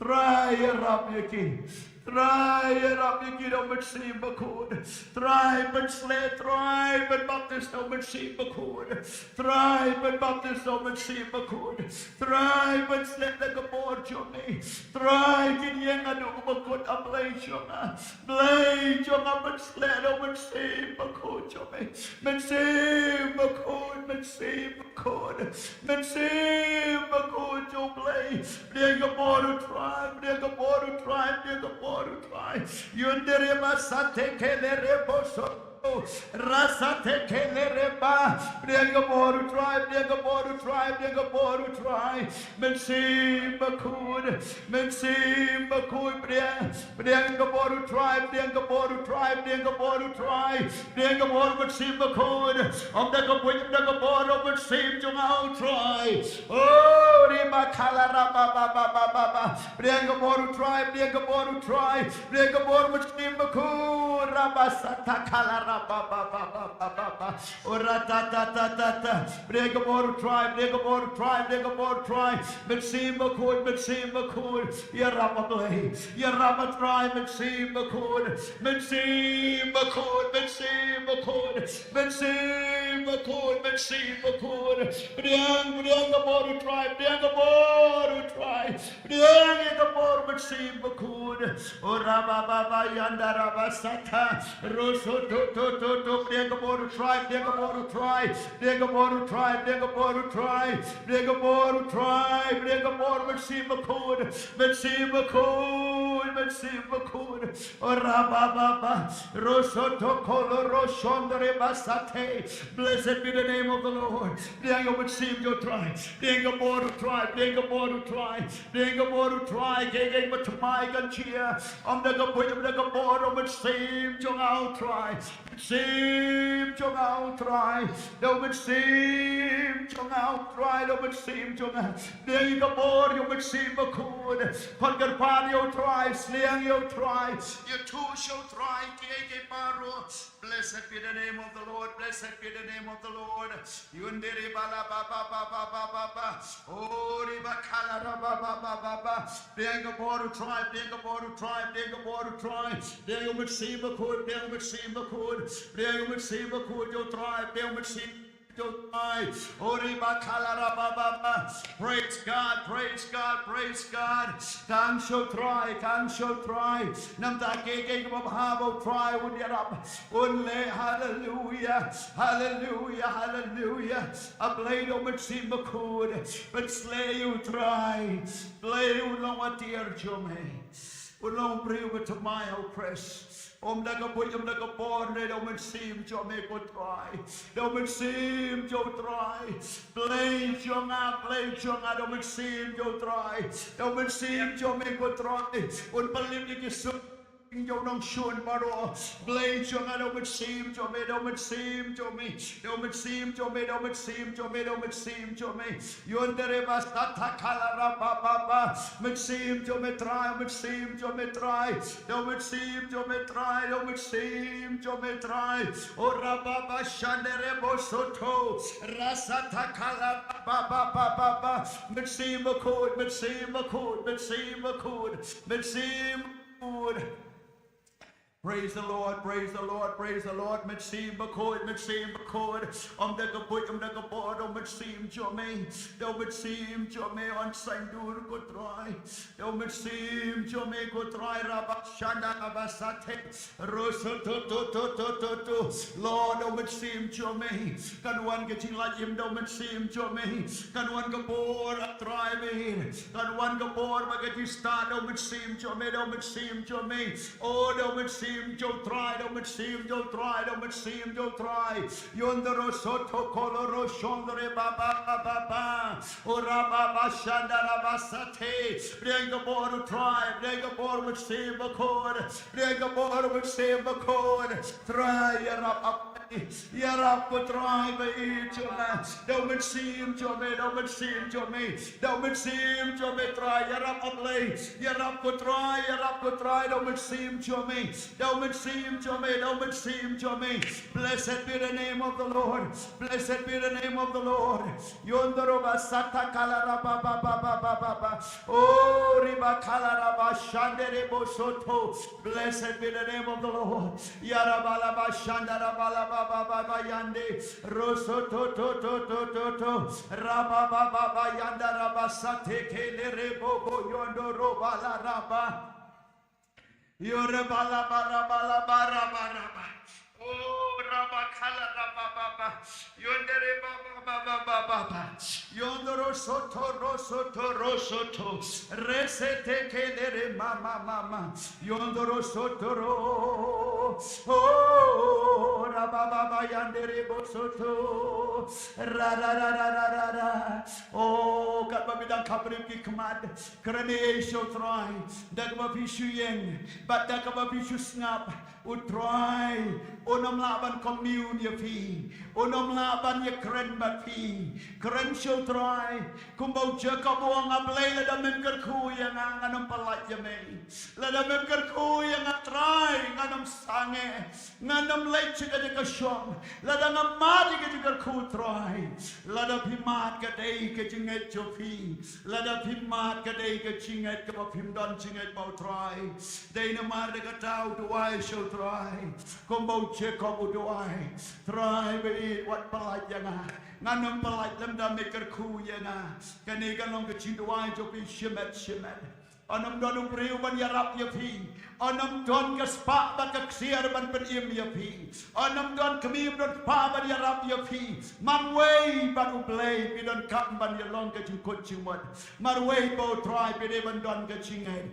Try it up, Yaki. Try it up, you get over see Bakod. Try but slay, try but baptist over see Bakod. Try but baptist over see Bakod. Try but slay the board to me. Try get young and over good a blade jonga. Blade jonga but slay over see Bakod to me. Men see Bakod, men see Bakod. Men see Bakod to blade. They're your board to try, they're your board to try, they're your board. Yundere masate kelere boso. Rasate kelereba. Bring a board tribe, bring a board tribe, bring a board tribe. Mensim Bakud, Mensim Bakud, bring a board tribe, bring a board tribe, bring a board tribe, bring a board with Sim Bakud. On the Gapuit, the board of which Sim Jumau tribe. Oh, Rima Kalara Baba, bring a board tribe, bring a board tribe, bring a board with Sim Bakud, Rabasata Kalara. Bring a more tribe, bring a more tribe, bring a more tribe. Mensim Bakod, Yaramablay, Yarama tribe, Mensim Bakod, Mensim Bakod, Mensim Bakod, Mensim Bakod, Mensim Bakod. Bring a more tribe, bring a more tribe, bring a more Mensim Bakod. Orababa Yandaraba Sata, Rosoto. Bring a more tribe, bring a more tribe, bring a more tribe, bring a more tribe, bring a more tribe, bring a more Mensim Bakod, Orababa, Rosoto Kolo Roshondre Basate. Blessed be the name of the Lord. Bring a Mensim your tribe, bring a more tribe, bring a more tribe, bring a more tribe, gave it to my Ganchia, on the Gapuit of the Gabor of Mensim Jong tribe. Sim Jong out try, no would seem Jong out try, no would seem Jong out. There you go, board, you would seem a good. Punker party, you try, sling, you try, you too shall try, Keke Paro. Blessed be the name of the Lord, blessed be the name of the Lord. Yundiri Bala Baba, oh, Riba Kala Baba, there you go, to try, there you go, to try, there you go, to try. There you would seem a good, there you would seem a good. There would see a good your tribe, there would see your tribe. Praise God, praise God, praise God. Can show try. Namta keke mabhavo try would get up. Only hallelujah, hallelujah, hallelujah. A blade of Mensim Bakod, but slay you try. Slay you no what dear Jome. Ulang beriu bertemai oppress. Daga buat daga born they don't seem to make go try. Don't seem to try. Blame jonga don't seem to try. Don't seem to make go try. Palim ni kisut Yo nong shun baro blame jonga don't seem to me don't seem to me don't seem to me don't seem to me don't seem to me yondere basta kala rapa papa me seem to me try me seem to me try don't seem to me try don't seem to me try ora baba shandere bosoto rasa takala papa papa me seem a code me seem a code me seem a code me seem good. Praise the Lord, praise the Lord, praise the Lord. Mitsim bakod, daga put daga board, mitsim jome, mitsim jome on sandur go try, mitsim jome go try, rabba shanda abasate, roso to, Lord, mitsim jome, can one getting like him, mitsim jome, can one go board, try me, can one go board, but get you start, mitsim jome, oh, mitsim. Jo try, don't seem jo try. Yondero soto coloro shondre baba. Ora baba shandara basate. Bring the board to try. Bring the board with save a chord. Bring the board with save a chord. Try your up. You're up to try by each other. Don't seem to me. Don't seem to me. Try. You're up to play. You're up to try. Don't seem to me. Don't seem to me. Blessed be the name of the Lord. Blessed be the name of the Lord. Yondoroba sata kalaraba baba. Oh riba kalaraba shandere bosoto. Blessed be the name of the Lord. Yarabalaba shandarabala baba yande rosoto to raba baba yandaraba sate kelere bobo yondoroba la raba. Yore bala bara. Oh, raba kala raba baba. Yondere baba. Yondoro rosoto. Resete kelere mama. Yondoro sotoro. Oh, raba baba yandere bosoto. Ra. Oh, kat babidang kabrim ki kemad. Kerana esyo try. Dagma pishu yeng. But dagma pishu snap. Utry. Onam laban commune ya pi. Onam laban ya keren bat pi. Keren show try. Kumbau Jacob wang ablay la damem kerku yang anganam palat ya me. La damem kerku yang atry nganam sange. Nganam late chika jika shom. La damem mati ke jika kerku try. La da pimat ke day ke jinget jopi. La da pimat ke day ke jinget ke bapim don jinget bau try. Day namar de katau tuai show try. Kumbau Jacob udoai. Try be what palat yang nganam palat lam da maker ku yang kani kanong ke cinduai jopi shemet. Anam don breu ban yarap ya pi. Anam don kaspa ban kaksiar ban penim ya pi. Anam don kemim don pa ban yarap ya pi. Manway ban uplay pi don kam ban yalong ke jukot jumot. Marway bo try pi de ban don ke chingai.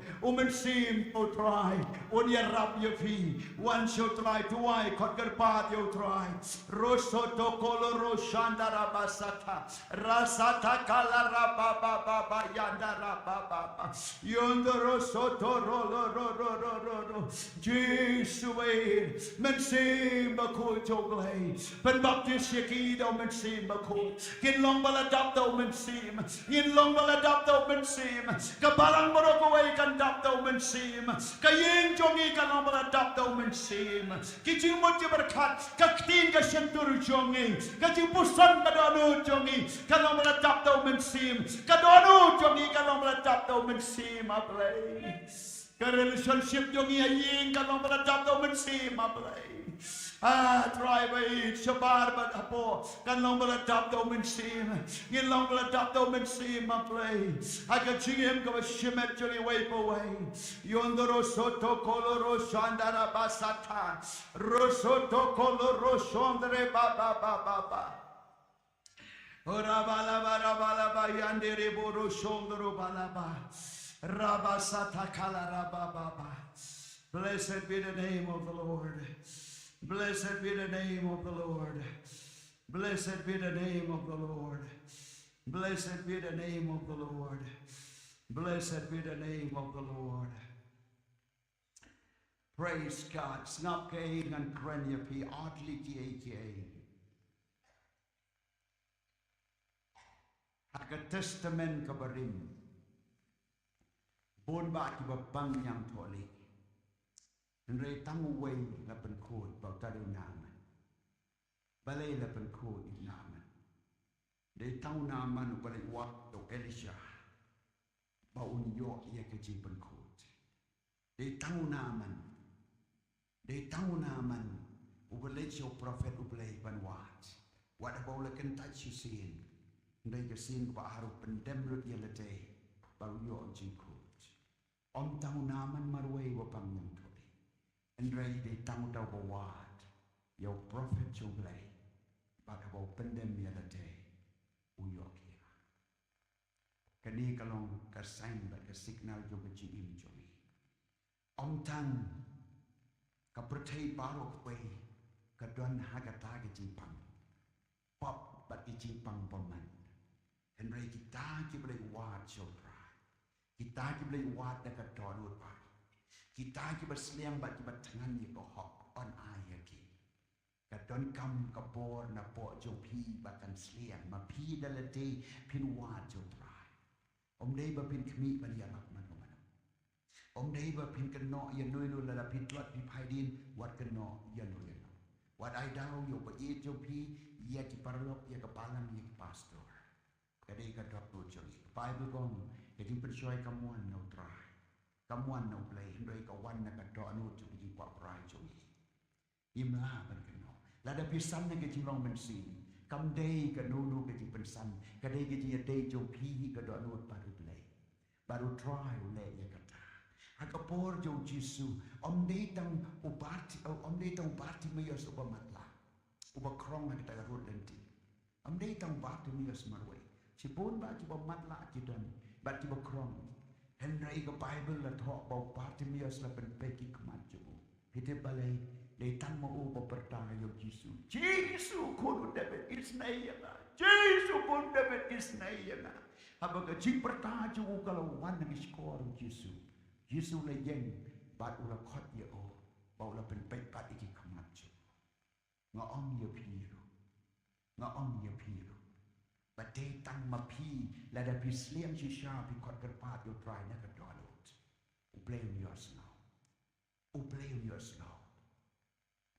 Sim bo try. Un yarap ya pi. One show try tuai kot gerpat yo try. Rosoto koloro shandara basata. Rasata kalara baba yandara baba. Yondoro soto ro Jesus men sim bakul joglay pen baptist yakido men sim bakul kin long baladap do men sim yin long baladap do men sim kabalang morokoway kan dap do men sim kayeng jongi kan long baladap do men sim kijing mo berkat kaktin ka sentur jongi kajing pusan kadonu jongi kan long baladap do men sim kadonu jongi kan long baladap do men sim place. Relationship yung iyaying kalong maladap daw mensim ablay. Try by shabar but apo kalong maladap daw mensim. Ngilong maladap daw mensim ablay. Agachingem ka shimet juli way away. Yondoro soto koloro shandara basata. Rosoto koloro shondre baba. Ora bala yandere boro shondro balaba. Rabasatakala rabababa. Blessed be the name of the Lord. Blessed be the name of the Lord. Blessed be the name of the Lord. Blessed be the name of the Lord. Blessed be the name of the Lord. Praise God. Snap kain and krenya pi adli ki. Haka testament kabarim. Bon ba ki ba bang yang toli. Nre tamu way la pen kod ba tadu naman. Balay la pen kod naman. De tau naman balay wat to Elisha. Ba unyo ye ke ji pen kod. De tau naman. De tau naman ubalay siya prophet ubalay banwat. Wat ba ula kan touch sin. Nre ke sin ba haru pendem lut ye late. Ba unyo ji kod. Om tau naman marway wa pang yang toli. Andrei de tamu tau bawat, yau prophet jublay, pada bau pendem ya late, uyok ya. Kani kalong kasain bat signal jo kecim jomi. Om tan kapertai baru kwe kaduan hagata kecimpang, pop bat kecimpang paman. Andrei kita kiblay wat jobra, kita kiblay wat dekat donut pak. Kita ki berseliang bat ki batangan ni ko hok on ayah ki. Kadon kam kabor na po jo pi batan seliang ma pi dalate pin wa jo trai. Om dei ba pin kmi ban ya mak man man. Om dei ba pin kan no ya noi no la pin tuat pi phai din wat kan no ya no ya no. Wat ai dau yo ba ye jo pi ya ki parlok ya kapalang ya pastor. Kadai ka dok no jo. Bible gong ya ki percaya kamuan no trai. Kamuan no play hindai kawan nak doa nu tu di kuat perai joi. Imla ban keno. Lada pisan nak ke long bensin. Kam dei ke nu ke ji pensan. Kadai ke ji dei jo pi ke doa nu baru play. Baru try le ya kata. Akapor jo Jesu. Om dei tang ubati meyos uba matla. Uba krong nak kita rut lenti. Om dei tang ubati meyos marway. Sipun ba ki ba matla ki don. Ba ki ba krong. Henry ke Bible la thok bau Bartimaeus la pen peki kemacu. Hite balai le tan mo u pertanga yo Yesu. Yesu kun David isnayana. Yesu kun David isnayana. Abaga ji pertanga ju kalau wan nang skor Yesu. Yesu le yen bat ula khot ye o. Bau la pen pek pat iki kemacu. Nga om ye piru. Nga om ye piru. Badai tang mapi lada pisliam shisha pi kot kerpat yo try na kadolot. Blame yourself. Blame yourself.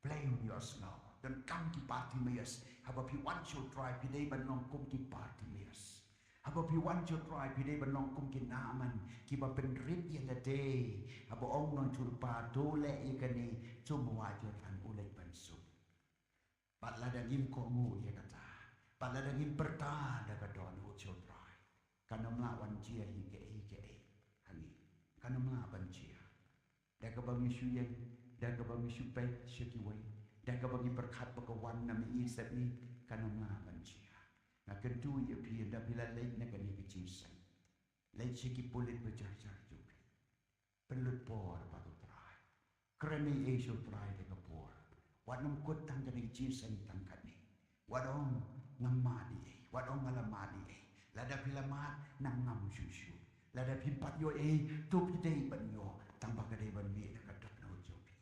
Blame yourself. Dan kam ki party mayas. Haba pi want you try pi day banong kum ki party mayas. Haba pi want you try pi day banong kum ki naman ki ba penrit ya la day. Haba ong non turpa dole ikani cuma wajar pan ulai pansu. Pat lada ngim ko mu ya kata. Pada daging perta daga don ucil try. Kana melawan cia hige hangi. Kana melawan cia. Daga bagi suyeng, daga bagi supay syakiway, daga bagi berkat bagawan nami isap ni kana melawan cia. Nak kedua ia pi dah bila lain nak ni kecisan. Lain syaki pulit berjar-jar juga. Pelut por batu try. Kremi esok try daga por. Wadam kot tangga ni kecisan tangkat ni. Wadam ngamadi, wadong ngalamadi, lada pilamat nang ngam susu, lada pimpat yo tu pidei ban yo, tambah kadai ban mi dekat no jopi,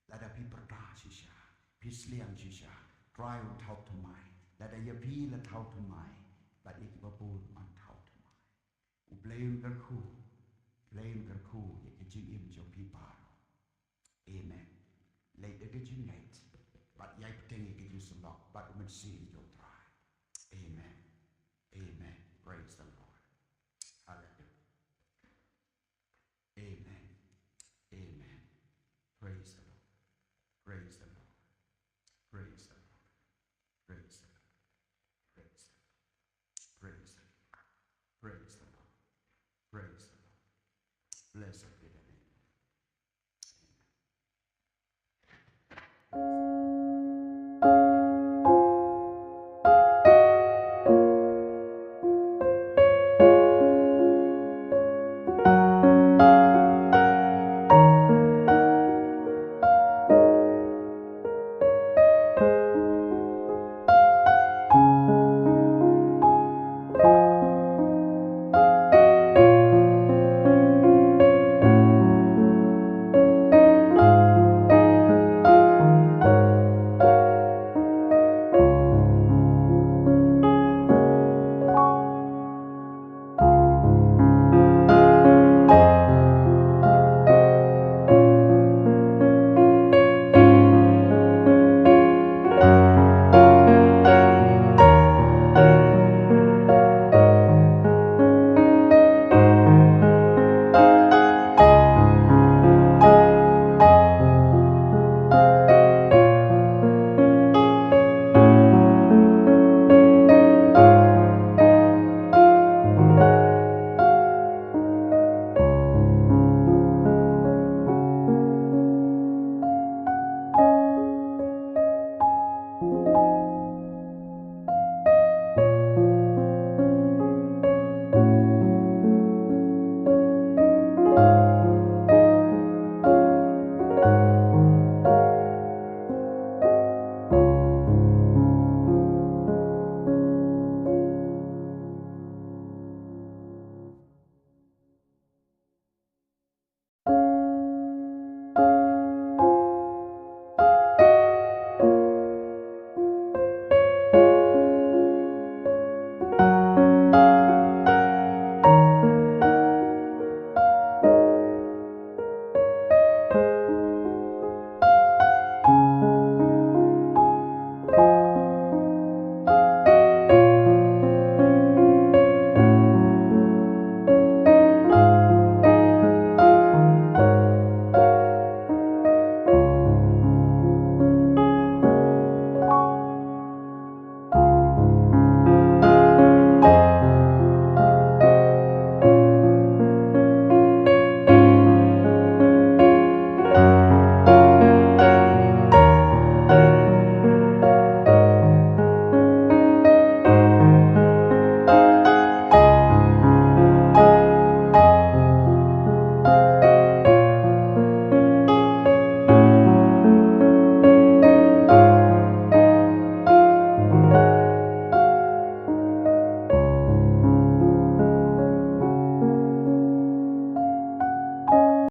lada pi perta sisa, pisliang sisa, try on tau to mai, lada ya pi la tau to mai, but ik babun on tau to mai, blame kerku, ya kecil im jopi paro, amen, late the kecil late, but yai petengi kecil selok, but umat si jo try. Amen. Amen. Praise the Lord.